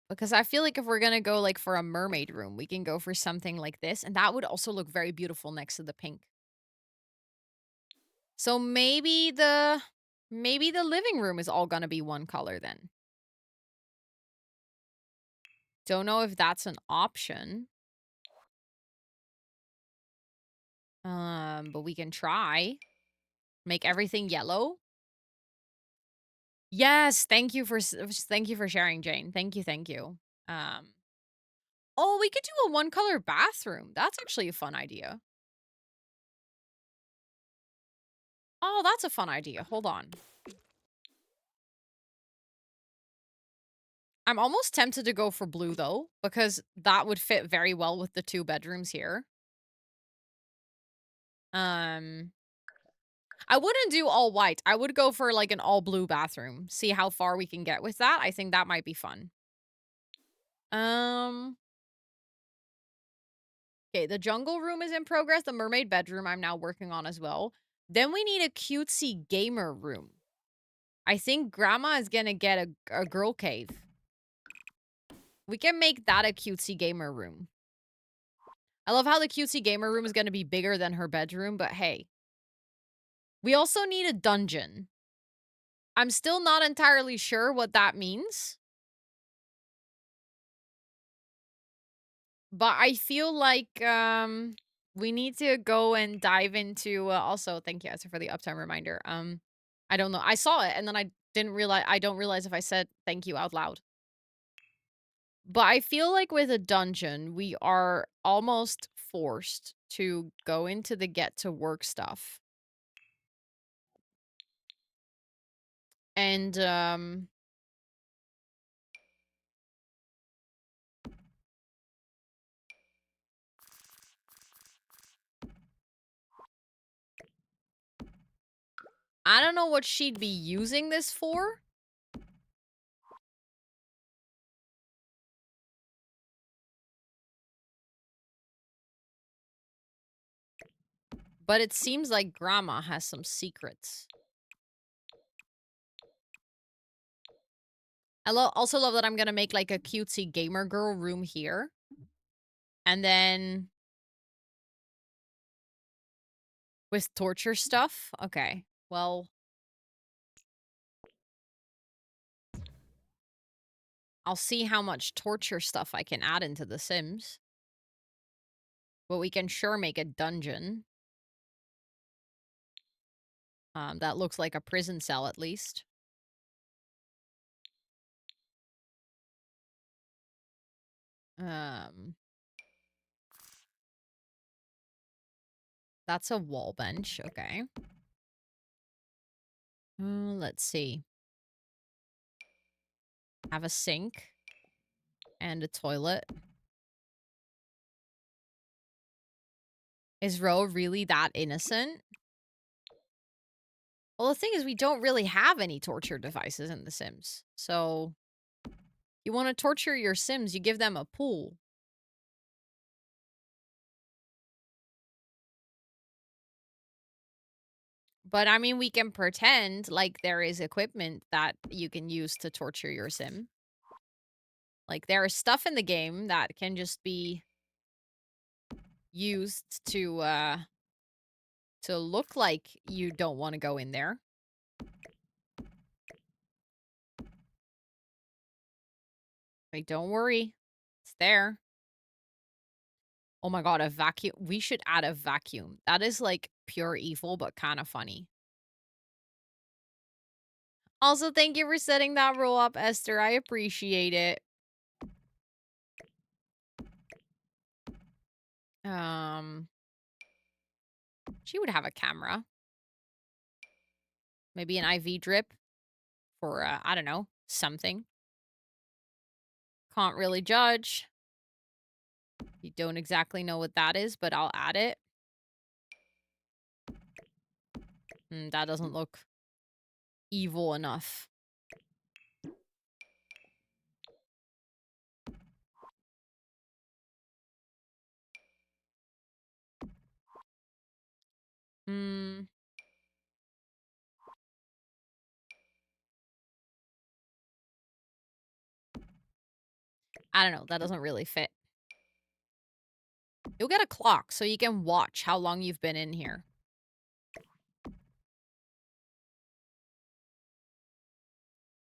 Because I feel like if we're gonna go, like, for a mermaid room, we can go for something like this, and that would also look very beautiful next to the pink. So maybe the living room is all gonna be one color then. Don't know if that's an option. But we can try. Make everything yellow. Yes, thank you for sharing, Jane. Thank you. Um, oh, we could do a one color bathroom. That's actually a fun idea. Oh, that's a fun idea. Hold on. I'm almost tempted to go for blue, though, because that would fit very well with the 2 bedrooms here. Um, I wouldn't do all white. I would go for, like, an all blue bathroom. See how far we can get with that. I think that might be fun. Um, okay, the jungle room is in progress. The mermaid bedroom I'm now working on as well. Then we need a cutesy gamer room. I think grandma is gonna get a girl cave. We can make that a cutesy gamer room. I love how the cutesy gamer room is gonna be bigger than her bedroom, but hey. We also need a dungeon. I'm still not entirely sure what that means. But I feel like, we need to go and dive into, also, thank you, Esther, for the uptime reminder. I don't know. I saw it, and then I don't realize if I said thank you out loud. But I feel like with a dungeon, we are almost forced to go into the get to work stuff. And, I don't know what she'd be using this for. But it seems like grandma has some secrets. I also love that I'm gonna make like a cutesy gamer girl room here. And then with torture stuff? Okay. Well, I'll see how much torture stuff I can add into The Sims. But we can sure make a dungeon. That looks like a prison cell at least. That's a wall bench. Okay. Let's see. Have a sink and a toilet. Is Ro really that innocent? Well, the thing is, we don't really have any torture devices in The Sims. So, you want to torture your Sims, you give them a pool. But, I mean, we can pretend like there is equipment that you can use to torture your Sim. Like, there is stuff in the game that can just be used to look like you don't want to go in there. Like, don't worry. It's there. Oh my god, a vacuum. We should add a vacuum. That is, like, pure evil, but kind of funny. Also, thank you for setting that rule up, Esther. I appreciate it. She would have a camera. Maybe an IV drip for, I don't know, something. Can't really judge. You don't exactly know what that is, but I'll add it. That doesn't look evil enough. I don't know. That doesn't really fit. You'll get a clock so you can watch how long you've been in here.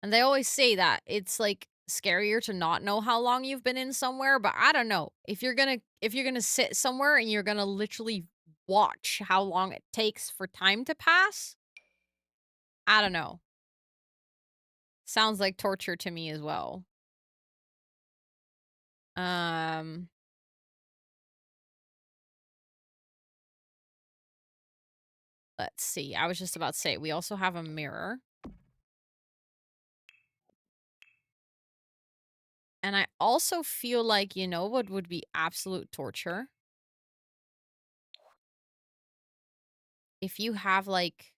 And they always say that it's like scarier to not know how long you've been in somewhere, but I don't know. If you're going to sit somewhere and you're going to literally watch how long it takes for time to pass, I don't know. Sounds like torture to me as well. Let's see. I was just about to say, we also have a mirror. And I also feel like, you know what would be absolute torture? If you have, like,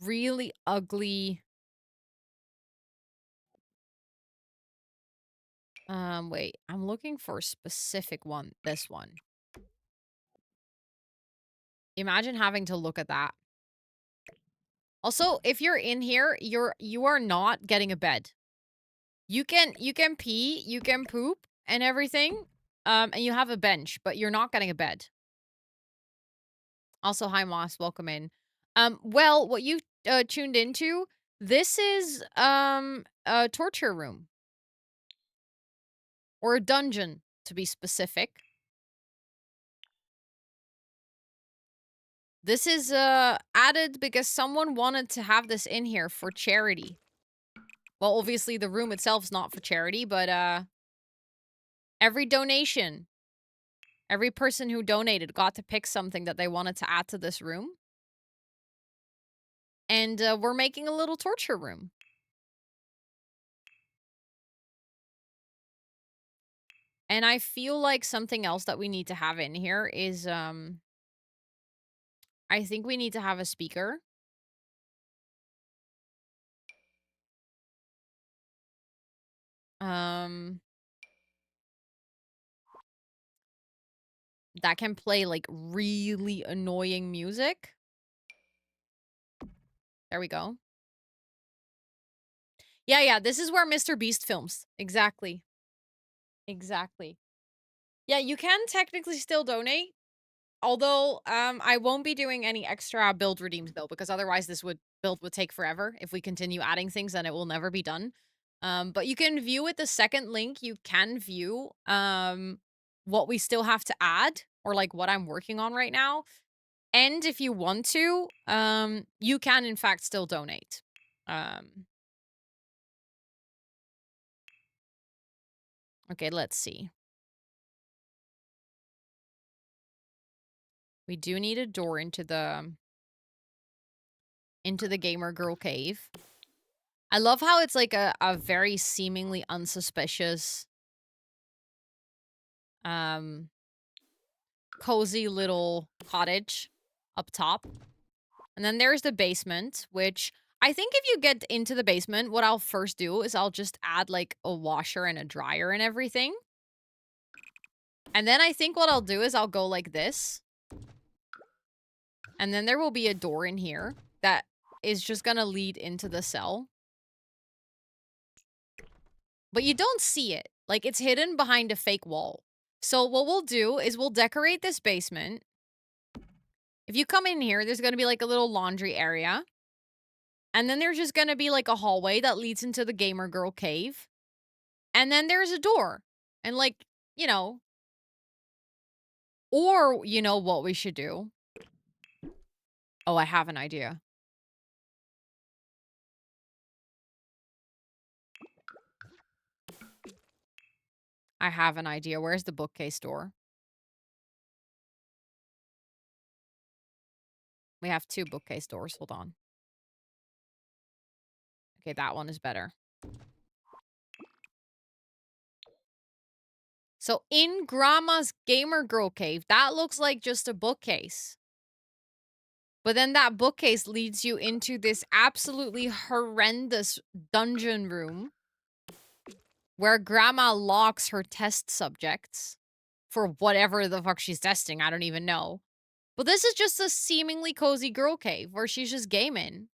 really ugly... wait. I'm looking for a specific one. This one. Imagine having to look at that. Also, if you're in here, you are not getting a bed. You can pee, you can poop and everything. And you have a bench, but you're not getting a bed. Also, hi Moss, welcome in. Well, what you tuned into, this is a torture room. Or a dungeon, to be specific. This is added because someone wanted to have this in here for charity. Well, obviously the room itself's not for charity, but every donation, every person who donated got to pick something that they wanted to add to this room. And we're making a little torture room. And I feel like something else that we need to have in here is, I think we need to have a speaker. That can play, like, really annoying music. There we go. Yeah, this is where Mr. Beast films. Exactly. Exactly. Yeah, you can technically still donate. Although, I won't be doing any extra build redeems though, because otherwise this build would take forever. If we continue adding things, then it will never be done. But you can view with the second link, you can view, what we still have to add or like what I'm working on right now. And if you want to, you can in fact still donate. Okay, let's see. We do need a door into the gamer girl cave. I love how it's like a very seemingly unsuspicious, um, cozy little cottage up top. And then there's the basement, which I think if you get into the basement, what I'll first do is I'll just add like a washer and a dryer and everything. And then I think what I'll do is I'll go like this. And then there will be a door in here that is just gonna lead into the cell. But you don't see it. Like, it's hidden behind a fake wall. So what we'll do is we'll decorate this basement. If you come in here, there's gonna be like a little laundry area. And then there's just gonna be like a hallway that leads into the gamer girl cave. And then there's a door. And like, you know, or you know what we should do? Oh, I have an idea. I have an idea. Where's the bookcase door? We have 2 bookcase doors. Hold on. Okay, that one is better. So in Grandma's gamer girl cave, that looks like just a bookcase. But then that bookcase leads you into this absolutely horrendous dungeon room where Grandma locks her test subjects for whatever the fuck she's testing. I don't even know. But this is just a seemingly cozy girl cave where she's just gaming.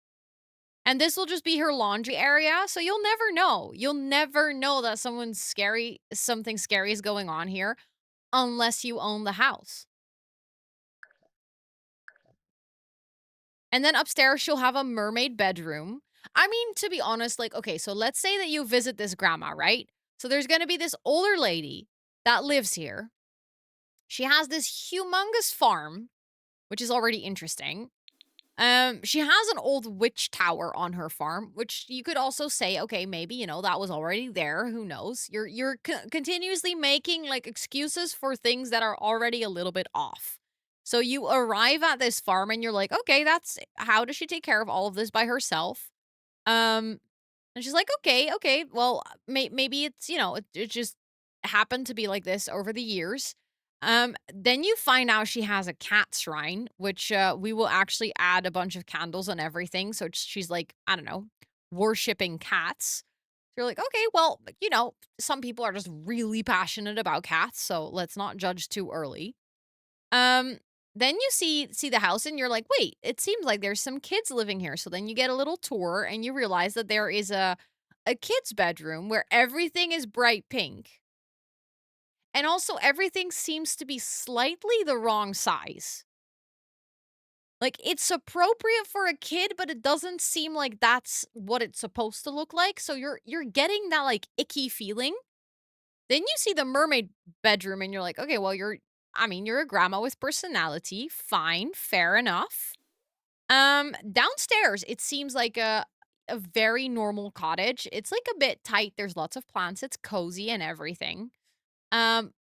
And this will just be her laundry area, so you'll never know. You'll never know that something scary is going on here unless you own the house. And then upstairs, she'll have a mermaid bedroom. I mean, to be honest, like, okay, so let's say that you visit this grandma, right? So there's gonna be this older lady that lives here. She has this humongous farm, which is already interesting. She has an old witch tower on her farm, which you could also say, okay, maybe, you know, that was already there. Who knows? You're continuously making like excuses for things that are already a little bit off. So you arrive at this farm and you're like, okay, that's how does she take care of all of this by herself? Um, and she's like, okay, well, maybe it's, you know, it just happened to be like this over the years. Then you find out she has a cat shrine, which we will actually add a bunch of candles and everything. So she's like, I don't know, worshipping cats. So you're like, okay, well, you know, some people are just really passionate about cats, so let's not judge too early. Um, then you see the house and you're like, "Wait, it seems like there's some kids living here." So then you get a little tour and you realize that there is a kid's bedroom where everything is bright pink. And also everything seems to be slightly the wrong size. Like it's appropriate for a kid, but it doesn't seem like that's what it's supposed to look like. So you're getting that like icky feeling. Then you see the mermaid bedroom and you're like, "Okay, well you're a grandma with personality. Fine, fair enough." Downstairs, it seems like a very normal cottage. It's like a bit tight. There's lots of plants. It's cozy and everything. Um,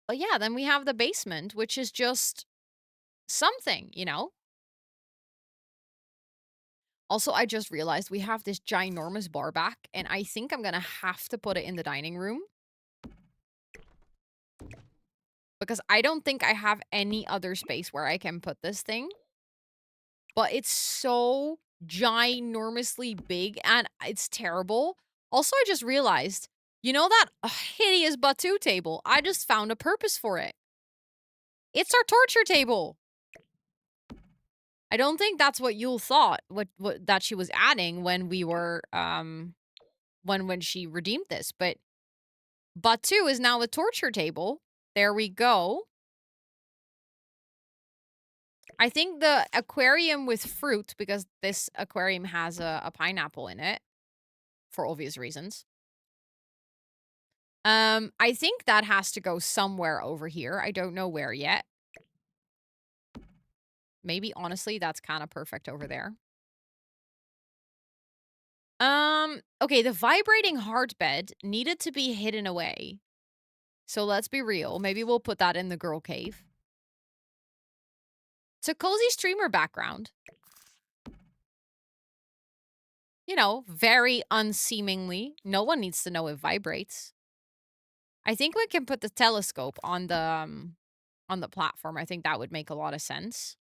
but yeah, then we have the basement, which is just something, you know? Also, I just realized we have this ginormous bar back, and I think I'm gonna have to put it in the dining room because I don't think I have any other space where I can put this thing. But it's so ginormously big and it's terrible. Also, I just realized, you know that hideous Batu table? I just found a purpose for it. It's our torture table. I don't think that's what Yule thought, what that she was adding when we were when she redeemed this. But Batu is now a torture table. There we go. I think the aquarium with fruit, because this aquarium has a pineapple in it, for obvious reasons. I think that has to go somewhere over here. I don't know where yet. Maybe, honestly, that's kind of perfect over there. Okay, the vibrating heart bed needed to be hidden away. So let's be real. Maybe we'll put that in the girl cave. It's a cozy streamer background. You know, very unseemingly. No one needs to know it vibrates. I think we can put the telescope on the platform. I think that would make a lot of sense.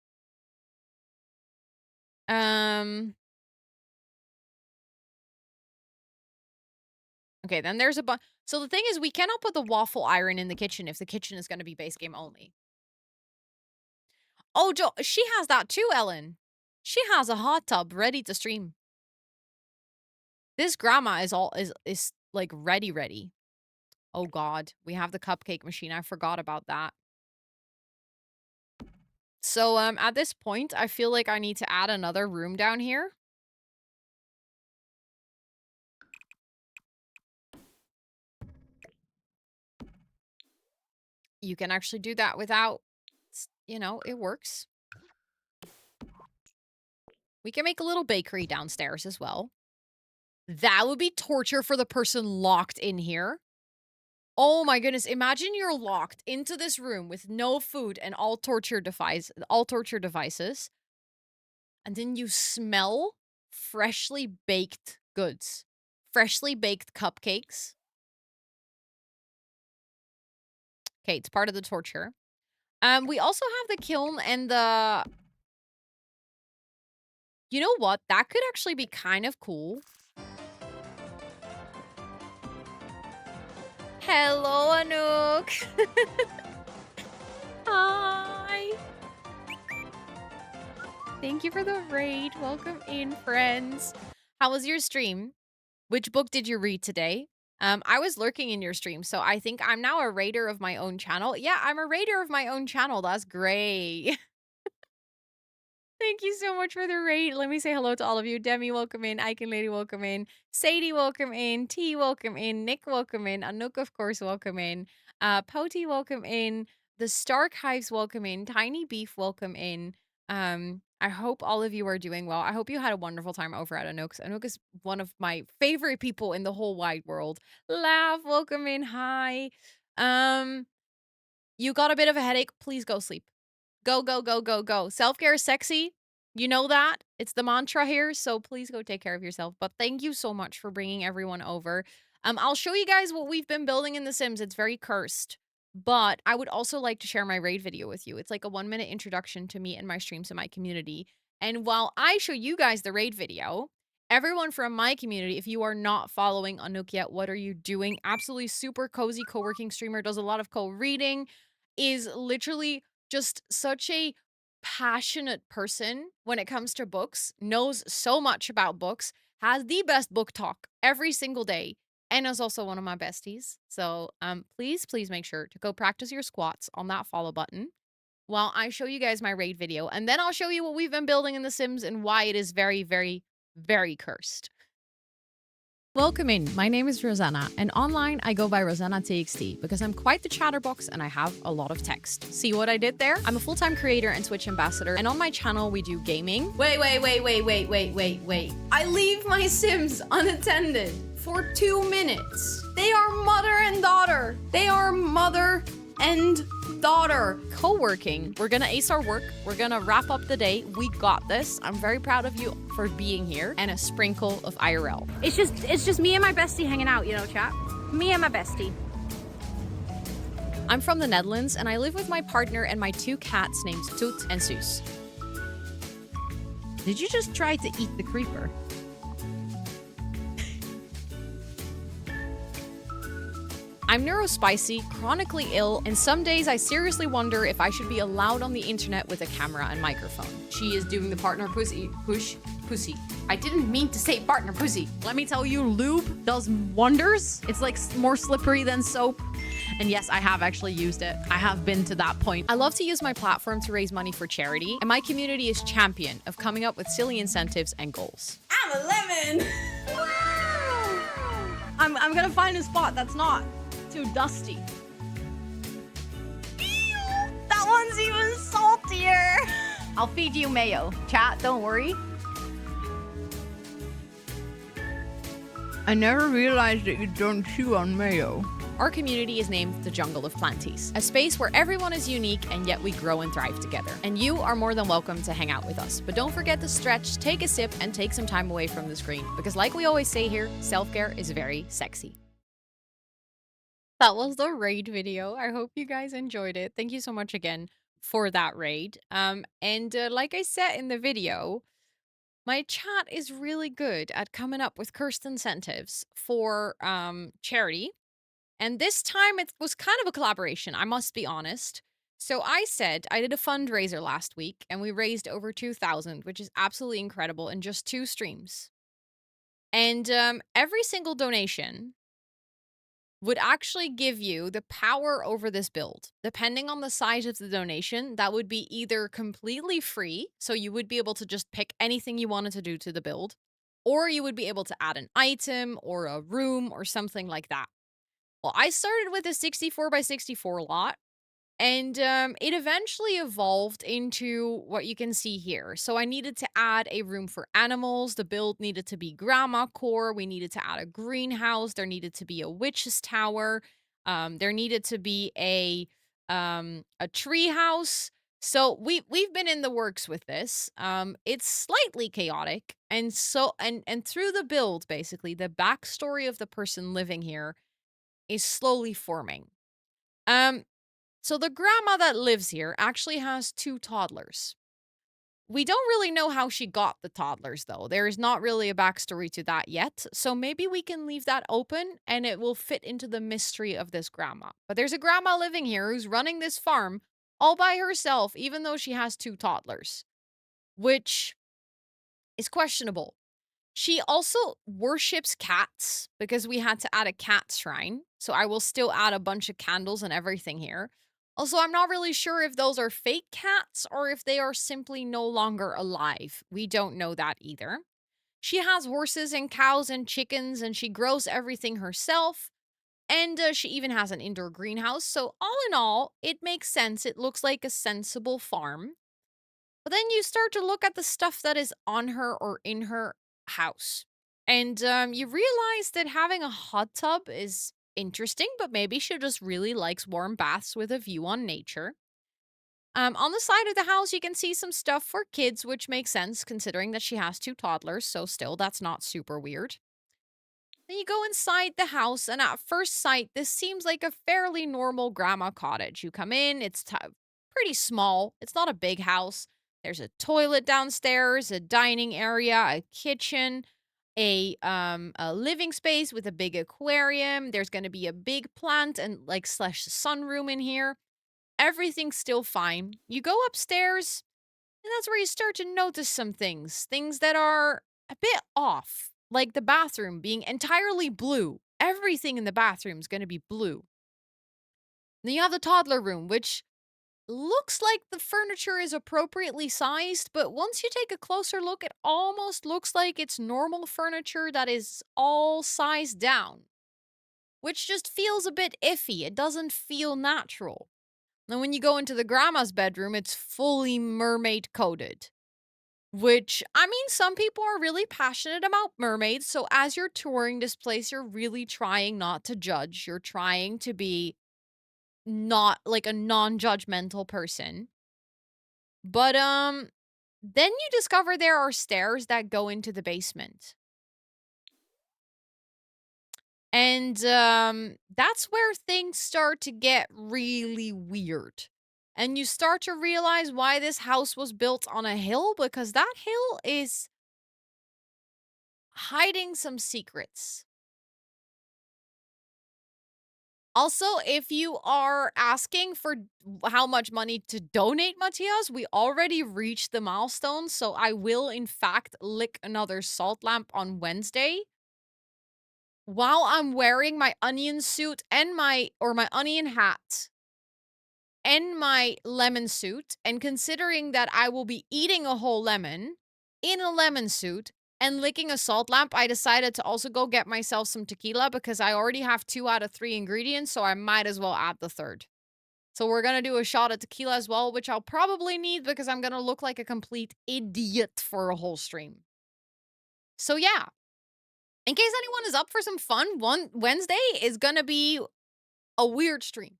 Okay, then there's a bunch. So the thing is, we cannot put the waffle iron in the kitchen if the kitchen is going to be base game only. Oh, she has that too, Ellen. She has a hot tub ready to stream. This grandma is like ready. Oh God, we have the cupcake machine. I forgot about that. So at this point, I feel like I need to add another room down here. You can actually do that without, you know, it works. We can make a little bakery downstairs as well. That would be torture for the person locked in here. Oh my goodness, imagine you're locked into this room with no food and all torture devices. And then you smell freshly baked goods. Freshly baked cupcakes. Okay, it's part of the torture. We also have the kiln and the... You know what? That could actually be kind of cool. Hello, Anouk. Hi. Thank you for the raid. Welcome in, friends. How was your stream? Which book did you read today? I was lurking in your stream, so I think I'm now a raider of my own channel. Yeah, I'm a raider of my own channel. That's great. Thank you so much for the raid. Let me say hello to all of you. Demi, welcome in. Icon Lady, welcome in. Sadie, welcome in. T, welcome in. Nick, welcome in. Anouk, of course, welcome in. Poti, welcome in. The Stark Hives, welcome in. Tiny Beef, welcome in. I hope all of you are doing well. I hope you had a wonderful time over at Anouk's. Anouk is one of my favorite people in the whole wide world. Laugh, welcome in. Hi. You got a bit of a headache. Please go sleep. Go, go, go, go, go. Self-care is sexy. You know that. It's the mantra here, so please go take care of yourself. But thank you so much for bringing everyone over. I'll show you guys what we've been building in The Sims. It's very cursed, but I would also like to share my raid video with you. It's like a 1-minute introduction to me and my streams and my community. And while I show you guys the raid video, everyone from my community, if you are not following Anouk yet, what are you doing? Absolutely super cozy co-working streamer, does a lot of co-reading, is literally just such a passionate person when it comes to books, knows so much about books, has the best book talk every single day, and is also one of my besties. So please make sure to go practice your squats on that follow button while I show you guys my raid video, and then I'll show you what we've been building in The Sims and why it is very, very, very cursed. Welcome in. My name is Rosanna, and online I go by Rosannatxt because I'm quite the chatterbox and I have a lot of text. See what I did there? I'm a full-time creator and Twitch ambassador, and on my channel we do gaming. Wait. I leave my Sims unattended for 2 minutes. They are mother and daughter. They are mother and daughter. Co-working. We're gonna ace our work. We're gonna wrap up the day. We got this. I'm very proud of you for being here. And a sprinkle of IRL. It's just me and my bestie hanging out, you know, chat. Me and my bestie. I'm from the Netherlands, and I live with my partner and my 2 cats named Toot and Soos. Did you just try to eat the creeper? I'm neurospicy, chronically ill, and some days I seriously wonder if I should be allowed on the internet with a camera and microphone. She is doing the partner pussy. I didn't mean to say partner pussy. Let me tell you, lube does wonders. It's like more slippery than soap. And yes, I have actually used it. I have been to that point. I love to use my platform to raise money for charity, and my community is champion of coming up with silly incentives and goals. I'm a lemon. Wow. I'm gonna find a spot that's not too dusty. Ew, that one's even saltier. I'll feed you mayo. Chat, don't worry. I never realized that you don't chew on mayo. Our community is named the Jungle of Planties, a space where everyone is unique and yet we grow and thrive together. And you are more than welcome to hang out with us. But don't forget to stretch, take a sip, and take some time away from the screen. Because like we always say here, self-care is very sexy. That was the raid video. I hope you guys enjoyed it. Thank you so much again for that raid. Like I said in the video, my chat is really good at coming up with cursed incentives for charity. And this time it was kind of a collaboration, I must be honest. So I did a fundraiser last week and we raised over 2,000, which is absolutely incredible in just 2 streams. And every single donation would actually give you the power over this build. Depending on the size of the donation, that would be either completely free, so you would be able to just pick anything you wanted to do to the build, or you would be able to add an item or a room or something like that. Well, I started with a 64 by 64 lot, and it eventually evolved into what you can see here. So I needed to add a room for animals. The build needed to be grandma core. We needed to add a greenhouse. There needed to be a witch's tower. There needed to be a tree house. So we've been in the works with this. It's slightly chaotic, and through the build, basically, the backstory of the person living here is slowly forming. So the grandma that lives here actually has 2 toddlers. We don't really know how she got the toddlers, though. There is not really a backstory to that yet, so maybe we can leave that open and it will fit into the mystery of this grandma. But there's a grandma living here who's running this farm all by herself, even though she has 2 toddlers, which is questionable. She also worships cats because we had to add a cat shrine. So I will still add a bunch of candles and everything here. Also, I'm not really sure if those are fake cats or if they are simply no longer alive. We don't know that either. She has horses and cows and chickens and she grows everything herself. And she even has an indoor greenhouse. So all in all, it makes sense. It looks like a sensible farm. But then you start to look at the stuff that is on her or in her house. And you realize that having a hot tub is interesting, but maybe she just really likes warm baths with a view on nature. On the side of the house, you can see some stuff for kids, which makes sense considering that she has 2 toddlers, so still, that's not super weird. Then you go inside the house, and at first sight, this seems like a fairly normal grandma cottage. You come in, it's pretty small, it's not a big house. There's a toilet downstairs, a dining area, a kitchen, a living space with a big aquarium. There's going to be a big plant and slash sunroom in here. Everything's still fine. You go upstairs, and that's where you start to notice some things that are a bit off, like the bathroom being entirely blue. Everything in the bathroom is going to be blue. Then you have the toddler room, which looks like the furniture is appropriately sized, but once you take a closer look, it almost looks like it's normal furniture that is all sized down, which just feels a bit iffy. It doesn't feel natural. And when you go into the grandma's bedroom, it's fully mermaid coated, which, I mean, some people are really passionate about mermaids, so as you're touring this place, you're really trying not to judge. You're trying to be not like a non-judgmental person. But then you discover there are stairs that go into the basement. And that's where things start to get really weird. And you start to realize why this house was built on a hill, because that hill is hiding some secrets. Also, if you are asking for how much money to donate, Matthias, we already reached the milestone, so I will in fact lick another salt lamp on Wednesday while I'm wearing my onion suit and my onion hat and my lemon suit, and considering that I will be eating a whole lemon in a lemon suit and licking a salt lamp, I decided to also go get myself some tequila because I already have 2 out of 3 ingredients, so I might as well add the third. So we're gonna do a shot of tequila as well, which I'll probably need because I'm gonna look like a complete idiot for a whole stream. So yeah, in case anyone is up for some fun, one Wednesday is gonna be a weird stream.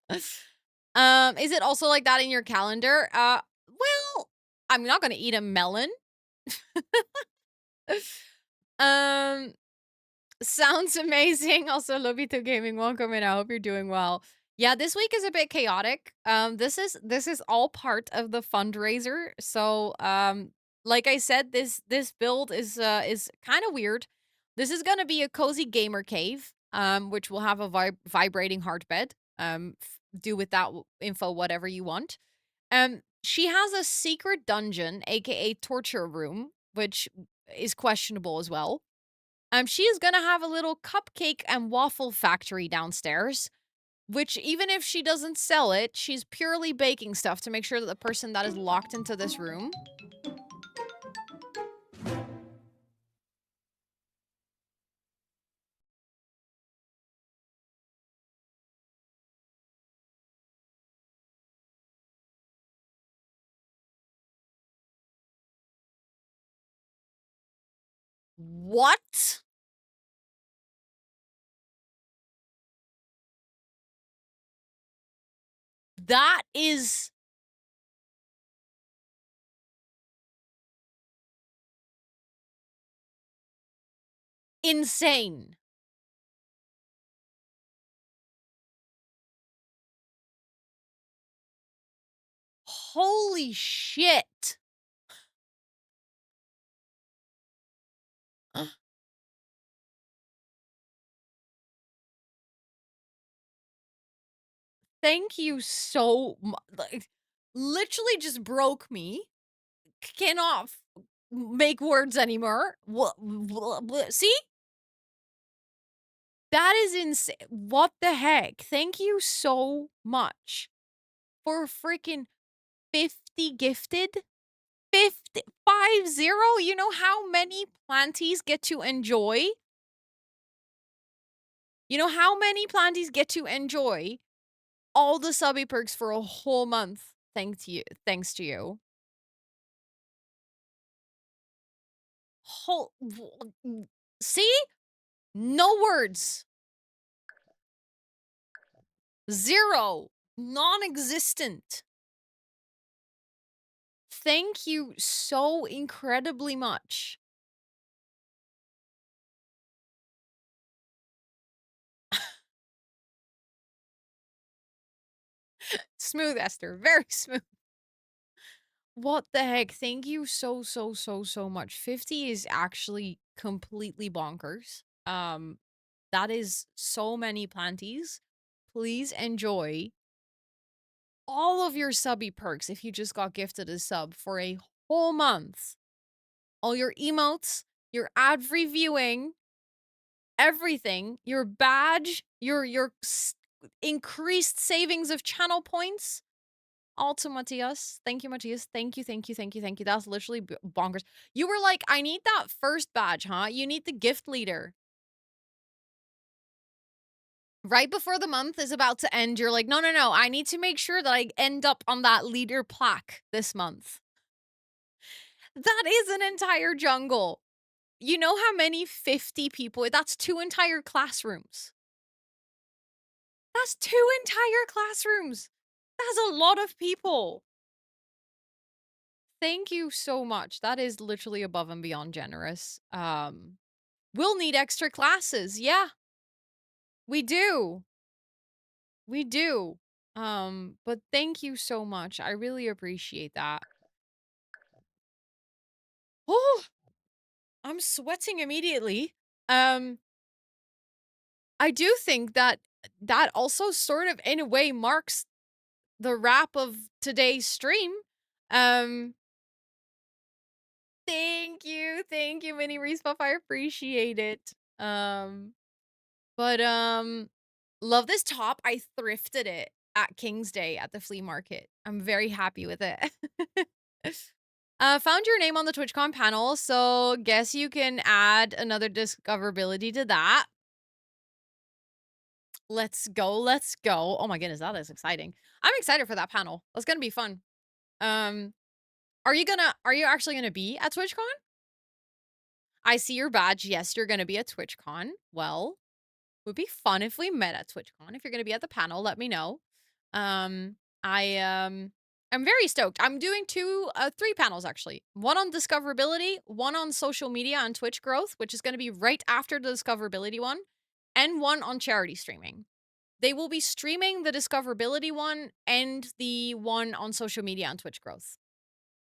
Is it also like that in your calendar? Well, I'm not gonna eat a melon. Um, Sounds amazing. Also, Lobito Gaming, welcome and I hope you're doing well. Yeah, this week is a bit chaotic. This is all part of the fundraiser. So, like I said, this build is kind of weird. This is gonna be a cozy gamer cave, which will have a vibrating heart bed. Do with that info whatever you want. She has a secret dungeon, aka torture room, which is questionable as well. She is gonna have a little cupcake and waffle factory downstairs, which even if she doesn't sell it, she's purely baking stuff to make sure that the person that is locked into this room. What? That is insane. Holy shit. Thank you so much. Like, literally just broke me. Cannot make words anymore. See? That is insane. What the heck? Thank you so much for freaking 50 gifted. 50, 50. You know how many planties get to enjoy? You know how many planties get to enjoy all the subby perks for a whole month? Thanks to you. Thanks to you. Whole, see? No words. Zero. Non-existent. Thank you so incredibly much. Smooth, Esther. Very smooth. What the heck? Thank you so, so, so, so much. 50 is actually completely bonkers. That is so many planties. Please enjoy all of your subby perks if you just got gifted a sub for a whole month. All your emotes, your ad reviewing, everything, your badge, your increased savings of channel points. All to Matthias. Thank you, Matthias. Thank you, thank you, thank you, thank you. That's literally bonkers. You were like, I need that first badge, huh? You need the gift leader. Right before the month is about to end, you're like, no, no, no. I need to make sure that I end up on that leader plaque this month. That is an entire jungle. You know how many 50 people? That's 2 entire classrooms. That's 2 entire classrooms. That's a lot of people. Thank you so much. That is literally above and beyond generous. We'll need extra classes. Yeah. We do. We do. But thank you so much. I really appreciate that. Oh, I'm sweating immediately. Um I do think that that also sort of in a way marks the wrap of today's stream. Um Thank you, Mini Respuff. I appreciate it. But love this top. I thrifted it at King's Day at the flea market. I'm very happy with it. Found your name on the TwitchCon panel, so guess you can add another discoverability to that. Let's go, let's go. Oh my goodness, that is exciting. I'm excited for that panel. That's gonna be fun. Um, are you actually gonna be at TwitchCon? I see your badge. Yes, you're gonna be at TwitchCon. Well, would be fun if we met at TwitchCon. If you're gonna be at the panel, let me know. Um, I'm very stoked. I'm doing three panels actually. One on discoverability, one on social media and Twitch growth, which is gonna be right after the discoverability one, and one on charity streaming. They will be streaming the discoverability one and the one on social media and Twitch growth.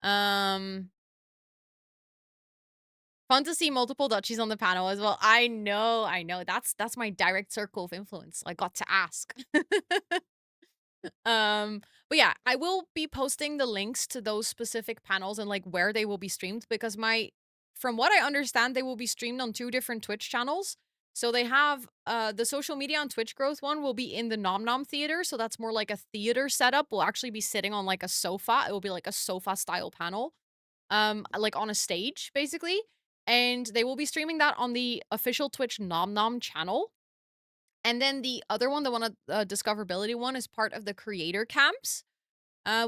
Um, Fun to see multiple Dutchies on the panel as well. I know, I know. That's my direct circle of influence. I got to ask. But yeah, I will be posting the links to those specific panels and like where they will be streamed because from what I understand, they will be streamed on two different Twitch channels. So they have the social media on Twitch growth one will be in the Nom Nom Theater. So that's more like a theater setup. We'll actually be sitting on like a sofa. It will be like a sofa style panel. Like on a stage, basically. And they will be streaming that on the official Twitch Nom Nom channel. And then the other one, the one discoverability one, is part of the creator camps,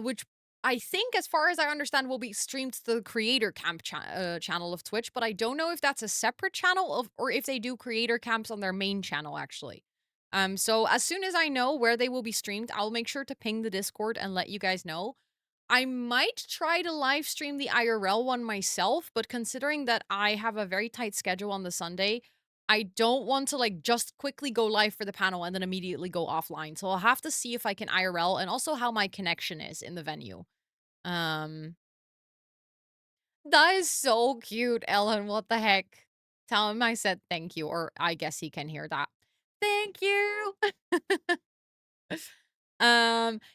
which I think, as far as I understand, will be streamed to the creator camp channel of Twitch. But I don't know if that's a separate channel or if they do creator camps on their main channel, actually. So as soon as I know where they will be streamed, I'll make sure to ping the Discord and let you guys know. I might try to live stream the IRL one myself, but considering that I have a very tight schedule on the Sunday, I don't want to like just quickly go live for the panel and then immediately go offline. So I'll have to see if I can IRL and also how my connection is in the venue. Um that is so cute, Ellen. What the heck? Tell him I said thank you, or I guess he can hear that. Thank you.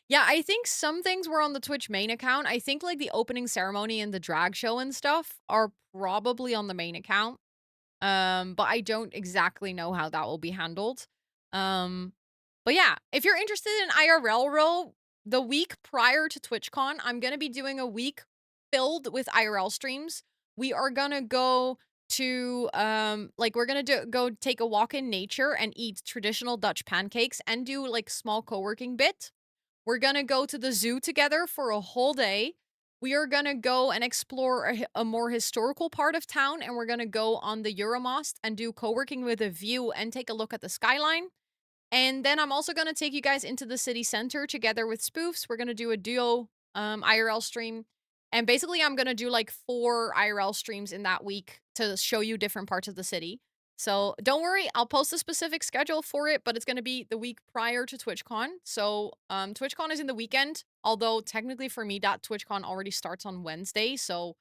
Yeah, I think some things were on the Twitch main account. I think like the opening ceremony and the drag show and stuff are probably on the main account. But I don't exactly know how that will be handled. Um, but yeah, if you're interested in IRL role, the week prior to TwitchCon, I'm gonna be doing a week filled with IRL streams. We are gonna go to like we're gonna go take a walk in nature and eat traditional Dutch pancakes and do like small co-working bit. We're gonna go to the zoo together for a whole day. We are gonna go and explore a more historical part of town, and we're gonna go on the Euromost and do co-working with a view and take a look at the skyline. And then I'm also gonna take you guys into the city center together with Spoofs. We're gonna do a duo IRL stream. And basically I'm gonna do like 4 IRL streams in that week to show you different parts of the city. So don't worry, I'll post a specific schedule for it, but it's gonna be the week prior to TwitchCon. So TwitchCon is in the weekend, although technically for me that TwitchCon already starts on Wednesday. So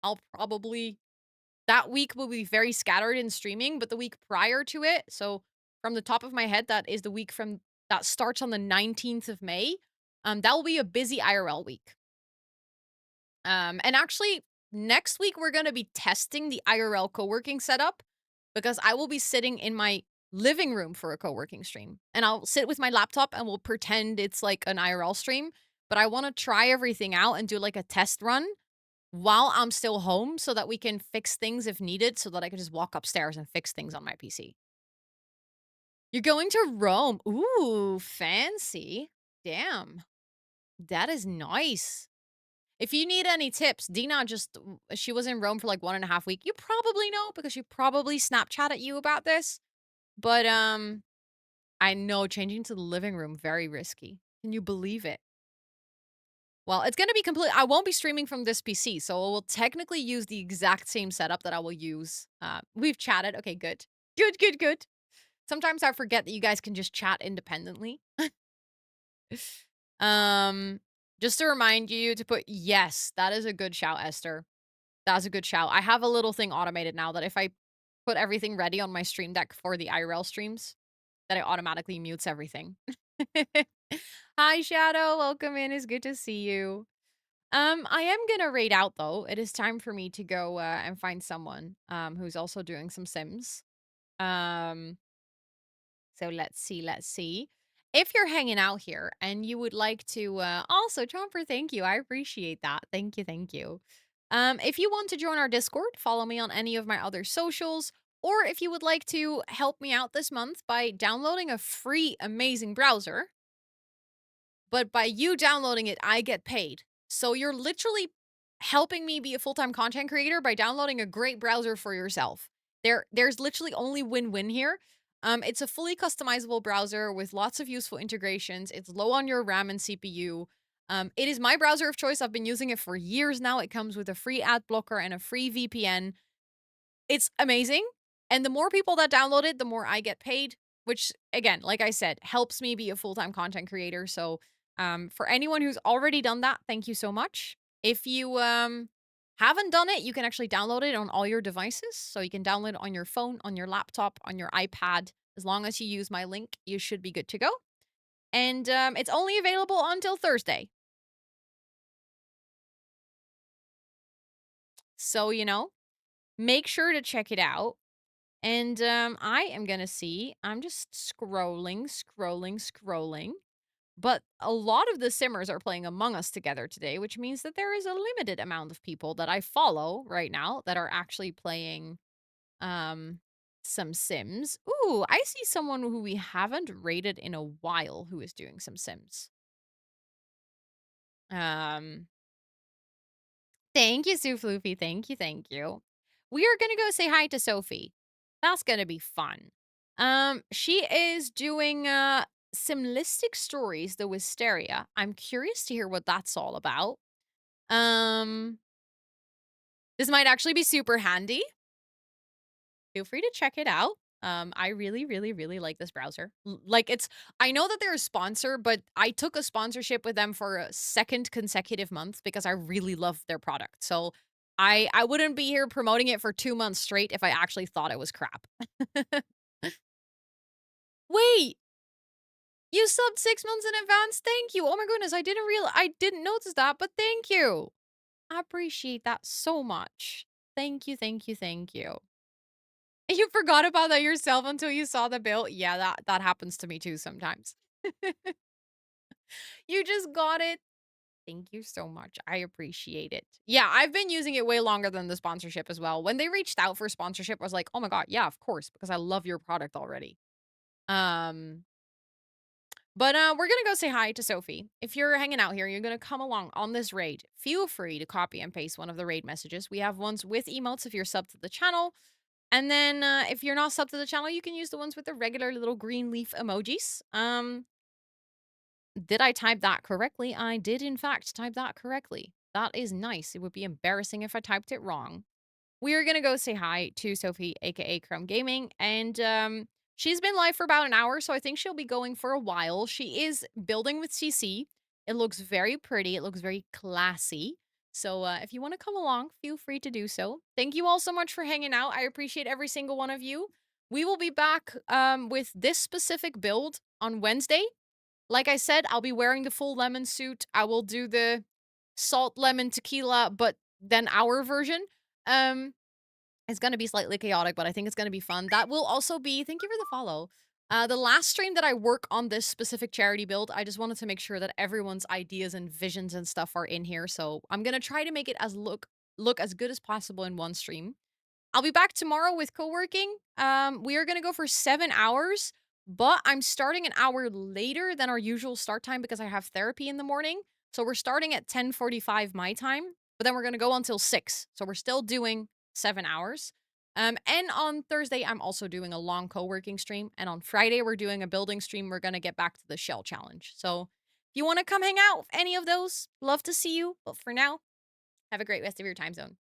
I'll probably that week will be very scattered in streaming, but the week prior to it, so from the top of my head, that is the week from that starts on the 19th of May. That will be a busy IRL week. And actually, next week we're gonna be testing the IRL co-working setup because I will be sitting in my living room for a co-working stream. And I'll sit with my laptop and we'll pretend it's like an IRL stream. But I want to try everything out and do like a test run while I'm still home so that we can fix things if needed so that I can just walk upstairs and fix things on my PC. You're going to Rome. Ooh, fancy. Damn. That is nice. If you need any tips, Dina she was in Rome for like 1.5 weeks. You probably know because she probably Snapchatted you about this. But I know changing to the living room, very risky. Can you believe it? Well, it's gonna be complete. I won't be streaming from this PC, so I will technically use the exact same setup that I will use. We've chatted. Okay, good. Good, good, good. Sometimes I forget that you guys can just chat independently. um, just to remind you to put yes, that is a good shout, Esther. That's a good shout. I have a little thing automated now that if I put everything ready on my stream deck for the IRL streams, that it automatically mutes everything. Hi, Shadow. Welcome in. It's good to see you. I am gonna raid out though. It is time for me to go and find someone who's also doing some Sims. Um, so let's see, let's see. If you're hanging out here and you would like to also Chomper, thank you. I appreciate that. Thank you, thank you. If you want to join our Discord, follow me on any of my other socials, or if you would like to help me out this month by downloading a free amazing browser, but by you downloading it, I get paid. So you're literally helping me be a full-time content creator by downloading a great browser for yourself. There's literally only win-win here. It's a fully customizable browser with lots of useful integrations. It's low on your RAM and CPU. It is my browser of choice. I've been using it for years now. It comes with a free ad blocker and a free VPN. It's amazing. And the more people that download it, the more I get paid, which again, like I said, helps me be a full-time content creator. So for anyone who's already done that, thank you so much. If you haven't done it, you can actually download it on all your devices. So you can download it on your phone, on your laptop, on your iPad. As long as you use my link, you should be good to go. And it's only available until Thursday. So, make sure to check it out. And I am going to see, I'm just scrolling. But a lot of the Simmers are playing Among Us together today, which means that there is a limited amount of people that I follow right now that are actually playing um some Sims. Ooh, I see someone who we haven't rated in a while who is doing some Sims. Um Thank you, Sue Floofy. Thank you, thank you. We are gonna go say hi to Sophie. That's gonna be fun. She is doing Simlistic Stories, the Wisteria. I'm curious to hear what that's all about. Um, this might actually be super handy. Feel free to check it out. I really, really, really like this browser. I know that they're a sponsor, but I took a sponsorship with them for a second consecutive month because I really love their product. So I wouldn't be here promoting it for 2 months straight if I actually thought it was crap. Wait, you subbed 6 months in advance? Thank you. Oh my goodness, I didn't notice that, but thank you. I appreciate that so much. Thank you, thank you, thank you. You forgot about that yourself until you saw the bill? Yeah, that happens to me too sometimes. You just got it. Thank you so much. I appreciate it. Yeah, I've been using it way longer than the sponsorship as well. When they reached out for sponsorship, I was like, "Oh my god, yeah, of course, because I love your product already." Um, but we're gonna go say hi to Sophie. If you're hanging out here, you're gonna come along on this raid. Feel free to copy and paste one of the raid messages. We have ones with emotes if you're subbed to the channel. And then if you're not subbed to the channel, you can use the ones with the regular little green leaf emojis. Did I type that correctly? I did, in fact, type that correctly. That is nice. It would be embarrassing if I typed it wrong. We are going to go say hi to Sophie, aka Crumb Gaming. And she's been live for about an hour, so I think she'll be going for a while. She is building with CC. It looks very pretty. It looks very classy. So if you want to come along, feel free to do so. Thank you all so much for hanging out. I appreciate every single one of you. We will be back with this specific build on Wednesday. Like I said, I'll be wearing the full lemon suit. I will do the salt lemon tequila, but then our version. It's gonna be slightly chaotic, but I think it's gonna be fun. That will also be, thank you for the follow. The last stream that I work on this specific charity build, I just wanted to make sure that everyone's ideas and visions and stuff are in here. So I'm gonna try to make it as look as good as possible in one stream. I'll be back tomorrow with co-working. We are gonna go for 7 hours, but I'm starting an hour later than our usual start time because I have therapy in the morning. So we're starting at 10:45 my time, but then we're gonna go until 6. So we're still doing 7 hours. And on Thursday, I'm also doing a long co-working stream. And on Friday, we're doing a building stream. We're gonna get back to the shell challenge. So if you want to come hang out with any of those, love to see you. But for now, have a great rest of your time zone.